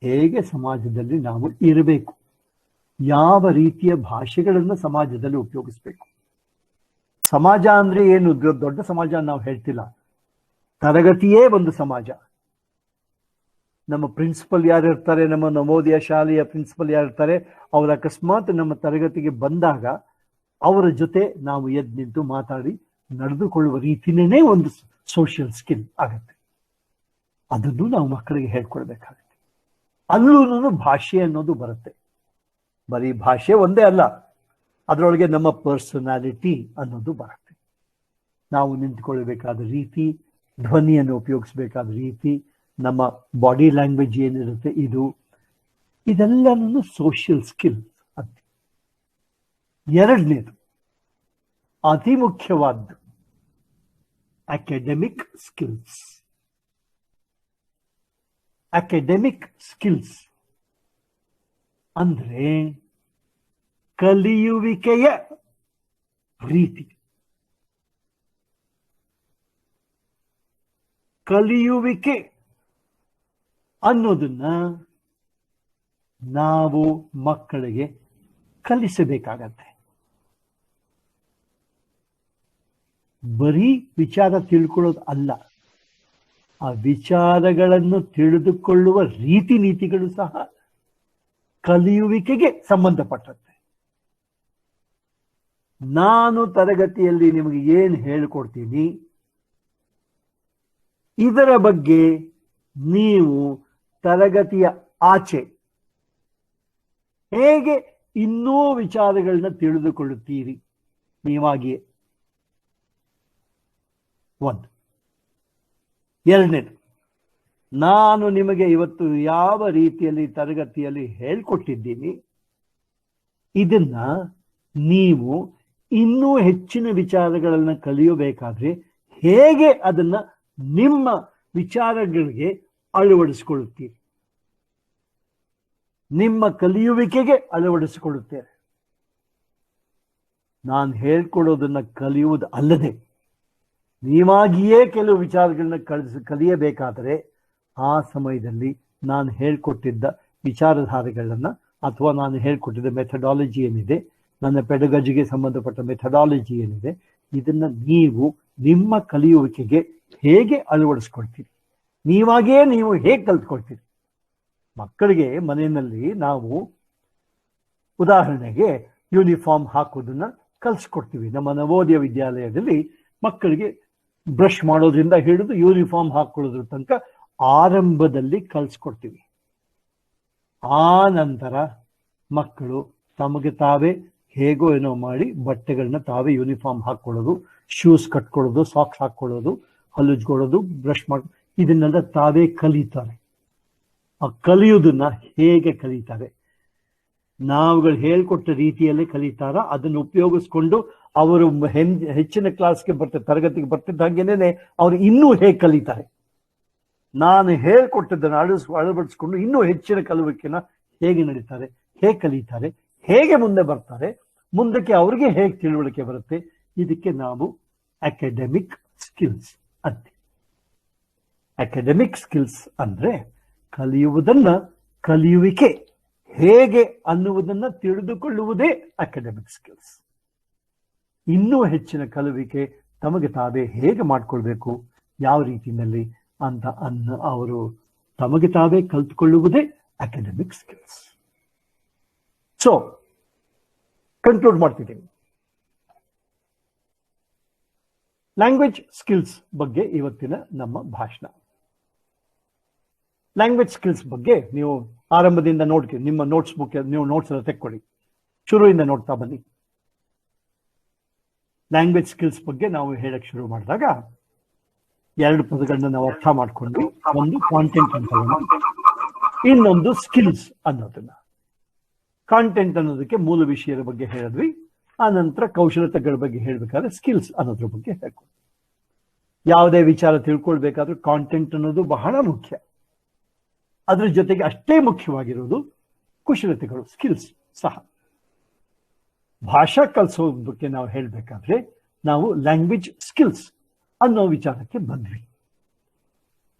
ಹೇಗೆ ಸಮಾಜದಲ್ಲಿ ನಾವು ಇರಬೇಕು, ಯಾವ ರೀತಿಯ ಭಾಷೆಗಳನ್ನು ಸಮಾಜದಲ್ಲಿ ಉಪಯೋಗಿಸ್ಬೇಕು. ಸಮಾಜ ಅಂದ್ರೆ ಏನು, ದೊಡ್ಡ ಸಮಾಜ ನಾವು ಹೇಳ್ತಿಲ್ಲ, ತರಗತಿಯೇ ಒಂದು ಸಮಾಜ. ನಮ್ಮ ಪ್ರಿನ್ಸಿಪಲ್ ಯಾರಿರ್ತಾರೆ, ನಮ್ಮ ನವೋದಯ ಶಾಲೆಯ ಪ್ರಿನ್ಸಿಪಲ್ ಯಾರಿರ್ತಾರೆ, ಅವ್ರ ಅಕಸ್ಮಾತ್ ನಮ್ಮ ತರಗತಿಗೆ ಬಂದಾಗ ಅವರ ಜೊತೆ ನಾವು ಎದ್ದು ನಿಂತು ಮಾತಾಡಿ ನಡೆದುಕೊಳ್ಳುವ ರೀತಿನೇ ಒಂದು ಸೋಷಿಯಲ್ ಸ್ಕಿಲ್ ಆಗತ್ತೆ. ಅದನ್ನು ನಾವು ಮಕ್ಕಳಿಗೆ ಹೇಳ್ಕೊಡ್ಬೇಕಾಗುತ್ತೆ. ಅಲ್ಲೂ ಭಾಷೆ ಅನ್ನೋದು ಬರುತ್ತೆ. ಬರೀ ಭಾಷೆ ಒಂದೇ ಅಲ್ಲ, ಅದರೊಳಗೆ ನಮ್ಮ ಪರ್ಸನಾಲಿಟಿ ಅನ್ನೋದು ಬರುತ್ತೆ. ನಾವು ನಿಂತ್ಕೊಳ್ಬೇಕಾದ ರೀತಿ, ಧ್ವನಿಯನ್ನು ಉಪಯೋಗಿಸ್ಬೇಕಾದ ರೀತಿ, ನಮ್ಮ ಬಾಡಿ ಲ್ಯಾಂಗ್ವೇಜ್ ಏನಿರುತ್ತೆ, ಇದೆಲ್ಲನೂ ಸೋಷಿಯಲ್ ಸ್ಕಿಲ್ ಅಂತ. ಎರಡನೇದು ಅತಿ ಮುಖ್ಯವಾದ್ದು ಅಕಾಡೆಮಿಕ್ ಸ್ಕಿಲ್ಸ್. ಅಕಾಡೆಮಿಕ್ ಸ್ಕಿಲ್ಸ್ ಅಂದ್ರೆ ಕಲಿಯುವಿಕೆಯ ರೀತಿ. ಕಲಿಯುವಿಕೆ ಅನ್ನೋದನ್ನ ನಾವು ಮಕ್ಕಳಿಗೆ ಕಲಿಸಬೇಕಾಗತ್ತೆ. ಬರೀ ವಿಚಾರ ತಿಳ್ಕೊಳ್ಳೋದು ಅಲ್ಲ, ಆ ವಿಚಾರಗಳನ್ನು ತಿಳಿದುಕೊಳ್ಳುವ ರೀತಿ ನೀತಿಗಳು ಸಹ ಕಲಿಯುವಿಕೆಗೆ ಸಂಬಂಧಪಟ್ಟಂತೆ. ನಾನು ತರಗತಿಯಲ್ಲಿ ನಿಮಗೆ ಏನು ಹೇಳಿಕೊಡ್ತೀನಿ, ಇದರ ಬಗ್ಗೆ ನೀವು ತರಗತಿಯ ಆಚೆ ಹೇಗೆ ಇನ್ನೂ ವಿಚಾರಗಳನ್ನ ತಿಳಿದುಕೊಳ್ಳುತ್ತೀರಿ ನೀವಾಗಿಯೇ. ಒಂದು. ಎರಡನೇದು, ನಾನು ನಿಮಗೆ ಇವತ್ತು ಯಾವ ರೀತಿಯಲ್ಲಿ ತರಗತಿಯಲ್ಲಿ ಹೇಳ್ಕೊಟ್ಟಿದ್ದೀನಿ, ಇದನ್ನ ನೀವು ಇನ್ನೂ ಹೆಚ್ಚಿನ ವಿಚಾರಗಳನ್ನ ಕಲಿಯಬೇಕಾದ್ರೆ ಹೇಗೆ ಅದನ್ನ ನಿಮ್ಮ ವಿಚಾರಗಳಿಗೆ ಅಳವಡಿಸಿಕೊಳ್ಳುತ್ತೀರಿ, ನಿಮ್ಮ ಕಲಿಯುವಿಕೆಗೆ ಅಳವಡಿಸಿಕೊಳ್ಳುತ್ತೇವೆ. ನಾನು ಹೇಳ್ಕೊಡೋದನ್ನ ಕಲಿಯುವುದು ಅಲ್ಲದೆ ನೀವಾಗಿಯೇ ಕೆಲವು ವಿಚಾರಗಳನ್ನ ಕಲಿಯಬೇಕಾದರೆ ಆ ಸಮಯದಲ್ಲಿ ನಾನು ಹೇಳ್ಕೊಟ್ಟಿದ್ದ ವಿಚಾರಧಾರೆಗಳನ್ನ ಅಥವಾ ನಾನು ಹೇಳ್ಕೊಟ್ಟಿದ್ದ ಮೆಥಡಾಲಜಿ ಏನಿದೆ, ನನ್ನ ಪೆಡಗಜಿಗೆ ಸಂಬಂಧಪಟ್ಟ ಮೆಥಡಾಲಜಿ ಏನಿದೆ, ಇದನ್ನ ನೀವು ನಿಮ್ಮ ಕಲಿಯುವಿಕೆಗೆ ಹೇಗೆ ಅಳವಡಿಸ್ಕೊಳ್ತೀರಿ, ನೀವಾಗಿಯೇ ನೀವು ಹೇಗೆ ಕಲ್ತ್ಕೊಳ್ತೀರಿ. ಮಕ್ಕಳಿಗೆ ಮನೆಯಲ್ಲಿ ನಾವು ಉದಾಹರಣೆಗೆ ಯೂನಿಫಾರ್ಮ್ ಹಾಕೋದನ್ನ ಕಲಿಸ್ಕೊಡ್ತೀವಿ. ನಮ್ಮ ನವೋದಯ ವಿದ್ಯಾಲಯದಲ್ಲಿ ಮಕ್ಕಳಿಗೆ ಬ್ರಷ್ ಮಾಡೋದ್ರಿಂದ ಹಿಡಿದು ಯೂನಿಫಾರ್ಮ್ ಹಾಕೊಳ್ಳೋದ್ರ ತನಕ ಆರಂಭದಲ್ಲಿ ಕಲಿಸ್ಕೊಡ್ತೀವಿ. ಆ ನಂತರ ಮಕ್ಕಳು ತಮಗೆ ತಾವೇ ಹೇಗೋ ಏನೋ ಮಾಡಿ ಬಟ್ಟೆಗಳನ್ನ ತಾವೇ ಯೂನಿಫಾರ್ಮ್ ಹಾಕೊಳ್ಳೋದು, ಶೂಸ್ ಕಟ್ಕೊಳ್ಳೋದು, ಸಾಕ್ಸ್ ಹಾಕೊಳ್ಳೋದು, ಹಲ್ಲುಜ್ಕೊಳ್ಳೋದು, ಬ್ರಷ್ ಮಾಡೋದು, ಇದನ್ನೆಲ್ಲ ತಾವೇ ಕಲಿತಾರೆ. ಆ ಕಲಿಯುವುದನ್ನ ಹೇಗೆ ಕಲಿತಾರೆ, ನಾವುಗಳು ಹೇಳ್ಕೊಟ್ಟ ರೀತಿಯಲ್ಲೇ ಕಲಿತಾರ, ಅದನ್ನು ಉಪಯೋಗಿಸ್ಕೊಂಡು ಅವರು ಹೆಚ್ಚಿನ ಕ್ಲಾಸ್ಗೆ ತರಗತಿಗೆ ಬರ್ತಿದ್ದ ಹಾಗೇನೆ ಅವರು ಇನ್ನೂ ಹೇಗೆ ಕಲಿತಾರೆ, ನಾನು ಹೇಳ್ಕೊಟ್ಟದ್ದನ್ನು ಅಳವಡಿಸ್ಕೊಂಡು ಇನ್ನೂ ಹೆಚ್ಚಿನ ಕಲಿಯುವಿಕೆನ ಹೇಗೆ ನಡೀತಾರೆ, ಹೇಗೆ ಕಲಿತಾರೆ, ಹೇಗೆ ಮುಂದೆ ಬರ್ತಾರೆ, ಮುಂದಕ್ಕೆ ಅವ್ರಿಗೆ ಹೇಗೆ ತಿಳುವಳಿಕೆ ಬರುತ್ತೆ, ಇದಕ್ಕೆ ನಾವು ಅಕಾಡೆಮಿಕ್ ಸ್ಕಿಲ್ಸ್ ಅಂತೀವಿ. ಅಕಾಡೆಮಿಕ್ ಸ್ಕಿಲ್ಸ್ ಅಂದ್ರೆ ಕಲಿಯುವುದನ್ನ, ಕಲಿಯುವಿಕೆ ಹೇಗೆ ಅನ್ನುವುದನ್ನ ತಿಳಿದುಕೊಳ್ಳುವುದೇ ಅಕಾಡೆಮಿಕ್ ಸ್ಕಿಲ್ಸ್. ಇನ್ನೂ ಹೆಚ್ಚಿನ ಕಲಿಯುವಿಕೆ ತಮಗೆ ತಾವೇ ಹೇಗೆ ಮಾಡ್ಕೊಳ್ಬೇಕು, ಯಾವ ರೀತಿಯಲ್ಲಿ ಅಂತ ಅವರು ತಮಗೆ ತಾವೇ ಕಲ್ತ್ಕೊಳ್ಳುವುದೇ ಅಕಾಡೆಮಿಕ್ ಸ್ಕಿಲ್ಸ್. ಸೊ ಕನ್ಕ್ಲೂಡ್ ಮಾಡ್ತಿದ್ದೀನಿ. ಲ್ಯಾಂಗ್ವೇಜ್ ಸ್ಕಿಲ್ಸ್ ಬಗ್ಗೆ ಇವತ್ತಿನ ನಮ್ಮ ಭಾಷಣ. ಲ್ಯಾಂಗ್ವೇಜ್ ಸ್ಕಿಲ್ಸ್ ಬಗ್ಗೆ ನೀವು ಆರಂಭದಿಂದ ನಿಮ್ಮ ನೋಟ್ಸ್ ಬುಕ್ ನೀವು ನೋಟ್ಸ್ ಎಲ್ಲ ತೆಕ್ಕೊಳ್ಳಿ, ಶುರುವಿಂದ ನೋಡ್ತಾ ಬನ್ನಿ. ಲ್ಯಾಂಗ್ವೇಜ್ ಸ್ಕಿಲ್ಸ್ ಬಗ್ಗೆ ನಾವು ಹೇಳಕ್ ಶುರು ಮಾಡಿದಾಗ 2 ಪದಗಳನ್ನ ನಾವು ಅರ್ಥ ಮಾಡ್ಕೊಂಡ್ವಿ. ಒಂದು ಕಾಂಟೆಂಟ್ ಅಂತ, ಇನ್ನೊಂದು ಸ್ಕಿಲ್ಸ್ ಅನ್ನೋದನ್ನ. ಕಾಂಟೆಂಟ್ ಅನ್ನೋದಕ್ಕೆ ಮೂಲ ವಿಷಯದ ಬಗ್ಗೆ ಹೇಳಿದ್ವಿ, ಆ ನಂತರ ಕೌಶಲತೆಗಳ ಬಗ್ಗೆ ಹೇಳ್ಬೇಕಾದ್ರೆ ಸ್ಕಿಲ್ಸ್ ಅನ್ನೋದ್ರ ಬಗ್ಗೆ ಹೇಳ್ಕೊಂಡು. ಯಾವುದೇ ವಿಚಾರ ತಿಳ್ಕೊಳ್ಬೇಕಾದ್ರೂ ಕಾಂಟೆಂಟ್ ಅನ್ನೋದು ಬಹಳ ಮುಖ್ಯ. ಅದ್ರ ಜೊತೆಗೆ ಅಷ್ಟೇ ಮುಖ್ಯವಾಗಿರೋದು ಕುಶಲತೆಗಳು, ಸ್ಕಿಲ್ಸ್ ಸಹ. ಭಾಷಾ ಕಲಿಸೋದಕ್ಕೆ ನಾವು ಹೇಳ್ಬೇಕಾದ್ರೆ ನಾವು ಲ್ಯಾಂಗ್ವೇಜ್ ಸ್ಕಿಲ್ಸ್ ಅನ್ನೋ ವಿಚಾರಕ್ಕೆ ಬಂದ್ವಿ.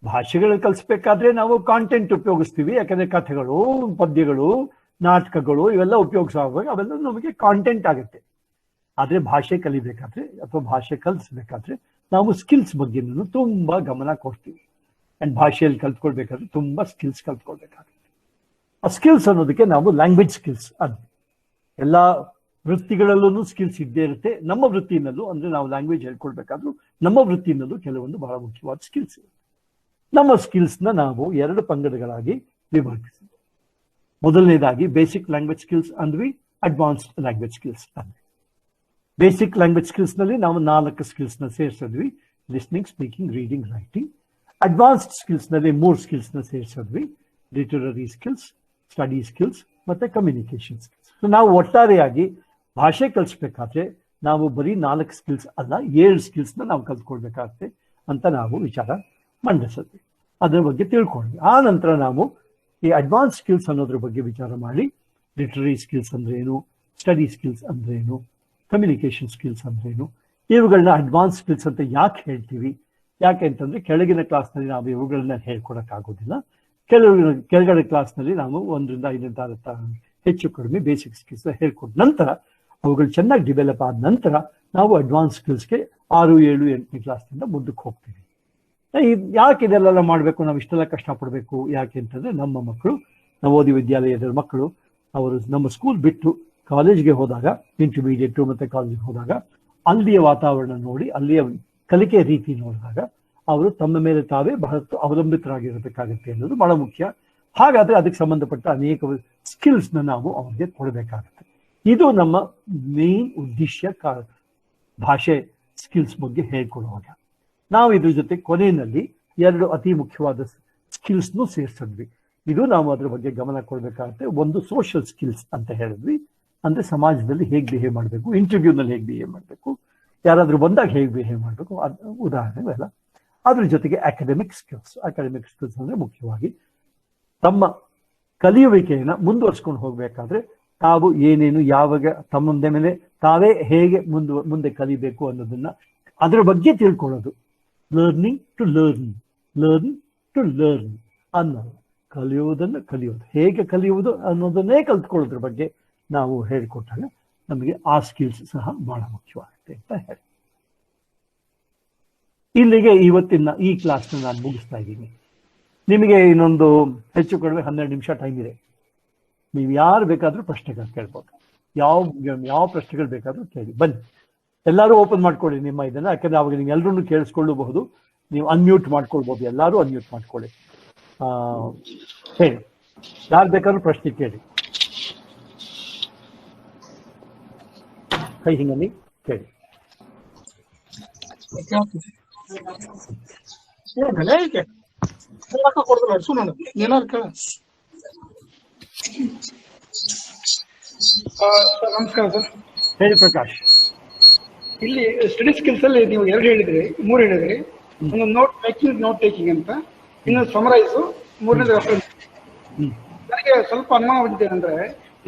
ಭಾಷೆಗಳು ಕಲಿಸ್ಬೇಕಾದ್ರೆ ನಾವು ಕಾಂಟೆಂಟ್ ಉಪಯೋಗಿಸ್ತೀವಿ, ಯಾಕಂದ್ರೆ ಕಥೆಗಳು, ಪದ್ಯಗಳು, ನಾಟಕಗಳು ಇವೆಲ್ಲ ಉಪಯೋಗಿಸುವಾಗ ಅವೆಲ್ಲ ನಮಗೆ ಕಾಂಟೆಂಟ್ ಆಗುತ್ತೆ. ಆದ್ರೆ ಭಾಷೆ ಕಲಿಬೇಕಾದ್ರೆ ಅಥವಾ ಭಾಷೆ ಕಲಿಸ್ಬೇಕಾದ್ರೆ ನಾವು ಸ್ಕಿಲ್ಸ್ ಬಗ್ಗೆ ತುಂಬಾ ಗಮನ ಕೊಡ್ತೀವಿ. ಅಂಡ್ ಭಾಷೆಯಲ್ಲಿ ಕಲ್ತ್ಕೊಳ್ಬೇಕಾದ್ರೆ ತುಂಬಾ ಸ್ಕಿಲ್ಸ್ ಕಲ್ತ್ಕೊಳ್ಬೇಕಾಗುತ್ತೆ. ಆ ಸ್ಕಿಲ್ಸ್ ಅನ್ನೋದಕ್ಕೆ ನಾವು ಲ್ಯಾಂಗ್ವೇಜ್ ಸ್ಕಿಲ್ಸ್ ಅಂದ್ವಿ. ಎಲ್ಲ ವೃತ್ತಿಗಳಲ್ಲೂ ಸ್ಕಿಲ್ಸ್ ಇದ್ದೇ ಇರುತ್ತೆ. ನಮ್ಮ ವೃತ್ತಿನಲ್ಲೂ ಅಂದ್ರೆ ನಾವು ಲ್ಯಾಂಗ್ವೇಜ್ ಹೇಳ್ಕೊಳ್ಬೇಕಾದ್ರೂ ನಮ್ಮ ವೃತ್ತಿನಲ್ಲೂ ಕೆಲವೊಂದು ಬಹಳ ಮುಖ್ಯವಾದ ಸ್ಕಿಲ್ಸ್ ಇದೆ. ನಮ್ಮ ಸ್ಕಿಲ್ಸ್ನ ನಾವು 2 ಪಂಗಡಗಳಾಗಿ ವಿಭಾಗಿಸಿದ್ವಿ. ಮೊದಲನೇದಾಗಿ ಬೇಸಿಕ್ ಲ್ಯಾಂಗ್ವೇಜ್ ಸ್ಕಿಲ್ಸ್ ಅಂದ್ವಿ, ಅಡ್ವಾನ್ಸ್ಡ್ ಲ್ಯಾಂಗ್ವೇಜ್ ಸ್ಕಿಲ್ಸ್ ಅಂದ್ವಿ. ಬೇಸಿಕ್ ಲ್ಯಾಂಗ್ವೇಜ್ ಸ್ಕಿಲ್ಸ್ ನಲ್ಲಿ ನಾವು 4 ಸ್ಕಿಲ್ಸ್ನ ಸೇರಿಸಿದ್ವಿ: listening, speaking, reading, writing. Advanced skills ನಲ್ಲಿ 3 ಸ್ಕಿಲ್ಸ್ನ ಸೇರಿಸಿದ್ವಿ: ಲಿಟರರಿ ಸ್ಕಿಲ್ಸ್, ಸ್ಟಡಿ ಸ್ಕಿಲ್ಸ್ ಮತ್ತೆ ಕಮ್ಯುನಿಕೇಶನ್ ಸ್ಕಿಲ್ಸ್. ನಾವು ಒಟ್ಟಾರೆಯಾಗಿ ಭಾಷೆ ಕಲಿಸ್ಬೇಕಾದ್ರೆ ನಾವು ಬರೀ 4 ಸ್ಕಿಲ್ಸ್ ಅಲ್ಲ, 7 ಸ್ಕಿಲ್ಸ್ನ ನಾವು ಕಲ್ತ್ಕೊಳ್ಬೇಕಾಗತ್ತೆ ಅಂತ ನಾವು ವಿಚಾರ ಮಂಡಿಸಿದ್ವಿ. ಅದರ ಬಗ್ಗೆ ತಿಳ್ಕೊಂಡ್ವಿ. ಆ ನಂತರ ನಾವು ಈ ಅಡ್ವಾನ್ಸ್ ಸ್ಕಿಲ್ಸ್ ಅನ್ನೋದ್ರ ಬಗ್ಗೆ ವಿಚಾರ ಮಾಡಿ, ಲಿಟರರಿ ಸ್ಕಿಲ್ಸ್ ಅಂದ್ರೆ ಏನು, ಸ್ಟಡಿ ಸ್ಕಿಲ್ಸ್ ಅಂದ್ರೆ ಏನು, ಕಮ್ಯುನಿಕೇಶನ್ ಸ್ಕಿಲ್ಸ್ ಅಂದ್ರೆ ಏನು, ಇವುಗಳನ್ನ ಅಡ್ವಾನ್ಸ್ ಸ್ಕಿಲ್ಸ್ ಅಂತ ಯಾಕೆ ಹೇಳ್ತೀವಿ, ಯಾಕೆ ಅಂತಂದ್ರೆ ಕೆಳಗಿನ ಕ್ಲಾಸ್ನಲ್ಲಿ ನಾವು ಇವುಗಳನ್ನ ಹೇಳ್ಕೊಡಕ್ಕಾಗೋದಿಲ್ಲ. ಕೆಳಗಡೆ ಕ್ಲಾಸ್ನಲ್ಲಿ ನಾವು 1 ರಿಂದ 5 ಹೆಚ್ಚು ಕಡಿಮೆ ಬೇಸಿಕ್ ಸ್ಕಿಲ್ಸ್ ಹೇಳ್ಕೊಟ್ಟ ನಂತರ ಅವುಗಳು ಚೆನ್ನಾಗಿ ಡೆವಲಪ್ ಆದ ನಂತರ ನಾವು ಅಡ್ವಾನ್ಸ್ ಸ್ಕಿಲ್ಸ್ಗೆ 6, 7, 8ನೇ ಕ್ಲಾಸ್ನಿಂದ ಮುಂದಕ್ಕೆ ಹೋಗ್ತೀವಿ. ಯಾಕೆ ಇದೆಲ್ಲ ಮಾಡಬೇಕು, ನಾವು ಇಷ್ಟೆಲ್ಲ ಕಷ್ಟಪಡಬೇಕು? ಯಾಕೆ ಅಂತಂದ್ರೆ ನಮ್ಮ ಮಕ್ಕಳು, ನವೋದಯ ವಿದ್ಯಾಲಯದ ಮಕ್ಕಳು, ಅವರು ನಮ್ಮ ಸ್ಕೂಲ್ ಬಿಟ್ಟು ಕಾಲೇಜ್ಗೆ ಹೋದಾಗ, ಇಂಟರ್ಮೀಡಿಯೇಟ್ ಮತ್ತೆ ಕಾಲೇಜ್ಗೆ ಹೋದಾಗ ಅಲ್ಲಿಯ ವಾತಾವರಣ ನೋಡಿ, ಅಲ್ಲಿಯ ಕಲಿಕೆ ರೀತಿ ನೋಡಿದಾಗ ಅವರು ತಮ್ಮ ಮೇಲೆ ತಾವೇ ಬಹಳಷ್ಟು ಅವಲಂಬಿತರಾಗಿರಬೇಕಾಗುತ್ತೆ ಅನ್ನೋದು ಬಹಳ ಮುಖ್ಯ. ಹಾಗಾದ್ರೆ ಅದಕ್ಕೆ ಸಂಬಂಧಪಟ್ಟ ಅನೇಕ ಸ್ಕಿಲ್ಸ್ನ ನಾವು ಅವ್ರಿಗೆ ಕೊಡಬೇಕಾಗುತ್ತೆ. ಇದು ನಮ್ಮ ಮೇನ್ ಉದ್ದೇಶ ಭಾಷೆ ಸ್ಕಿಲ್ಸ್ ಬಗ್ಗೆ ಹೇಳ್ಕೊಡುವಾಗ. ನಾವು ಇದ್ರ ಜೊತೆ ಕೊನೆಯಲ್ಲಿ 2 ಅತಿ ಮುಖ್ಯವಾದ ಸ್ಕಿಲ್ಸ್ನು ಸೇರಿಸಿದ್ವಿ. ಇದು ನಾವು ಅದ್ರ ಬಗ್ಗೆ ಗಮನ ಕೊಡಬೇಕಾಗುತ್ತೆ. ಒಂದು ಸೋಷಿಯಲ್ ಸ್ಕಿಲ್ಸ್ ಅಂತ ಹೇಳಿದ್ವಿ, ಅಂದ್ರೆ ಸಮಾಜದಲ್ಲಿ ಹೇಗೆ ಬಿಹೇವ್ ಮಾಡಬೇಕು, ಇಂಟರ್ವ್ಯೂನಲ್ಲಿ ಹೇಗೆ ಬಿಹೇವ್ ಮಾಡಬೇಕು, ಯಾರಾದ್ರೂ ಬಂದಾಗ ಹೇಗೆ ಬಿಹೇವ್ ಮಾಡಬೇಕು, ಉದಾಹರಣೆಗಳೆಲ್ಲ. ಅದ್ರ ಜೊತೆಗೆ ಅಕಾಡೆಮಿಕ್ ಸ್ಕಿಲ್ಸ್. ಅಕಾಡೆಮಿಕ್ ಸ್ಕಿಲ್ಸ್ ಅಂದ್ರೆ ಮುಖ್ಯವಾಗಿ ತಮ್ಮ ಕಲಿಯುವಿಕೆಯನ್ನು ಮುಂದುವರ್ಸ್ಕೊಂಡು ಹೋಗ್ಬೇಕಾದ್ರೆ ತಾವು ಏನೇನು ಯಾವಾಗ ತಮ್ಮ ಮೇಲೆ ತಾವೇ ಹೇಗೆ ಮುಂದೆ ಕಲಿಬೇಕು ಅನ್ನೋದನ್ನ ಅದ್ರ ಬಗ್ಗೆ ತಿಳ್ಕೊಳ್ಳೋದು. Learning to learn, learn to learn ಅನ್ನೋದು, ಕಲಿಯುವುದನ್ನು ಕಲಿಯೋದು, ಹೇಗೆ ಕಲಿಯುವುದು ಅನ್ನೋದನ್ನೇ ಕಲ್ತ್ಕೊಳ್ಳೋದ್ರ ಬಗ್ಗೆ ನಾವು ಹೇಳಿಕೊಟ್ಟಾಗ ನಮಗೆ ಆ ಸ್ಕಿಲ್ಸ್ ಸಹ ಬಹಳ ಮುಖ್ಯವಾಗುತ್ತೆ ಅಂತ ಹೇಳಿ ಇಲ್ಲಿಗೆ ಇವತ್ತಿನ ಈ ಕ್ಲಾಸ್ನ ನಾನು ಮುಗಿಸ್ತಾ ಇದ್ದೀನಿ. ನಿಮಗೆ ಇನ್ನೊಂದು ಹೆಚ್ಚು ಕಡಿಮೆ 12 ನಿಮಿಷ ಟೈಮ್ ಇದೆ. ನೀವು ಯಾರು ಬೇಕಾದ್ರೂ ಪ್ರಶ್ನೆಗಳು ಕೇಳ್ಬೋದು, ಯಾವ ಪ್ರಶ್ನೆಗಳು ಬೇಕಾದ್ರೂ ಕೇಳಿ ಬನ್ನಿ. ಎಲ್ಲರೂ ಓಪನ್ ಮಾಡ್ಕೊಳ್ಳಿ ನಿಮ್ಮ ಇದನ್ನ, ಯಾಕಂದ್ರೆ ಅವಾಗ ನೀವು ಎಲ್ಲರೂ ಕೇಳಿಸ್ಕೊಳ್ಳಬಹುದು. ನೀವು ಅನ್ಮ್ಯೂಟ್ ಮಾಡ್ಕೊಳ್ಬಹುದು, ಎಲ್ಲರೂ ಅನ್ಮ್ಯೂಟ್ ಮಾಡ್ಕೊಳ್ಳಿ. ಹೇಳಿ, ಯಾರು ಬೇಕಾದ್ರೂ ಪ್ರಶ್ನೆ ಕೇಳಿ, ಕೈ ಹಿಂಗಲ್ಲಿ ಕೇಳಿ.
ನಮಸ್ಕಾರ ಸರ್.
ಹೇಳಿ ಪ್ರಕಾಶ್.
ಇಲ್ಲಿ ಸ್ಟಡಿ ಸ್ಕಿಲ್ಸ್ ಅಲ್ಲಿ ನೀವು 2 ಹೇಳಿದ್ರಿ, 3 ಹೇಳಿದ್ರಿ. ಒಂದು ನೋಟ್ ಟೇಕಿಂಗ್ ಅಂತ, ಇನ್ನೊಂದು ಸಮರೈಸು, 3ನೇದು ರೆಫರೆನ್ಸ್. ನನಗೆ ಸ್ವಲ್ಪ ಅನುಮಾನ ಬಂದಿದೆ ಅಂದ್ರೆ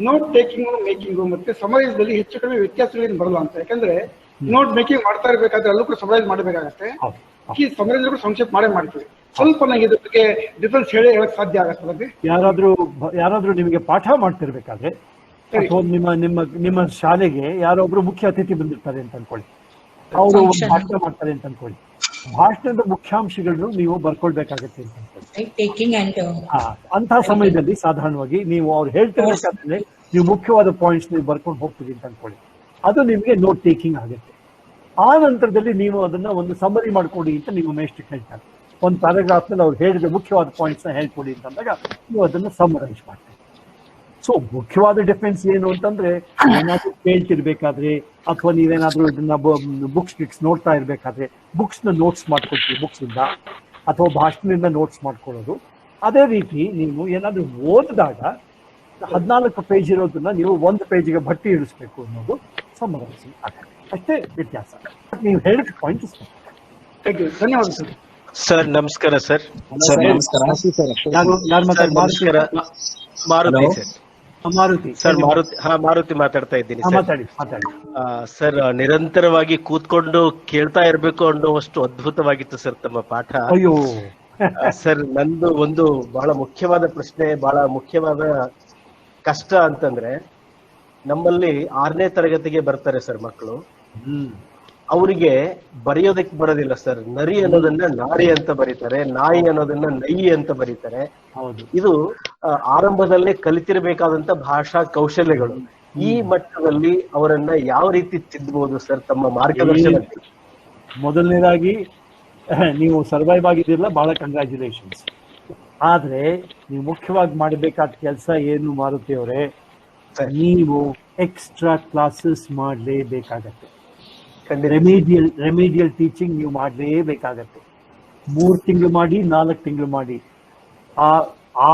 ನೋಟ್ ಟೇಕಿಂಗ್ ಮೇಕಿಂಗ್ ಮತ್ತೆ ಸಮರೈಸ್ದಲ್ಲಿ ಹೆಚ್ಚು ಕಡಿಮೆ ವ್ಯತ್ಯಾಸಗಳೇನು ಬರಲ್ಲ ಅಂತ. ಯಾಕಂದ್ರೆ ನೋಟ್ ಮೇಕಿಂಗ್ ಮಾಡ್ತಾ ಇರ್ಬೇಕಾದ್ರೆ ಅಲ್ಲೂ ಕೂಡ ಸಮರೈಸ್ ಮಾಡಬೇಕಾಗತ್ತೆ. ಈ ಸಮರೈಸ್ ಕೂಡ ಸಂಕ್ಷೇಪ ಮಾಡ್ತೀವಿ. ಸ್ವಲ್ಪ ನಂಗೆ ಇದ್ರ ಬಗ್ಗೆ ಡಿಫ್ರೆನ್ಸ್ ಹೇಳಕ್ ಸಾಧ್ಯ ಆಗತ್ತೆ ಬಗ್ಗೆ.
ಯಾರಾದ್ರೂ ನಿಮಗೆ ಪಾಠ ಮಾಡ್ತಿರ್ಬೇಕಾದ್ರೆ ಅಥವಾ ನಿಮ್ಮ ಶಾಲೆಗೆ ಯಾರೊಬ್ರು ಮುಖ್ಯ ಅತಿಥಿ ಬಂದಿರ್ತಾರೆ ಅಂತ ಅನ್ಕೊಳ್ಳಿ, ಅವರು ಭಾಷಣ ಮಾಡ್ತಾರೆ ಅಂತ ಅನ್ಕೊಳ್ಳಿ. ಭಾಷಣದ ಮುಖ್ಯಾಂಶಗಳನ್ನು ನೀವು ಬರ್ಕೊಳ್ಬೇಕಾಗತ್ತೆ ಅಂತ ಅನ್ಕೊಳ್ಳಿ. ಅಂತಹ ಸಮಯದಲ್ಲಿ ಸಾಧಾರಣವಾಗಿ ನೀವು ಅವ್ರು ಹೇಳ್ತಿರ್ಬೇಕಾದ್ರೆ ನೀವು ಮುಖ್ಯವಾದ ಪಾಯಿಂಟ್ಸ್ ನೀವು ಬರ್ಕೊಂಡು ಹೋಗ್ತೀವಿ ಅಂತ ಅನ್ಕೊಳ್ಳಿ. ಅದು ನಿಮಗೆ ನೋಟ್ ಟೇಕಿಂಗ್ ಆಗುತ್ತೆ. ಆ ನಂತರದಲ್ಲಿ ನೀವು ಅದನ್ನ ಒಂದು ಸಮರಿ ಮಾಡ್ಕೊಡಿ ಅಂತ ನೀವು ಮೇಷ್ಟ್ರಿಗೆ ಹೇಳ್ತಾರೆ. ಒಂದು ಪ್ಯಾರಾಗ್ರಾಫ್ ನಲ್ಲಿ ಅವ್ರು ಹೇಳಿದ ಮುಖ್ಯವಾದ ಪಾಯಿಂಟ್ಸ್ ನ ಹೇಳ್ಕೊಡಿ ಅಂತಂದಾಗ ನೀವು ಅದನ್ನ ಸಮರೈಸ್ ಮಾಡ್ತೀವಿ. ಸೊ ಮುಖ್ಯವಾದ ಡಿಫೆನ್ಸ್ ಏನು ಅಂತಂದ್ರೆ, ಏನಾದ್ರೂ ಕೇಳ್ತಿರ್ಬೇಕಾದ್ರೆ ಅಥವಾ ನೀವೇನಾದ್ರೂ ಇದನ್ನ ಬುಕ್ಸ್ ನೋಡ್ತಾ ಇರ್ಬೇಕಾದ್ರೆ ಬುಕ್ಸ್ ನ ನೋಟ್ಸ್ ಮಾಡ್ಕೊಳ್ತೀವಿ, ಬುಕ್ಸ್ ಇಂದ ಅಥವಾ ಭಾಷಣದಿಂದ ನೋಟ್ಸ್ ಮಾಡ್ಕೊಳ್ಳೋದು. ಅದೇ ರೀತಿ ನೀವು ಏನಾದ್ರೂ ಓದಿದಾಗ 14 ಪೇಜ್ ಇರೋದನ್ನ ನೀವು 1 ಪೇಜಿಗೆ ಭಟ್ಟಿ ಇಳಿಸ್ಬೇಕು ಅನ್ನೋದು ಸಮರೈಸಿಂಗ್ ಆಗುತ್ತೆ. ಅಷ್ಟೇ ವ್ಯತ್ಯಾಸ. ನೀವು ಹೇಳಿದ ಪಾಯಿಂಟ್.
ಧನ್ಯವಾದ ಸರ್.
ಸರ್ ನಮಸ್ಕಾರ ಸರ್. ಮಾರುತಿ ಮಾತಾಡ್ತಾ ಇದ್ದೀನಿ ಸರ್. ನಿರಂತರವಾಗಿ ಕೂತ್ಕೊಂಡು ಕೇಳ್ತಾ ಇರ್ಬೇಕು ಅನ್ನೋವಷ್ಟು ಅದ್ಭುತವಾಗಿತ್ತು ಸರ್ ತಮ್ಮ ಪಾಠ. ಸರ್ ನಂದು ಒಂದು ಬಹಳ ಮುಖ್ಯವಾದ ಪ್ರಶ್ನೆ, ಬಹಳ ಮುಖ್ಯವಾದ ಕಷ್ಟ ಅಂತಂದ್ರೆ, ನಮ್ಮಲ್ಲಿ 6ನೇ ತರಗತಿಗೆ ಬರ್ತಾರೆ ಸರ್ ಮಕ್ಕಳು. ಅವರಿಗೆ ಬರೆಯೋದಕ್ಕೆ ಬರೋದಿಲ್ಲ ಸರ್. ನರಿ ಅನ್ನೋದನ್ನ ನಾರಿ ಅಂತ ಬರೀತಾರೆ, ನಾಯಿ ಅನ್ನೋದನ್ನ ನೈ ಅಂತ ಬರೀತಾರೆ. ಇದು ಆರಂಭದಲ್ಲೇ ಕಲಿತಿರ್ಬೇಕಾದಂತ ಭಾಷಾ ಕೌಶಲ್ಯಗಳು. ಈ ಮಟ್ಟದಲ್ಲಿ ಅವರನ್ನ ಯಾವ ರೀತಿ ತಿದ್ದಬಹುದು ಸರ್ ತಮ್ಮ ಮಾರ್ಗದರ್ಶನ?
ಮೊದಲನೇದಾಗಿ ನೀವು ಸರ್ವೈವ್ ಆಗಿದ್ದೀರಲ್ಲ, ಬಹಳ ಕಂಗ್ರ್ಯಾಚುಲೇಷನ್ಸ್. ಆದ್ರೆ ನೀವು ಮುಖ್ಯವಾಗಿ ಮಾಡಬೇಕಾದ ಕೆಲಸ ಏನು ಮಾರುತಿ ಅವರೇ, ನೀವು ಎಕ್ಸ್ಟ್ರಾ ಕ್ಲಾಸಸ್ ಮಾಡಲೇಬೇಕಾಗತ್ತೆ. ರೆಮಿಡಿಯಲ್ ಟೀಚಿಂಗ್ ನೀವು ಮಾಡಲೇಬೇಕಾಗತ್ತೆ. 3 ತಿಂಗಳು ಮಾಡಿ, 4 ತಿಂಗಳು ಮಾಡಿ. ಆ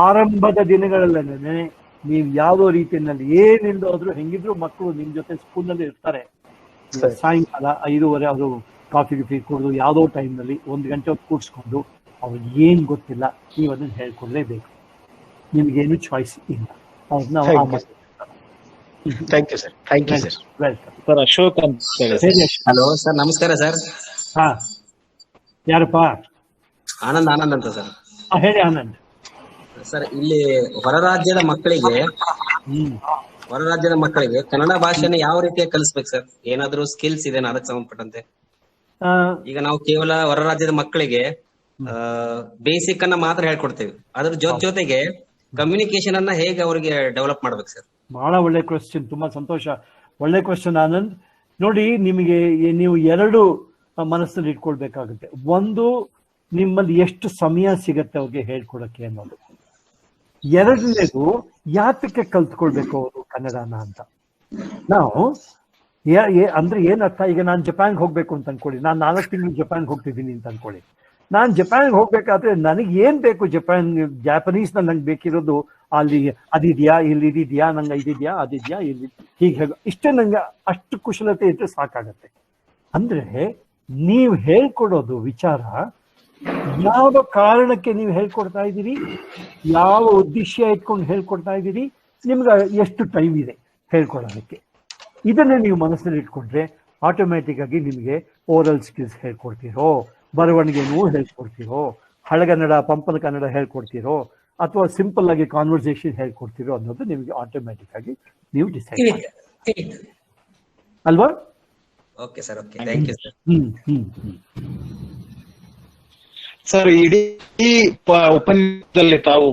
ಆರಂಭದ ದಿನಗಳಲ್ಲೇ ನೀವು ಯಾವ ರೀತಿಯಲ್ಲಿ ಏನಿಲ್ಲ ಆದ್ರೂ ಹೆಂಗಿದ್ರು ಮಕ್ಕಳು ನಿಮ್ ಜೊತೆ ಸ್ಕೂಲ್ನಲ್ಲಿ ಇರ್ತಾರೆ. ಸಾಯಂಕಾಲ 5:30 ಅವರು ಕಾಫಿ ಕುಡಿದು ಯಾವುದೋ ಟೈಮ್ನಲ್ಲಿ 1 ಗಂಟೆ ಹೊತ್ತು ಕೂಡಿಸ್ಕೊಂಡು ಅವ್ರಿಗೆ ಏನ್ ಗೊತ್ತಿಲ್ಲ ನೀವು ಅದನ್ನ ಹೇಳ್ಕೊಡ್ಲೇಬೇಕು. ನಿಮ್ಗೇನು ಚಾಯ್ಸ್ ಇಲ್ಲ. ಅವ್ರನ್ನ
thank you sir. Thank you sir.
Welcome
sir. Ashok ಅಂತ ಹೇಳಿ. ಹಲೋ ಸರ್, ನಮಸ್ಕಾರ ಸರ್.
ಹಾ, ಯಾರಪ್ಪ?
ಆನಂದ್ ಅಂತ ಸರ್.
ಹೇಳಿ ಆನಂದ್.
ಸರ್, ಇಲ್ಲಿ ಹೊರ ರಾಜ್ಯದ ಮಕ್ಕಳಿಗೆ ಕನ್ನಡ ಭಾಷೆನ ಯಾವ ರೀತಿಯಾಗಿ ಕಲಿಸ್ಬೇಕು ಸರ್? ಏನಾದ್ರು ಸ್ಕಿಲ್ಸ್ ಇದೆ ಅದಕ್ಕೆ ಸಂಬಂಧಪಟ್ಟಂತೆ? ಈಗ ನಾವು ಕೇವಲ ಹೊರ ರಾಜ್ಯದ ಮಕ್ಕಳಿಗೆ ಬೇಸಿಕ್ ಅನ್ನ ಮಾತ್ರ ಹೇಳ್ಕೊಡ್ತೇವೆ. ಅದ್ರ ಜೊತೆಗೆ ಕಮ್ಯುನಿಕೇಶನ್ ಅನ್ನ ಹೇಗೆ ಅವರಿಗೆ ಡೆವಲಪ್ ಮಾಡ್ಬೇಕು ಸರ್?
ಬಹಳ ಒಳ್ಳೆ ಕ್ವೆಶ್ಚನ್, ತುಂಬಾ ಸಂತೋಷ. ಒಳ್ಳೆ ಕ್ವೆಶ್ಚನ್ ಆನಂದ್. ನೋಡಿ, ನಿಮಗೆ ನೀವು 2 ಮನಸ್ಸಲ್ಲಿ ಇಟ್ಕೊಳ್ಬೇಕಾಗುತ್ತೆ. ಒಂದು, ನಿಮ್ಮಲ್ಲಿ ಎಷ್ಟು ಸಮಯ ಸಿಗತ್ತೆ ಅವ್ರಿಗೆ ಹೇಳ್ಕೊಡಕ್ಕೆ ಅನ್ನೋದು. 2ನೇದು, ಯಾತಕ್ಕೆ ಕಲ್ತ್ಕೊಳ್ಬೇಕು ಅವರು ಕನ್ನಡನ ಅಂತ. ನಾವು ಅಂದ್ರೆ ಏನರ್ಥ, ಈಗ ನಾನು ಜಪಾನ್ಗೆ ಹೋಗ್ಬೇಕು ಅಂತ ಅನ್ಕೊಳ್ಳಿ. ನಾನು 4 ತಿಂಗಳು ಜಪಾನ್ಗೆ ಹೋಗ್ತಿದ್ದೀನಿ ಅಂತ ಅನ್ಕೊಳ್ಳಿ. ನಾನು ಜಪಾನ್ಗೆ ಹೋಗ್ಬೇಕಾದ್ರೆ ನನಗೆ ಏನ್ ಬೇಕು, ಜಾಪನೀಸ್ ನಲ್ಲಿ ನಂಗೆ ಬೇಕಿರೋದು ಅಲ್ಲಿ ಅದಿದ್ಯಾ, ಇಲ್ಲಿದ್ಯಾ, ನಂಗೆ ಇದಿದ್ಯಾ, ಅದಿದ್ಯಾ, ಇಲ್ಲಿ ಹೀಗೆ ಇಷ್ಟೇ. ನಂಗೆ ಅಷ್ಟು ಕುಶಲತೆ ಇದ್ರೆ ಸಾಕಾಗತ್ತೆ. ಅಂದ್ರೆ ನೀವು ಹೇಳ್ಕೊಡೋದು ವಿಚಾರ, ಯಾವ ಕಾರಣಕ್ಕೆ ನೀವು ಹೇಳ್ಕೊಡ್ತಾ ಇದ್ದೀರಿ, ಯಾವ ಉದ್ದೇಶ ಇಟ್ಕೊಂಡು ಹೇಳ್ಕೊಡ್ತಾ ಇದ್ದೀರಿ, ನಿಮ್ಗೆ ಎಷ್ಟು ಟೈಮ್ ಇದೆ ಹೇಳ್ಕೊಡೋದಕ್ಕೆ. ಇದನ್ನೇ ನೀವು ಮನಸ್ಸಲ್ಲಿ ಇಟ್ಕೊಂಡ್ರೆ ಆಟೋಮ್ಯಾಟಿಕ್ ಆಗಿ ನಿಮಗೆ ಓರಲ್ ಸ್ಕಿಲ್ಸ್ ಹೇಳ್ಕೊಡ್ತೀರೋ, ಬರವಣಿಗೆನೂ ಹೇಳ್ಕೊಡ್ತೀರೋ, ಹಳಗನ್ನಡ ಪಂಪನ ಕನ್ನಡ ಹೇಳ್ಕೊಡ್ತೀರೋ, ಅಥವಾ ಸಿಂಪಲ್ ಆಗಿ ಕಾನ್ವರ್ಸೇಷನ್ ಹೇಳ್ಕೊಡ್ತೀರೋ ಅನ್ನೋದು ನಿಮಗೆ ಆಟೋಮ್ಯಾಟಿಕ್ ಆಗಿ ನೀವು ಡಿಸೈಡ್ ಮಾಡಿ, ಅಲ್ವಾ?
Okay sir, okay, thank you sir.
Sir, ಇಡೀ ಉಪನ್ಯಾಸದಲ್ಲಿ ತಾವು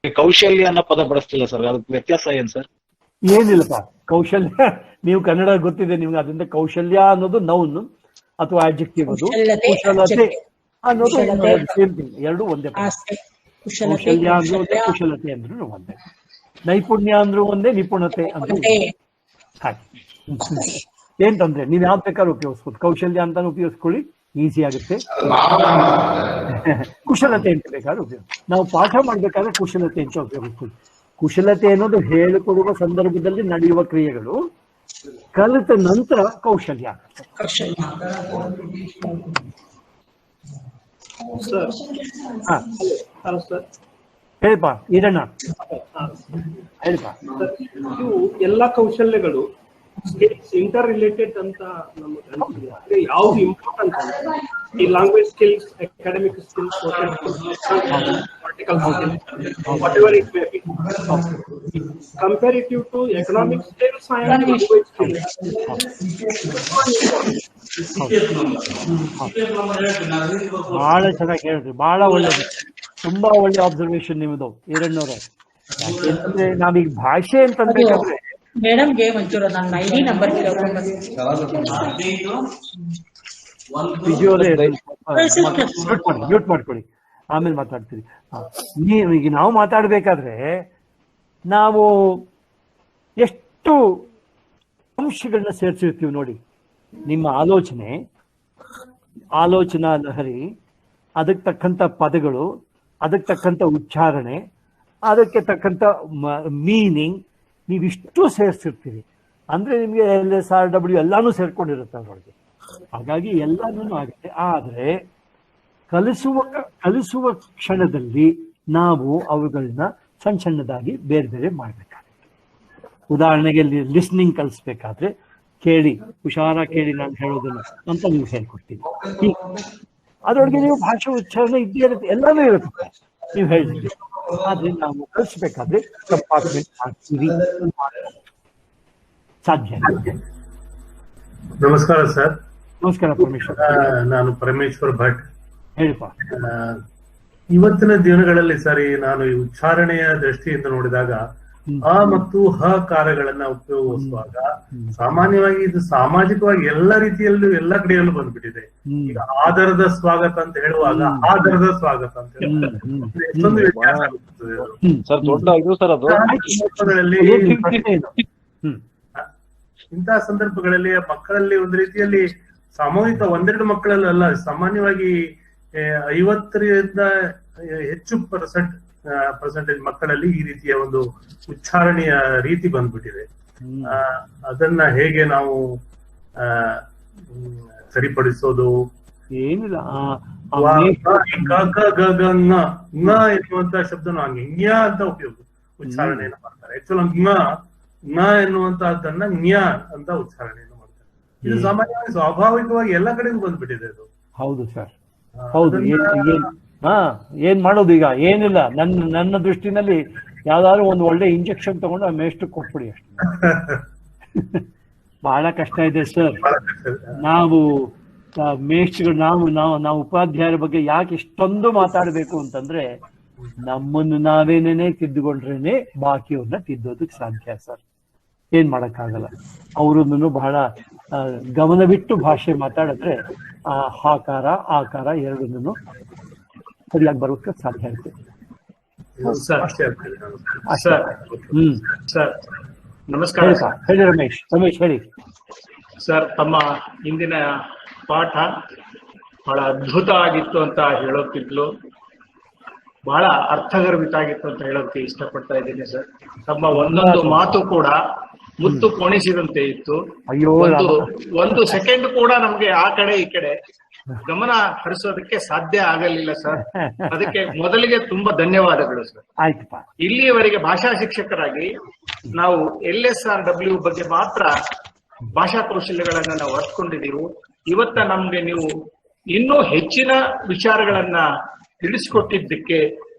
ಕೌಶಲ್ಯ ಅನ್ನೋ ಪದ ಬಳಸ್ತಿಲ್ಲ ಸರ್. ಅದಕ್ಕೆ ವ್ಯತ್ಯಾಸ ಏನ್ ಸರ್?
ಏನಿಲ್ಲಪ್ಪ, ಕೌಶಲ್ಯ ನೀವು ಕನ್ನಡ ಗೊತ್ತಿದೆ ನಿಮ್ಗೆ. ಅದರಿಂದ ಕೌಶಲ್ಯ ಅನ್ನೋದು ನೌನ್ ಅಥವಾ ಆಡ್ಜೆಕ್ಟಿವ್, ಅದು ಕುಶಲತೆ ಅನ್ನೋದು ಸೇಮ್ ಥಿಂಗ್. 2 ಒಂದೇ. ಕೌಶಲ್ಯ ಅಂದ್ರೂ ಒಂದೇ, ಕುಶಲತೆ ಅಂದ್ರೂ ಒಂದೇ, ನೈಪುಣ್ಯ ಅಂದ್ರೂ ಒಂದೇ, ನಿಪುಣತೆ ಅಂದ್ರೂ ಹಾಗೆ. ಏನ್ ತೊಂದ್ರೆ, ನೀವ್ ಯಾವ್ದು ಬೇಕಾದ್ರೂ ಉಪಯೋಗಿಸ್ಬೋದು. ಕೌಶಲ್ಯ ಅಂತಾನು ಉಪಯೋಗಿಸ್ಕೊಳ್ಳಿ, ಈಸಿ ಆಗುತ್ತೆ. ಕುಶಲತೆ ಅಂತ ಬೇಕಾದ್ರೆ ಉಪಯೋಗ. ನಾವು ಪಾಠ ಮಾಡ್ಬೇಕಾದ್ರೆ ಕುಶಲತೆ ಅಂತ ಉಪಯೋಗಿಸ್ಕೊಳ್ಳಿ. ಕುಶಲತೆ ಅನ್ನೋದು ಹೇಳಿಕೊಡುವ ಸಂದರ್ಭದಲ್ಲಿ ನಡೆಯುವ ಕ್ರಿಯೆಗಳು, ಕಲಿತ ನಂತರ ಕೌಶಲ್ಯ. ಹೇಳಪ್ಪ ಈರಣ್ಣ.
ಇವು ಎಲ್ಲಾ ಕೌಶಲ್ಯಗಳು ಇಂಟರ್ ರಿಲೇಟೆಡ್ ಅಂತ ನಮಗೆ ಅನಿಸಿದೆ. ಯಾವ್ದು ಇಂಪಾರ್ಟೆಂಟ್ ಅಂತ ಈ language skills, academic skills, practical skills, what ever it may be, comparative to economic skills and language skills.
ಬಹಳ ಚೆನ್ನಾಗಿ ಹೇಳಿದ್ರಿ, ಬಹಳ ಒಳ್ಳೇದು, ತುಂಬಾ ಒಳ್ಳೆ ಅಬ್ಸರ್ವೇಷನ್ ನಿಮ್ಮದು ಈರಣ್ಣವ್ರೆ. ಯಾಕೆಂದ್ರೆ ನಾವೀಗ ಭಾಷೆ ಅಂತಂದ್ರೆ
ಮೇಡಮ್ಗೆ ಒಂಚೂರು ನನ್ನ ID ನಂಬರ್
ಮ್ಯೂಟ್ ಮಾಡ್ಕೊಳ್ಳಿ, ಆಮೇಲೆ ಮಾತಾಡ್ತೀರಿ. ಈಗ ನಾವು ಮಾತಾಡ್ಬೇಕಾದ್ರೆ ನಾವು ಎಷ್ಟು ಅಂಶಗಳನ್ನ ಸೇರಿಸಿರ್ತೀವಿ ನೋಡಿ. ನಿಮ್ಮ ಆಲೋಚನಾ ಲಹರಿ, ಅದಕ್ಕೆ ತಕ್ಕಂಥ ಪದಗಳು, ಅದಕ್ಕೆ ತಕ್ಕಂಥ ಉಚ್ಚಾರಣೆ, ಅದಕ್ಕೆ ತಕ್ಕಂಥ ಮೀನಿಂಗ್, ನೀವಿಷ್ಟು ಸೇರಿಸಿರ್ತೀರಿ. ಅಂದ್ರೆ ನಿಮಗೆ LSRW ಎಲ್ಲಾನು ಸೇರ್ಕೊಂಡಿರುತ್ತೆ ಅದರೊಳಗೆ. ಹಾಗಾಗಿ ಎಲ್ಲಾನು ಆಗುತ್ತೆ. ಆದರೆ ಕಲಿಸುವ ಕ್ಷಣದಲ್ಲಿ ನಾವು ಅವುಗಳನ್ನ ಸಣ್ಣದಾಗಿ ಬೇರೆ ಬೇರೆ ಮಾಡಬೇಕಾಗುತ್ತೆ. ಉದಾಹರಣೆಗೆ ಲಿಸ್ನಿಂಗ್ ಕಲಿಸ್ಬೇಕಾದ್ರೆ ಕೇಳಿ, ಹುಷಾರಾಗಿ ಕೇಳಿ ನಾನು ಹೇಳೋದನ್ನ ಅಂತ ನೀವು ಹೇಳ್ಕೊಡ್ತೀನಿ. ಅದರೊಳಗೆ ನೀವು ಭಾಷೆ ಉಚ್ಚಾರಣೆ ಇದ್ದೇ ಇರುತ್ತೆ, ಎಲ್ಲಾನು ಇರುತ್ತೆ ನೀವು ಹೇಳಿದ್ರಿ. ಆದ್ರೆ ನಾವು ಕಲಿಸ್ಬೇಕಾದ್ರೆ ಕಂಪಾರ್ಟ್ಮೆಂಟ್ ಮಾಡ್ತೀವಿ, ಸಾಧ್ಯ.
ನಮಸ್ಕಾರ ಸರ್.
ನಮಸ್ಕಾರ ಪರಮೇಶ್ವರ್.
ನಾನು ಪರಮೇಶ್ವರ್ ಭಟ್.
ಹೇಳಿಪ್ಪ.
ಇವತ್ತಿನ ದಿನಗಳಲ್ಲಿ ಸರಿ ನಾನು ಈ ಉಚ್ಚಾರಣೆಯ ದೃಷ್ಟಿಯಿಂದ ನೋಡಿದಾಗ ಅ ಮತ್ತು ಹ ಕಾರಗಳನ್ನ ಉಪಯೋಗಿಸುವಾಗ ಸಾಮಾನ್ಯವಾಗಿ ಇದು ಸಾಮಾಜಿಕವಾಗಿ ಎಲ್ಲ ರೀತಿಯಲ್ಲೂ ಎಲ್ಲ ಕಡೆಯಲ್ಲೂ ಬಂದ್ಬಿಟ್ಟಿದೆ. ಈಗ ಆದರದ ಸ್ವಾಗತ ಅಂತ ಹೇಳುವಾಗ ಆದರದ ಸ್ವಾಗತ ಅಂತ ಎಷ್ಟೊಂದು ವ್ಯತ್ಯಾಸ ಆಗುತ್ತದೆ. ಇಂತಹ ಸಂದರ್ಭಗಳಲ್ಲಿ ಮಕ್ಕಳಲ್ಲಿ ಒಂದು ರೀತಿಯಲ್ಲಿ ಸಾಮೂಹಿಕ ಒಂದೆರಡು ಮಕ್ಕಳಲ್ಲ, ಸಾಮಾನ್ಯವಾಗಿ 50ರಿಂದ ಹೆಚ್ಚು ಪರ್ಸೆಂಟೇಜ್ ಮಕ್ಕಳಲ್ಲಿ ಈ ರೀತಿಯ ಒಂದು ಉಚ್ಚಾರಣೆಯ ರೀತಿ ಬಂದ್ಬಿಟ್ಟಿದೆ. ಅದನ್ನ ಹೇಗೆ ನಾವು ಸರಿಪಡಿಸೋದು?
ಏನಿಲ್ಲ,
ಎನ್ನುವಂತ ಶಬ್ದನ ಹಂಗೆ ಜ್ಞ ಅಂತ ಉಚ್ಚಾರಣೆಯನ್ನು ಮಾಡ್ತಾರೆ. ಆಕ್ಚುಲ್ ಜ್ಞ ಎನ್ನುವಂತಹದ್ದನ್ನ ಜ್ಞ ಅಂತ ಉಚ್ಚಾರಣೆಯನ್ನು ಮಾಡ್ತಾರೆ. ಇದು ಸಾಮಾನ್ಯವಾಗಿ ಸ್ವಾಭಾವಿಕವಾಗಿ ಎಲ್ಲ ಕಡೆಗೂ ಬಂದ್ಬಿಟ್ಟಿದೆ ಅದು.
ಹೌದು ಸರ್, ಹೌದು. ಏನ್ ಮಾಡೋದು ಈಗ? ಏನಿಲ್ಲ, ನನ್ನ ದೃಷ್ಟಿನಲ್ಲಿ ಯಾವ್ದಾದ್ರು ಒಂದು ಒಳ್ಳೆ ಇಂಜೆಕ್ಷನ್ ತಗೊಂಡು ಆ ಮೇಷ್ಟು ಕೊಟ್ಬಿಡಿ ಅಷ್ಟೇ. ಬಹಳ ಕಷ್ಟ ಇದೆ ಸರ್. ನಾವು ಮೇಷ್ಟ್ಗಳು, ನಾವು ಉಪಾಧ್ಯಾಯರ ಬಗ್ಗೆ ಯಾಕೆ ಇಷ್ಟೊಂದು ಮಾತಾಡ್ಬೇಕು ಅಂತಂದ್ರೆ, ನಮ್ಮನ್ನು ನಾವೇನೇನೆ ತಿದ್ದುಕೊಂಡ್ರೇನೆ ಬಾಕಿಯವ್ರನ್ನ ತಿದ್ದೋದಕ್ಕೆ ಸಾಧ್ಯ ಸರ್. ಏನ್ ಮಾಡಕ್ಕಾಗಲ್ಲ. ಅವರನ್ನು ಬಹಳ ಗಮನವಿಟ್ಟು ಭಾಷೆ ಮಾತಾಡಿದ್ರೆ ಹಾಕಾರ ಆಕಾರ ಎರಡನ್ನೂ ಸರಿಯಾಗಿ ಬರೋದಕ್ಕೆ ಸಾಧ್ಯ ಆಗುತ್ತೆ.
ಸರ್ ನಮಸ್ಕಾರ.
ಹೇಳಿ ರಮೇಶ್ ಹೇಳಿ
ಸರ್. ತಮ್ಮ ಇಂದಿನ ಪಾಠ ಬಹಳ ಅದ್ಭುತ ಆಗಿತ್ತು ಅಂತ ಹೇಳೋಕ್ಕಿಂತಲೂ ಬಹಳ ಅರ್ಥಗರ್ಭಿತ ಆಗಿತ್ತು ಅಂತ ಹೇಳೋಕೆ ಇಷ್ಟಪಡ್ತಾ ಇದ್ದೀನಿ ಸರ್. ತಮ್ಮ ಒಂದೊಂದು ಮಾತು ಕೂಡ ಮುತ್ತು ಕೋಣಿಸಿದಂತೆ ಇತ್ತು. ಒಂದು ಸೆಕೆಂಡ್ ಕೂಡ ನಮ್ಗೆ ಆ ಕಡೆ ಈ ಕಡೆ ಗಮನ ಹರಿಸೋದಕ್ಕೆ ಸಾಧ್ಯ ಆಗಲಿಲ್ಲ ಸರ್. ಅದಕ್ಕೆ ಮೊದಲಿಗೆ ತುಂಬಾ ಧನ್ಯವಾದಗಳು ಸರ್.
ಆಯ್ತಪ್ಪ.
ಇಲ್ಲಿಯವರೆಗೆ ಭಾಷಾ ಶಿಕ್ಷಕರಾಗಿ ನಾವು LSRW ಬಗ್ಗೆ ಮಾತ್ರ ಭಾಷಾ ಕೌಶಲ್ಯಗಳನ್ನ ನಾವು ಅರ್ಥಕೊಂಡಿದ್ದೀವಿ. ಇವತ್ತ ನಮ್ಗೆ ನೀವು ಇನ್ನೂ ಹೆಚ್ಚಿನ ವಿಚಾರಗಳನ್ನ ತಿಳಿಸಿಕೊಟ್ಟಿದ್ದಕ್ಕೆ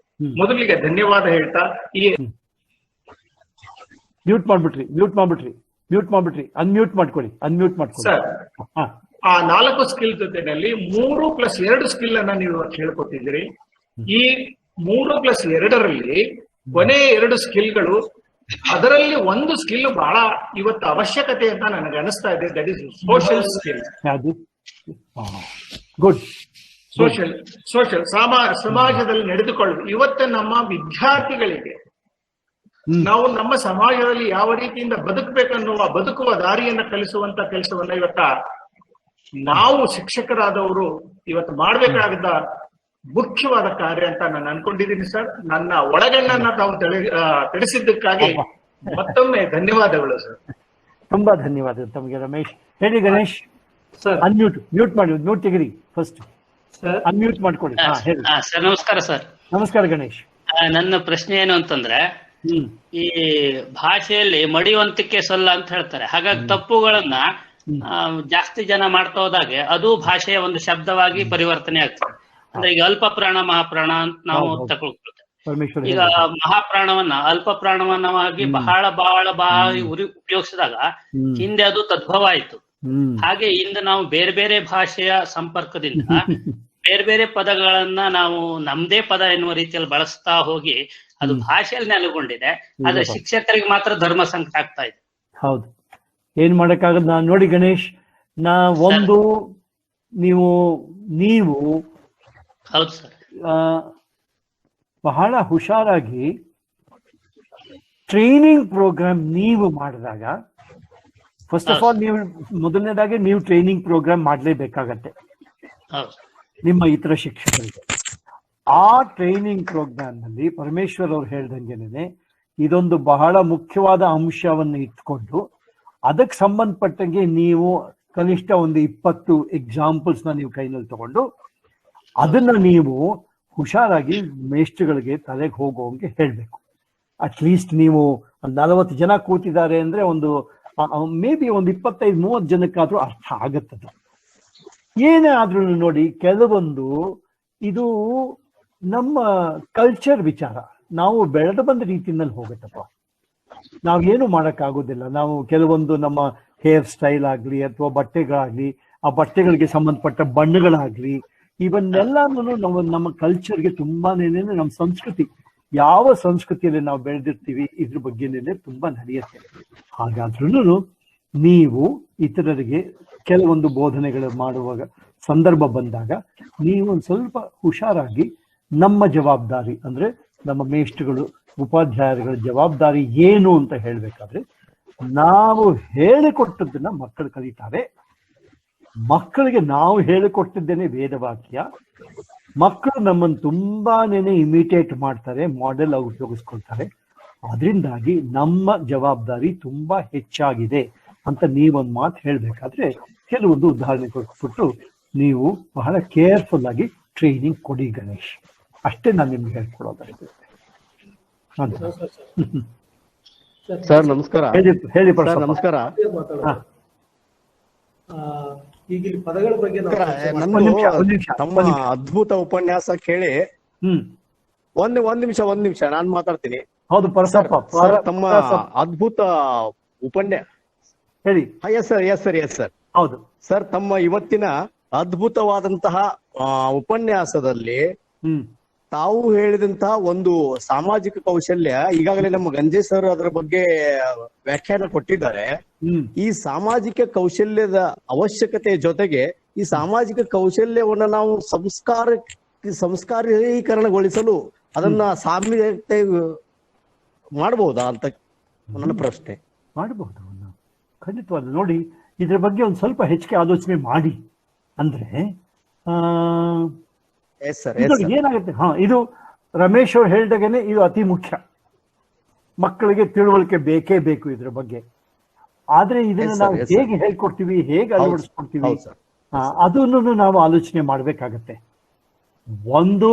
ಮೊದಲಿಗೆ ಧನ್ಯವಾದ ಹೇಳ್ತಾ, ಈ
ಮ್ಯೂಟ್ ಮಾಡ್ಬಿಟ್ರಿ ಅನ್ಮ್ಯೂಟ್ ಮಾಡ್ಕೊಳ್ಳಿ
ಸರ್. ಆ 4 ಸ್ಕಿಲ್ ಜೊತೆನಲ್ಲಿ 3+2 ಸ್ಕಿಲ್ ಅನ್ನ ನೀವು ಹೇಳ್ಕೊಟ್ಟಿದ್ದೀರಿ. ಈ 3+2ರಲ್ಲಿ ಕೊನೆ 2 ಸ್ಕಿಲ್ಗಳು, ಅದರಲ್ಲಿ ಒಂದು ಸ್ಕಿಲ್ ಬಹಳ ಇವತ್ತು ಅವಶ್ಯಕತೆ ಅಂತ ನನಗೆ ಅನಿಸ್ತಾ ಇದೆ. That is social skill.
Good.
Social ಸಮಾಜದಲ್ಲಿ ನಡೆದುಕೊಳ್ಳುವುದು. ಇವತ್ತು ನಮ್ಮ ವಿದ್ಯಾರ್ಥಿಗಳಿಗೆ ನಾವು ನಮ್ಮ ಸಮಾಜದಲ್ಲಿ ಯಾವ ರೀತಿಯಿಂದ ಬದುಕಬೇಕನ್ನುವ ಬದುಕುವ ದಾರಿಯನ್ನ ಕಲಿಸುವಂತ ಕೆಲಸವನ್ನ ಇವತ್ತ ನಾವು ಶಿಕ್ಷಕರಾದವರು ಇವತ್ತು ಮಾಡಬೇಕಾದ ಮುಖ್ಯವಾದ ಕಾರ್ಯ ಅಂತ ನಾನು ಅನ್ಕೊಂಡಿದ್ದೀನಿ ಸರ್. ನನ್ನ ಒಳಗಣ್ಣನ್ನ ತಾವು ತಿಳಿಸಿದ್ದಕ್ಕಾಗಿ ಮತ್ತೊಮ್ಮೆ ಧನ್ಯವಾದಗಳು ಸರ್.
ತುಂಬಾ ಧನ್ಯವಾದ ತಮಗೆ ರಮೇಶ್. ಹೇಳಿ ಗಣೇಶ್. ಸರ್ ಮ್ಯೂಟ್ ತೆಗಿರಿ ಫಸ್ಟ್. ಅನ್ಮ್ಯೂಟ್ ಮಾಡ್ಕೊಳ್ಳಿ.
ಸರ್ ನಮಸ್ಕಾರ ಸರ್.
ನಮಸ್ಕಾರ ಗಣೇಶ್.
ನನ್ನ ಪ್ರಶ್ನೆ ಏನು ಅಂತಂದ್ರೆ, ಈ ಭಾಷೆಯಲ್ಲಿ ಮಡಿವಂತಿಕೆ ಸಲ್ಲ ಅಂತ ಹೇಳ್ತಾರೆ. ಹಾಗಾಗಿ ತಪ್ಪುಗಳನ್ನ ಜಾಸ್ತಿ ಜನ ಮಾಡ್ತಾ ಹೋದಾಗೆ ಅದು ಭಾಷೆಯ ಒಂದು ಶಬ್ದವಾಗಿ ಪರಿವರ್ತನೆ ಆಗ್ತದೆ. ಅಂದ್ರೆ ಈಗ ಅಲ್ಪ ಪ್ರಾಣ ಮಹಾಪ್ರಾಣ ಅಂತ ನಾವು ತಗೊಳ್ಕೊಳ್ತೇವೆ. ಈಗ ಮಹಾಪ್ರಾಣವನ್ನ ಅಲ್ಪ ಪ್ರಾಣವನ್ನವಾಗಿ ಬಹಳ ಉಪಯೋಗಿಸಿದಾಗ ಹಿಂದೆ ಅದು ತದ್ಭವ ಆಯ್ತು. ಹಾಗೆ ಇಂದು ನಾವು ಬೇರೆ ಬೇರೆ ಭಾಷೆಯ ಸಂಪರ್ಕದಿಂದ ಬೇರೆ ಬೇರೆ ಪದಗಳನ್ನ ನಾವು ನಮ್ದೇ ಪದ ಎನ್ನುವ ರೀತಿಯಲ್ಲಿ ಬಳಸ್ತಾ ಹೋಗಿ ಅದು ಭಾಷೆಯಲ್ಲಿ ನೆಲೆಗೊಂಡಿದೆ. ಆದ್ರೆ ಶಿಕ್ಷಕರಿಗೆ ಮಾತ್ರ ಧರ್ಮ ಸಂಕಟ ಆಗ್ತಾ ಇದೆ.
ಹೌದು, ಏನ್ ಮಾಡಕ್ಕಾಗಲ್ಲ. ನಾನು ನೋಡಿ ಗಣೇಶ್, ಒಂದು ನೀವು
ಹೌದು ಸರ್,
ಬಹಳ ಹುಷಾರಾಗಿ ಟ್ರೈನಿಂಗ್ ಪ್ರೋಗ್ರಾಮ್ ನೀವು ಮಾಡಿದಾಗ, ಫಸ್ಟ್ ಆಫ್ ಆಲ್ ನೀವು ಮೊದಲನೇದಾಗಿ ನೀವು ಟ್ರೈನಿಂಗ್ ಪ್ರೋಗ್ರಾಮ್ ಮಾಡಲೇಬೇಕಾಗತ್ತೆ ನಿಮ್ಮ ಇತರ ಶಿಕ್ಷಕರಿಗೆ. ಆ ಟ್ರೈನಿಂಗ್ ಪ್ರೋಗ್ರಾಮ್ ನಲ್ಲಿ ಪರಮೇಶ್ವರ್ ಅವ್ರು ಹೇಳ್ದಂಗೆನೆ ಇದೊಂದು ಬಹಳ ಮುಖ್ಯವಾದ ಅಂಶವನ್ನು ಇಟ್ಕೊಂಡು ಅದಕ್ಕೆ ಸಂಬಂಧಪಟ್ಟಂಗೆ ನೀವು ಕನಿಷ್ಠ ಒಂದು 20 ಎಕ್ಸಾಂಪಲ್ಸ್ನ ನೀವು ಕೈನಲ್ಲಿ ತಗೊಂಡು ಅದನ್ನ ನೀವು ಹುಷಾರಾಗಿ ಮೇಷ್ಟ್ರುಗಳಿಗೆ ತಲೆಗೆ ಹೋಗೋಂಗೆ ಹೇಳ್ಬೇಕು. ಅಟ್ಲೀಸ್ಟ್ ನೀವು 40 ಜನ ಕೂತಿದ್ದಾರೆ ಅಂದ್ರೆ ಒಂದು ಮೇ ಬಿ ಒಂದು 25-30 ಜನಕ್ಕಾದ್ರೂ ಅರ್ಥ ಆಗತ್ತದು. ಏನೇ ಆದ್ರೂ ನೋಡಿ, ಕೆಲವೊಂದು ಇದು ನಮ್ಮ ಕಲ್ಚರ್ ವಿಚಾರ, ನಾವು ಬೆಳೆದು ಬಂದ ರೀತಿಯಲ್ಲಿ ಹೋಗುತ್ತಪ್ಪ. ನಾವೇನು ಮಾಡೋಕ್ಕಾಗೋದಿಲ್ಲ. ನಾವು ಕೆಲವೊಂದು ನಮ್ಮ ಹೇರ್ ಸ್ಟೈಲ್ ಆಗ್ಲಿ ಅಥವಾ ಬಟ್ಟೆಗಳಾಗ್ಲಿ, ಆ ಬಟ್ಟೆಗಳಿಗೆ ಸಂಬಂಧಪಟ್ಟ ಬಣ್ಣಗಳಾಗ್ಲಿ, ಇವನ್ನೆಲ್ಲಾನು ನಾವು ನಮ್ಮ ಕಲ್ಚರ್ಗೆ ತುಂಬಾನೇ, ನಮ್ಮ ಸಂಸ್ಕೃತಿ, ಯಾವ ಸಂಸ್ಕೃತಿಯಲ್ಲಿ ನಾವು ಬೆಳೆದಿರ್ತೀವಿ ಇದ್ರ ಬಗ್ಗೆನೇ ತುಂಬಾ ನಡೆಯುತ್ತೆ. ಹಾಗಾದ್ರೂ ನೀವು ಇತರರಿಗೆ ಕೆಲವೊಂದು ಬೋಧನೆಗಳು ಮಾಡುವಾಗ ಸಂದರ್ಭ ಬಂದಾಗ ನೀವು ಒಂದು ಸ್ವಲ್ಪ ಹುಷಾರಾಗಿ ನಮ್ಮ ಜವಾಬ್ದಾರಿ ಅಂದ್ರೆ ನಮ್ಮ ಮೇಷ್ಟ್ರುಗಳು ಉಪಾಧ್ಯಾಯರುಗಳ ಜವಾಬ್ದಾರಿ ಏನು ಅಂತ ಹೇಳ್ಬೇಕಾದ್ರೆ, ನಾವು ಹೇಳಿಕೊಟ್ಟದ್ದನ್ನ ಮಕ್ಕಳು ಕಲಿತಾರೆ. ಮಕ್ಕಳಿಗೆ ನಾವು ಹೇಳಿಕೊಟ್ಟಿದ್ದೇನೆ ವೇದವಾಕ್ಯ. ಮಕ್ಕಳು ನಮ್ಮನ್ನು ತುಂಬಾನೇ ಇಮಿಟೇಟ್ ಮಾಡ್ತಾರೆ, ಮಾಡೆಲ್ ಉಪಯೋಗಿಸ್ಕೊಳ್ತಾರೆ. ಅದರಿಂದಾಗಿ ನಮ್ಮ ಜವಾಬ್ದಾರಿ ತುಂಬಾ ಹೆಚ್ಚಾಗಿದೆ ಅಂತ ನೀವೊಂದು ಮಾತು ಹೇಳ್ಬೇಕಾದ್ರೆ ಕೆಲವೊಂದು ಉದಾಹರಣೆ ಕೊಟ್ಬಿಟ್ಟು ನೀವು ಬಹಳ ಕೇರ್ಫುಲ್ ಆಗಿ ಟ್ರೈನಿಂಗ್ ಕೊಡಿ ಗಣೇಶ್. ಅಷ್ಟೇ ನಾನು ನಿಮ್ಗೆ ಹೇಳ್ಕೊಡೋದಾಗಿದೆ.
ಸರ್ ನಮಸ್ಕಾರ.
ಹೇಳಿ
ನಮಸ್ಕಾರ.
ಈಗ ಪದಗಳ ಬಗ್ಗೆ
ತಮ್ಮ ಅದ್ಭುತ ಉಪನ್ಯಾಸ ಕೇಳಿ ಒಂದ್ ನಿಮಿಷ ನಾನ್ ಮಾತಾಡ್ತೀನಿ.
ಹೌದು
ತಮ್ಮ ಅದ್ಭುತ ಉಪನ್ಯಾಸ
ಹೇಳಿ.
Yes sir.
ಹೌದು
ಸರ್, ತಮ್ಮ ಇವತ್ತಿನ ಅದ್ಭುತವಾದಂತಹ ಉಪನ್ಯಾಸದಲ್ಲಿ ತಾವು ಹೇಳಿದಂತಹ ಒಂದು ಸಾಮಾಜಿಕ ಕೌಶಲ್ಯ, ಈಗಾಗಲೇ ನಮ್ಮ ಗಂಜೆ ಸರ್ ಅದರ ಬಗ್ಗೆ ವ್ಯಾಖ್ಯಾನ ಕೊಟ್ಟಿದ್ದಾರೆ. ಈ ಸಾಮಾಜಿಕ ಕೌಶಲ್ಯದ ಅವಶ್ಯಕತೆ ಜೊತೆಗೆ ಈ ಸಾಮಾಜಿಕ ಕೌಶಲ್ಯವನ್ನ ನಾವು ಸಂಸ್ಕಾರೀಕರಣಗೊಳಿಸಲು ಅದನ್ನ ಸಾಮ್ಯತೆ ಮಾಡಬಹುದಾ ಅಂತ ನನ್ನ ಪ್ರಶ್ನೆ.
ಮಾಡಬಹುದು, ಖಂಡಿತವಾದ. ನೋಡಿ, ಇದ್ರ ಬಗ್ಗೆ ಒಂದು ಸ್ವಲ್ಪ ಹೆಚ್ಚಿಗೆ ಆಲೋಚನೆ ಮಾಡಿ. ಅಂದ್ರೆ ಏನಾಗುತ್ತೆ, ಇದು ರಮೇಶ್ ಅವ್ರು ಹೇಳ್ದಾಗೇನೆ ಇದು ಅತಿ ಮುಖ್ಯ. ಮಕ್ಕಳಿಗೆ ತಿಳುವಳಿಕೆ ಬೇಕೇ ಬೇಕು ಇದ್ರ ಬಗ್ಗೆ. ಆದ್ರೆ ಇದನ್ನ ನಾವು ಹೇಗೆ ಹೇಳ್ಕೊಡ್ತೀವಿ, ಹೇಗೆ ಅಳವಡಿಸ್ಕೊಡ್ತೀವಿ, ಅದನ್ನು ನಾವು ಆಲೋಚನೆ ಮಾಡ್ಬೇಕಾಗತ್ತೆ. ಒಂದು,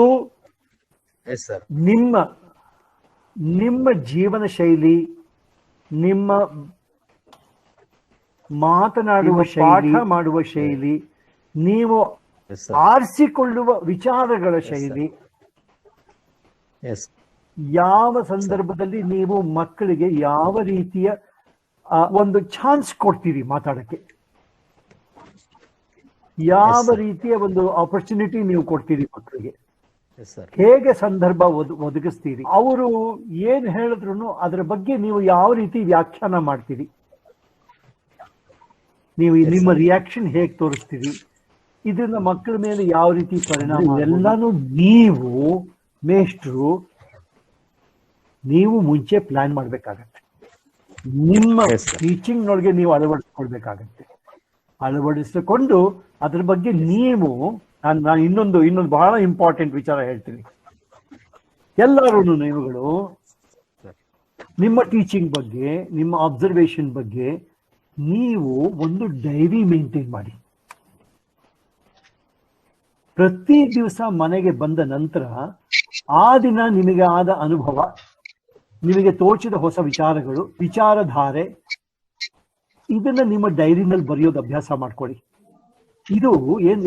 ನಿಮ್ಮ ಜೀವನ ಶೈಲಿ, ನಿಮ್ಮ ಮಾತನಾಡುವ ಪಾಠ ಮಾಡುವ ಶೈಲಿ, ನೀವು ಆರಿಸಿಕೊಳ್ಳುವ ವಿಚಾರಗಳ ಶೈಲಿ, ಯಾವ ಸಂದರ್ಭದಲ್ಲಿ ನೀವು ಮಕ್ಕಳಿಗೆ ಯಾವ ರೀತಿಯ ಒಂದು ಚಾನ್ಸ್ ಕೊಡ್ತೀರಿ ಮಾತಾಡಕ್ಕೆ, ಯಾವ ರೀತಿಯ ಒಂದು ಆಪರ್ಚುನಿಟಿ ನೀವು ಕೊಡ್ತೀರಿ ಮಕ್ಕಳಿಗೆ, ಹೇಗೆ ಸಂದರ್ಭ ಒದಗಿಸ್ತೀರಿ, ಅವರು ಏನ್ ಹೇಳಿದ್ರು ಅದರ ಬಗ್ಗೆ ನೀವು ಯಾವ ರೀತಿ ವ್ಯಾಖ್ಯಾನ ಮಾಡ್ತೀರಿ, ನೀವು ನಿಮ್ಮ ರಿಯಾಕ್ಷನ್ ಹೇಗೆ ತೋರಿಸ್ತೀರಿ, ಇದನ್ನ ಮಕ್ಕಳ ಮೇಲೆ ಯಾವ ರೀತಿ ಪರಿಣಾಮ, ಎಲ್ಲಾನು ನೀವು ಮೇಷ್ಟ್ರು ನೀವು ಮುಂಚೆ ಪ್ಲಾನ್ ಮಾಡ್ಬೇಕಾಗತ್ತೆ. ನಿಮ್ಮ ಟೀಚಿಂಗ್ ನೊಳಗೆ ನೀವು ಅಳವಡಿಸ್ಕೊಳ್ಬೇಕಾಗತ್ತೆ. ಅಳವಡಿಸಿಕೊಂಡು ಅದ್ರ ಬಗ್ಗೆ ನೀವು ನಾನು ಇನ್ನೊಂದು ಬಹಳ ಇಂಪಾರ್ಟೆಂಟ್ ವಿಚಾರ ಹೇಳ್ತೀನಿ. ಎಲ್ಲರೂ ನೀವುಗಳು ನಿಮ್ಮ ಟೀಚಿಂಗ್ ಬಗ್ಗೆ, ನಿಮ್ಮ ಅಬ್ಸರ್ವೇಷನ್ ಬಗ್ಗೆ ನೀವು ಒಂದು ಡೈರಿ ಮೇಂಟೈನ್ ಮಾಡಿ. ಪ್ರತಿ ದಿವಸ ಮನೆಗೆ ಬಂದ ನಂತರ ಆ ದಿನ ನಿಮಗೆ ಆದ ಅನುಭವ, ನಿಮಗೆ ತೋಚಿದ ಹೊಸ ವಿಚಾರಗಳು, ವಿಚಾರಧಾರೆ, ಇದನ್ನ ನಿಮ್ಮ ಡೈರಿನಲ್ಲಿ ಬರೆಯೋದು ಅಭ್ಯಾಸ ಮಾಡ್ಕೊಳ್ಳಿ. ಇದು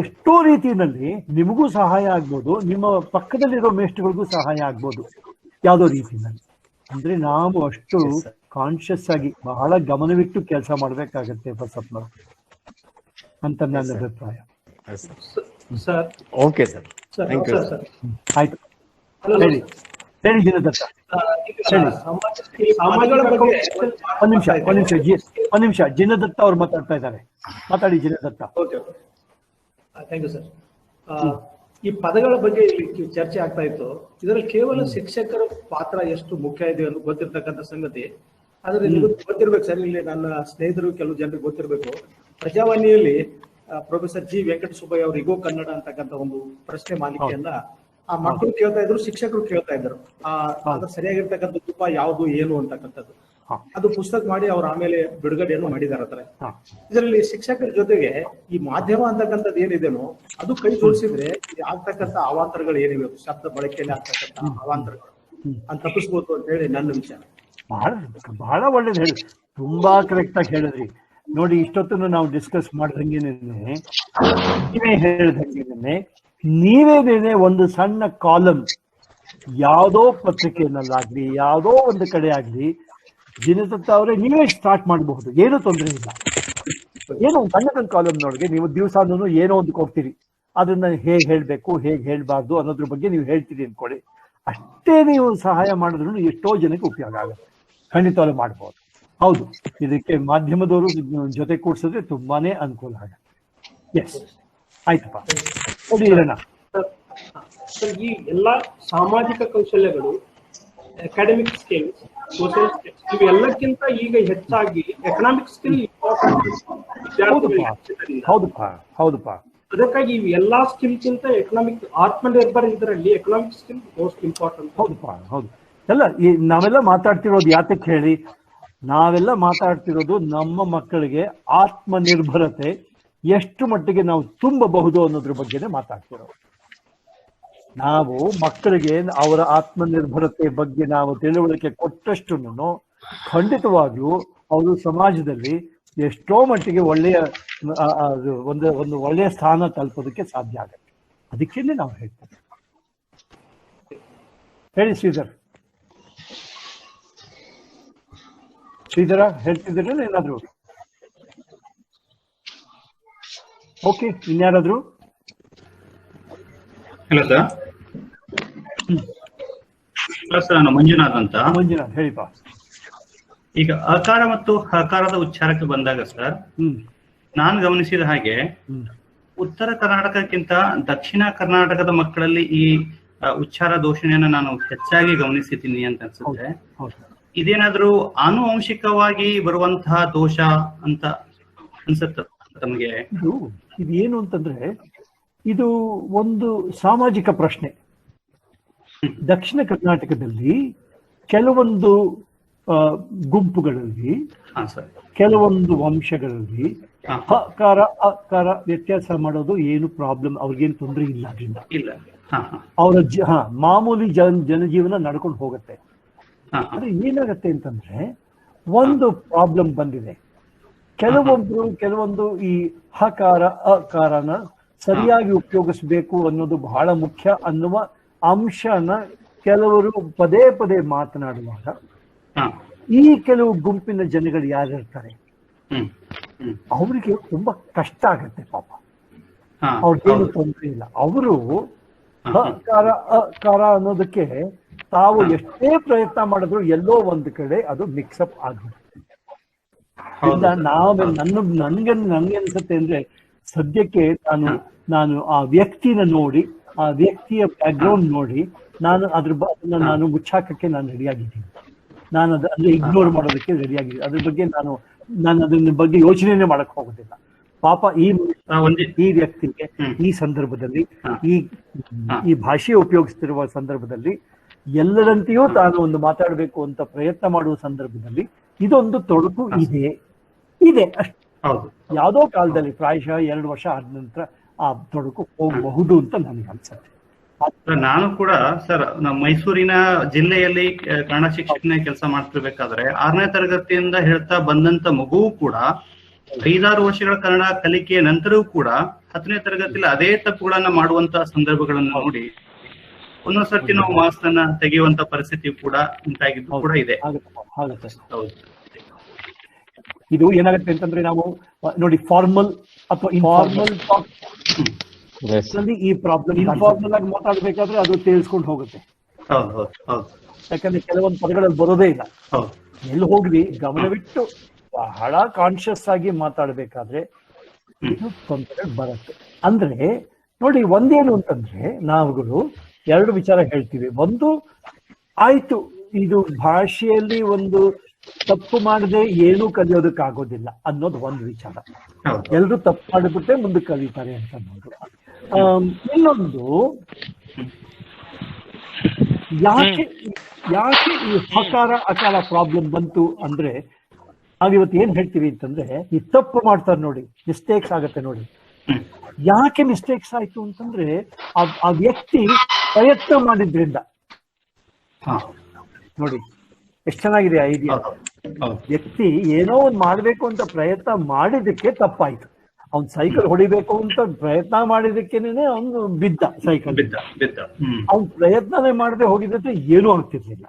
ಎಷ್ಟೋ ರೀತಿಯಲ್ಲಿ ನಿಮಗೂ ಸಹಾಯ ಆಗ್ಬೋದು, ನಿಮ್ಮ ಪಕ್ಕದಲ್ಲಿರೋ ಮೇಷ್ಟ್ರಿಗಳಿಗೂ ಸಹಾಯ ಆಗ್ಬೋದು ಯಾವುದೋ ರೀತಿಯಲ್ಲಿ. ಅಂದ್ರೆ ನಾವು ಅಷ್ಟು ಕಾನ್ಶಿಯಸ್ ಆಗಿ ಬಹಳ ಗಮನವಿಟ್ಟು ಕೆಲಸ ಮಾಡ್ಬೇಕಾಗತ್ತೆ ಬಸಪ್ಪನವರು ಅಂತ ನನ್ನ ಅಭಿಪ್ರಾಯ.
Sir
okay sir, thank you sir.
ಆಯ್ತು, ಹೇಳಿ ಹೇಳಿ ಜಿನದತ್ತ, ಹೇಳಿ. ಒಂದ್ ನಿಮಿಷ ಜಿನದತ್ತ ಅವ್ರು ಮಾತಾಡ್ತಾ ಇದ್ದಾರೆ, ಮಾತಾಡಿ ಜಿನದತ್ತ.
Thank you sir. ಈ ಪದಗಳ ಬಗ್ಗೆ ಇಲ್ಲಿ ಚರ್ಚೆ ಆಗ್ತಾ ಇತ್ತು. ಇದರಲ್ಲಿ ಕೇವಲ ಶಿಕ್ಷಕರ ಪಾತ್ರ ಎಷ್ಟು ಮುಖ್ಯ ಇದೆ ಅಂತ ಗೊತ್ತಿರ್ತಕ್ಕಂಥ ಸಂಗತಿ. ಆದ್ರೆ ನಿಮಗೆ ಗೊತ್ತಿರ್ಬೇಕು ಸರ್, ಇಲ್ಲಿ ನನ್ನ ಸ್ನೇಹಿತರು ಕೆಲವು ಜನರಿಗೆ ಗೊತ್ತಿರಬೇಕು. ಪ್ರಜಾವಾಣಿಯಲ್ಲಿ ಪ್ರೊಫೆಸರ್ ಜಿ ವೆಂಕಟ ಸುಬ್ಬಯ್ಯ ಅವರು ಇಗೋ ಕನ್ನಡ ಅಂತಕ್ಕಂಥ ಒಂದು ಪ್ರಶ್ನೆ ಮಾಲಿಕೆಯನ್ನ ಆ ಮಕ್ಕಳು ಕೇಳ್ತಾ ಇದ್ರು, ಶಿಕ್ಷಕರು ಕೇಳ್ತಾ ಇದ್ರು. ಅದ್ರ ಸರಿಯಾಗಿರ್ತಕ್ಕಂಥ ತುಪ್ಪ ಯಾವುದು ಏನು ಅಂತಕ್ಕಂಥದ್ದು. ಅದು ಪುಸ್ತಕ ಮಾಡಿ ಅವ್ರು ಆಮೇಲೆ ಬಿಡುಗಡೆಯನ್ನು ಮಾಡಿದಾರೆ. ಇದರಲ್ಲಿ ಶಿಕ್ಷಕರ ಜೊತೆಗೆ ಈ ಮಾಧ್ಯಮ ಅಂತಕ್ಕಂಥದ್ದು ಏನಿದೆನೋ ಅದು ಕೈ ಜೋಡಿಸಿದ್ರೆ ಆಗ್ತಕ್ಕಂಥ ಅವಾಂತರಗಳು ಏನಿವೆ, ಶಬ್ದ ಬಳಕೆಯಲ್ಲಿ ಆಗ್ತಕ್ಕಂಥ ಅವಾಂತರಗಳು ಅಂತ ತಪ್ಪಿಸ್ಬೋದು ಅಂತ ಹೇಳಿ ನನ್ನ ವಿಚಾರ.
ಬಹಳ ಒಳ್ಳೇದು ಹೇಳಿ, ತುಂಬಾ ಕರೆಕ್ಟ್ ಆಗಿ ಹೇಳಿದ್ರಿ. ನೋಡಿ, ಇಷ್ಟೊತ್ತನ್ನು ನಾವು ಡಿಸ್ಕಸ್ ಮಾಡ್ದಂಗೆನೆ ನೀವೇ ಹೇಳ್ದಂಗೆನೆ ನೀವೇನೇನೆ ಒಂದು ಸಣ್ಣ ಕಾಲಮ್ ಯಾವುದೋ ಪತ್ರಿಕೆಯಲ್ಲಾಗ್ಲಿ ಯಾವುದೋ ಒಂದು ಕಡೆ ಆಗ್ಲಿ ಜಿನದತ್ತ ಅವರೇ ನೀವೇ ಸ್ಟಾರ್ಟ್ ಮಾಡಬಹುದು, ಏನೂ ತೊಂದರೆ ಇಲ್ಲ. ಏನೋ ಒಂದು ಸಣ್ಣ ಕಾಲಮ್ ನೋಡಿಗೆ ನೀವು ದಿವಸನೂ ಏನೋ ಒಂದಕ್ಕೆ ಹೋಗ್ತೀರಿ, ಅದನ್ನ ಹೇಗೆ ಹೇಳ್ಬೇಕು ಹೇಗೆ ಹೇಳ್ಬಾರ್ದು ಅನ್ನೋದ್ರ ಬಗ್ಗೆ ನೀವು ಹೇಳ್ತೀರಿ ಅನ್ಕೊಳ್ಳಿ. ಅಷ್ಟೇ ನೀವು ಸಹಾಯ ಮಾಡಿದ್ರು ಎಷ್ಟೋ ಜನಕ್ಕೆ ಉಪಯೋಗ ಆಗುತ್ತೆ, ಖಂಡಿತವಾಗ್ಲೂ ಮಾಡ್ಬೋದು. ಹೌದು, ಇದಕ್ಕೆ ಮಾಧ್ಯಮದವರು ಜೊತೆ ಕೂಡ್ಸಿದ್ರೆ ತುಂಬಾನೇ ಅನುಕೂಲ ಆಗುತ್ತೆ. ಎಸ್, ಆಯ್ತಪ್ಪ, ನೋಡಿ ಇರೋಣ.
ಈ ಎಲ್ಲಾ ಸಾಮಾಜಿಕ ಕೌಶಲ್ಯಗಳು, ಅಕಾಡೆಮಿಕ್ ಸ್ಕಿಲ್ಸ್, ಸೋಷಿಯಲ್ ಸ್ಕಿಲ್ಸ್, ಇವೆಲ್ಲಕ್ಕಿಂತ ಈಗ ಹೆಚ್ಚಾಗಿ ಎಕನಾಮಿಕ್ ಸ್ಕಿಲ್
ಹೌದಪ್ಪ.
ಅದಕ್ಕಾಗಿ ಇವು ಎಲ್ಲಾ ಸ್ಕಿಲ್ಗಿಂತ ಎಕನಾಮಿಕ್ ಆತ್ಮನಿರ್ಭರ ಇದರಲ್ಲಿ ಎಕನಾಮಿಕ್ ಸ್ಕಿಲ್ ಮೋಸ್ಟ್ ಇಂಪಾರ್ಟೆಂಟ್.
ಹೌದಪ್ಪ, ಹೌದು. ಎಲ್ಲ ನಾವೆಲ್ಲ ಮಾತಾಡ್ತಿರೋದು ಯಾತಕ್ಕೆ ಹೇಳಿ, ನಾವೆಲ್ಲ ಮಾತಾಡ್ತಿರೋದು ನಮ್ಮ ಮಕ್ಕಳಿಗೆ ಆತ್ಮನಿರ್ಭರತೆ ಎಷ್ಟು ಮಟ್ಟಿಗೆ ನಾವು ತುಂಬಬಹುದು ಅನ್ನೋದ್ರ ಬಗ್ಗೆನೇ ಮಾತಾಡ್ತಿರೋದು. ನಾವು ಮಕ್ಕಳಿಗೆ ಅವರ ಆತ್ಮನಿರ್ಭರತೆ ಬಗ್ಗೆ ನಾವು ತಿಳುವಳಿಕೆ ಕೊಟ್ಟಷ್ಟು ಖಂಡಿತವಾಗಿಯೂ ಅವರು ಸಮಾಜದಲ್ಲಿ ಎಷ್ಟೋ ಮಟ್ಟಿಗೆ ಒಳ್ಳೆಯ ಒಂದು ಒಳ್ಳೆಯ ಸ್ಥಾನ ತಲುಪೋದಕ್ಕೆ ಸಾಧ್ಯ ಆಗುತ್ತೆ. ಅದಕ್ಕೇನೆ ನಾವು ಹೇಳ್ತೇವೆ. ಹೇಳಿ ಶ್ರೀಧರ್. ಶ್ರೀಧರ ಹೇಳ್ತಿದ್ದೀರ ಏನಾದ್ರು? ಓಕೆ, ಇನ್ಯಾರಾದ್ರು?
Hello sir. ಸರ್, ನಾನು ಮಂಜುನಾಥ್ ಅಂತ.
ಮಂಜುನಾಥ್, ಹೇಳಿಪ್ಪ.
ಈಗ ಅಕಾರ ಮತ್ತು ಹಕಾರದ ಉಚ್ಚಾರಕ್ಕೆ ಬಂದಾಗ ಸರ್, ನಾನು ಗಮನಿಸಿದ ಹಾಗೆ ಉತ್ತರ ಕರ್ನಾಟಕಕ್ಕಿಂತ ದಕ್ಷಿಣ ಕರ್ನಾಟಕದ ಮಕ್ಕಳಲ್ಲಿ ಈ ಉಚ್ಚಾರ ದೋಷಣೆಯನ್ನ ನಾನು ಹೆಚ್ಚಾಗಿ ಗಮನಿಸಿದ್ದೀನಿ ಅಂತ ಅನ್ಸುತ್ತೆ. ಇದೇನಾದ್ರೂ ಆನುವಂಶಿಕವಾಗಿ ಬರುವಂತಹ ದೋಷ ಅಂತ ಅನ್ಸುತ್ತೆ ತಮಗೆ?
ಇದೇನು ಅಂತಂದ್ರೆ, ಇದು ಒಂದು ಸಾಮಾಜಿಕ ಪ್ರಶ್ನೆ. ದಕ್ಷಿಣ ಕರ್ನಾಟಕದಲ್ಲಿ ಕೆಲವೊಂದು ಗುಂಪುಗಳಲ್ಲಿ, ಕೆಲವೊಂದು ವಂಶಗಳಲ್ಲಿ ಹಕಾರ ಅಕಾರ ವ್ಯತ್ಯಾಸ ಮಾಡೋದು ಏನು ಪ್ರಾಬ್ಲಮ್, ಅವ್ರಿಗೇನು ತೊಂದರೆ ಇಲ್ಲ. ಅದರಿಂದ ಅವರ ಮಾಮೂಲಿ ಜನಜೀವನ ನಡ್ಕೊಂಡು ಹೋಗುತ್ತೆ. ಆದ್ರೆ ಏನಾಗತ್ತೆ ಅಂತಂದ್ರೆ, ಒಂದು ಪ್ರಾಬ್ಲಮ್ ಬಂದಿದೆ. ಕೆಲವೊಂದು ಈ ಹಕಾರ ಅಕಾರನ ಸರಿಯಾಗಿ ಉಪಯೋಗಿಸ್ಬೇಕು ಅನ್ನೋದು ಬಹಳ ಮುಖ್ಯ ಅನ್ನುವ ಅಂಶನ ಕೆಲವರು ಪದೇ ಪದೇ ಮಾತನಾಡುವಾಗ ಈ ಕೆಲವು ಗುಂಪಿನ ಜನಗಳು ಯಾರಿರ್ತಾರೆ ಅವರಿಗೆ ತುಂಬಾ ಕಷ್ಟ ಆಗತ್ತೆ ಪಾಪ. ಅವ್ರಿಗೇನು ತೊಂದರೆ ಇಲ್ಲ. ಅವರು ಹಕಾರ ಅಕಾರ ಅನ್ನೋದಕ್ಕೆ ತಾವು ಎಷ್ಟೇ ಪ್ರಯತ್ನ ಮಾಡಿದ್ರು ಎಲ್ಲೋ ಒಂದು ಕಡೆ ಅದು ಮಿಕ್ಸಪ್ ಆಗುತ್ತೆ. ನನ್ಗೆ ಅನ್ಸುತ್ತೆ ಅಂದ್ರೆ, ಸದ್ಯಕ್ಕೆ ನಾನು ಆ ವ್ಯಕ್ತಿನ ನೋಡಿ, ಆ ವ್ಯಕ್ತಿಯ ಬ್ಯಾಕ್ಗ್ರೌಂಡ್ ನೋಡಿ ಅದನ್ನ ನಾನು ಮುಚ್ಚಾಕಕ್ಕೆ ನಾನು ರೆಡಿಯಾಗಿದ್ದೀನಿ. ನಾನು ಅಂದ್ರೆ ಇಗ್ನೋರ್ ಮಾಡೋದಕ್ಕೆ ರೆಡಿಯಾಗಿದ್ದೀನಿ. ಅದ್ರ ಬಗ್ಗೆ ನಾನು ಅದನ್ನ ಬಗ್ಗೆ ಯೋಚನೆನೇ ಮಾಡಕ್ ಹೋಗೋದಿಲ್ಲ. ಪಾಪ ಈ ವ್ಯಕ್ತಿಗೆ ಈ ಸಂದರ್ಭದಲ್ಲಿ ಈ ಭಾಷೆ ಉಪಯೋಗಿಸ್ತಿರುವ ಸಂದರ್ಭದಲ್ಲಿ ಎಲ್ಲರಂತೆಯೂ ತಾನು ಒಂದು ಮಾತಾಡಬೇಕು ಅಂತ ಪ್ರಯತ್ನ ಮಾಡುವ ಸಂದರ್ಭದಲ್ಲಿ ಇದೊಂದು ತೊಡಕು ಇದೆ ಅಷ್ಟೇ. ಯಾವುದೋ ಕಾಲದಲ್ಲಿ ಪ್ರಾಯಶಃ 2 ವರ್ಷ ಆದ ನಂತರ ಆ ತೊಡಕು ಹೋಗಬಹುದು ಅಂತ ನನಗೆ ಅನ್ಸುತ್ತೆ.
ನಾನು ಕೂಡ ಸರ್ ನಮ್ಮ ಮೈಸೂರಿನ ಜಿಲ್ಲೆಯಲ್ಲಿ ಕನ್ನಡ ಶಿಕ್ಷಕನ ಕೆಲಸ ಮಾಡ್ತಿರ್ಬೇಕಾದ್ರೆ 6ನೇ ತರಗತಿಯಿಂದ ಹೇಳ್ತಾ ಬಂದಂತ ಮಗುವು ಕೂಡ 5-6 ವರ್ಷಗಳ ಕನ್ನಡ ಕಲಿಕೆಯ ನಂತರವೂ ಕೂಡ 10ನೇ ತರಗತಿಯಲ್ಲಿ ಅದೇ ತಪ್ಪುಗಳನ್ನ ಮಾಡುವಂತ ಸಂದರ್ಭಗಳನ್ನ ನೋಡಿ ಒಂದೊಂದ್ಸರ್ತಿ ನಾವು ಮಾರ್ಕ್ಸ್ ಅನ್ನ ತೆಗೆಯುವಂತ ಪರಿಸ್ಥಿತಿ ಕೂಡ ಉಂಟಾಗಿದ್ದು ಕೂಡ ಇದೆ. ಹೌದು.
ಇದು ಏನಾಗುತ್ತೆ ಅಂತಂದ್ರೆ ನಾವು ನೋಡಿ ಫಾರ್ಮಲ್ ಅಥವಾ ಇನ್ಫಾರ್ಮಲ್ ಈ ಪ್ರಾಬ್ಲಮ್ ಇನ್ಫಾರ್ಮಲ್ ಆಗಿ ಮಾತಾಡ್ಬೇಕಾದ್ರೆ ಅದು ತೇಲ್ಸ್ಕೊಂಡು ಹೋಗುತ್ತೆ. ಯಾಕಂದ್ರೆ ಕೆಲವೊಂದು ಪದಗಳಲ್ಲಿ ಬರೋದೇ ಇಲ್ಲ. ಎಲ್ಲಿ ಹೋಗ್ಲಿ ಗಮನವಿಟ್ಟು ಬಹಳ ಕಾನ್ಶಿಯಸ್ ಆಗಿ ಮಾತಾಡ್ಬೇಕಾದ್ರೆ ಇದು ತೊಂದರೆ ಬರುತ್ತೆ. ಅಂದ್ರೆ ನೋಡಿ ಒಂದೇನು ಅಂತಂದ್ರೆ ನಾವುಗಳು 2 ವಿಚಾರ ಹೇಳ್ತೀವಿ. ಒಂದು ಆಯ್ತು, ಇದು ಭಾಷೆಯಲ್ಲಿ ಒಂದು ತಪ್ಪು ಮಾಡದೆ ಏನೂ ಕಲಿಯೋದಕ್ಕಾಗೋದಿಲ್ಲ ಅನ್ನೋದು ಒಂದು ವಿಚಾರ. ಎಲ್ರು ತಪ್ಪು ಮಾಡಿಬಿಟ್ಟೆ ಮುಂದೆ ಕಲಿತಾರೆ ಅಂತ ಅನ್ನೋದು. ಇನ್ನೊಂದು, ಯಾಕೆ ಈ ಹಕಾರ ಅಕಾರ ಪ್ರಾಬ್ಲಮ್ ಬಂತು ಅಂದ್ರೆ ನಾವಿವತ್ತು ಏನ್ ಹೇಳ್ತೀವಿ ಅಂತಂದ್ರೆ ಈ ತಪ್ಪು ಮಾಡ್ತಾರೆ ನೋಡಿ, ಮಿಸ್ಟೇಕ್ಸ್ ಆಗತ್ತೆ ನೋಡಿ. ಯಾಕೆ ಮಿಸ್ಟೇಕ್ಸ್ ಆಯ್ತು ಅಂತಂದ್ರೆ ಆ ವ್ಯಕ್ತಿ ಪ್ರಯತ್ನ ಮಾಡಿದ್ರಿಂದ. ನೋಡಿ ಎಷ್ಟು ಚೆನ್ನಾಗಿದೆ ಐಡಿಯಾ. ವ್ಯಕ್ತಿ ಏನೋ ಒಂದು ಮಾಡ್ಬೇಕು ಅಂತ ಪ್ರಯತ್ನ ಮಾಡಿದಕ್ಕೆ ತಪ್ಪಾಯ್ತು. ಅವ್ನ್ ಸೈಕಲ್ ಹೊಡಿಬೇಕು ಅಂತ ಪ್ರಯತ್ನ ಮಾಡಿದಕ್ಕೇನೆ ಅವ್ನು ಬಿದ್ದ, ಸೈಕಲ್
ಬಿದ್ದ.
ಅವ್ನ್ ಪ್ರಯತ್ನನೇ ಮಾಡದೆ ಹೋಗಿದ್ರೆ ಏನೂ ಆಗ್ತಿರ್ಲಿಲ್ಲ.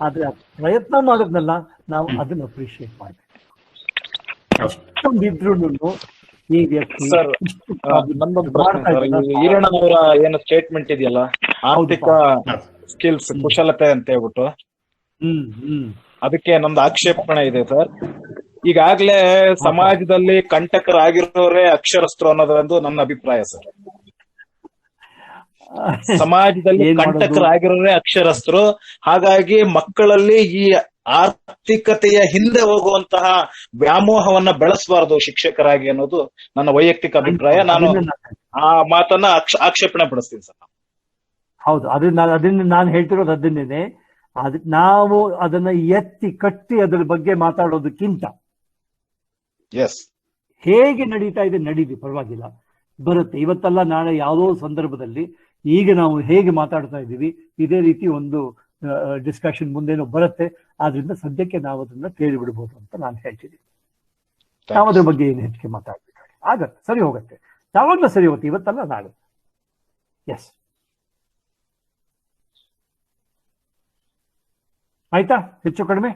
ಆದ್ರೆ ಆ ಪ್ರಯತ್ನ ಮಾಡೋದ್ನಲ್ಲ ನಾವು ಅದನ್ನ ಅಪ್ರಿಶಿಯೇಟ್ ಮಾಡ್ಬೇಕು. ಅಷ್ಟೊಂದಿದ್ರು ಈ ವ್ಯಕ್ತಿ
ನನ್ನೊಂದು ಪ್ರಶ್ನೆ ಸರ್, ಈರಣ್ಣನವರ ಏನು ಸ್ಟೇಟ್ಮೆಂಟ್ ಇದೆಯಲ್ಲ, ಆರ್ಥಿಕ ಸ್ಕಿಲ್ಸ್ ಕುಶಲತೆ ಅಂತ ಹೇಳ್ಬಿಟ್ಟು, ಅದಕ್ಕೆ ನಮ್ದು ಆಕ್ಷೇಪಣೆ ಇದೆ ಸರ್. ಈಗಾಗ್ಲೇ ಸಮಾಜದಲ್ಲಿ ಕಂಟಕರಾಗಿರೋರೇ ಅಕ್ಷರಸ್ಥರು ಅನ್ನೋದೊಂದು ನನ್ನ ಅಭಿಪ್ರಾಯ ಸರ್. ಸಮಾಜದಲ್ಲಿ ಕಂಟಕರಾಗಿರೋರೇ ಅಕ್ಷರಸ್ಥರು. ಹಾಗಾಗಿ ಮಕ್ಕಳಲ್ಲಿ ಈ ಆರ್ಥಿಕತೆಯ ಹಿಂದೆ ಹೋಗುವಂತಹ ವ್ಯಾಮೋಹವನ್ನ ಬೆಳೆಸಬಾರದು ಶಿಕ್ಷಕರಾಗಿ ಅನ್ನೋದು ನನ್ನ ವೈಯಕ್ತಿಕ ಅಭಿಪ್ರಾಯ. ನಾನು ಆ ಮಾತನ್ನ ಆಕ್ಷೇಪಣೆ ಪಡಿಸ್ತೀನಿ ಸರ್.
ಹೌದು, ಅದನ್ನ ನಾನು ಹೇಳ್ತಿರೋದು ಅದನ್ನೇನೆ. ನಾವು ಅದನ್ನ ಎತ್ತಿ ಕಟ್ಟಿ ಅದ್ರ ಬಗ್ಗೆ ಮಾತಾಡೋದಕ್ಕಿಂತ ಹೇಗೆ ನಡೀತಾ ಇದೆ ನಡೀಲಿ, ಪರವಾಗಿಲ್ಲ, ಬರುತ್ತೆ. ಇವತ್ತಲ್ಲ ನಾಳೆ ಯಾವುದೋ ಸಂದರ್ಭದಲ್ಲಿ ಈಗ ನಾವು ಹೇಗೆ ಮಾತಾಡ್ತಾ ಇದ್ದೀವಿ ಇದೇ ರೀತಿ ಒಂದು ಡಿಸ್ಕಷನ್ ಮುಂದೇನೋ ಬರುತ್ತೆ. ಆದ್ರಿಂದ ಸದ್ಯಕ್ಕೆ ನಾವು ಅದನ್ನ ಕೇಳಿಬಿಡ್ಬೋದು ಅಂತ ನಾನು ಹೇಳ್ತೀನಿ. ನಾವು ಅದ್ರ ಬಗ್ಗೆ ಏನು ಹೆಚ್ಚಿಗೆ ಮಾತಾಡ್ಬೇಕಾಗಿ ಆಗತ್ತೆ, ಸರಿ ಹೋಗುತ್ತೆ, ಯಾವಾಗಲೂ ಸರಿ ಹೋಗುತ್ತೆ, ಇವತ್ತಲ್ಲ ನಾಳೆ. ಎಸ್, ಆಯ್ತಾ? ಹೆಚ್ಚು ಕಡಿಮೆ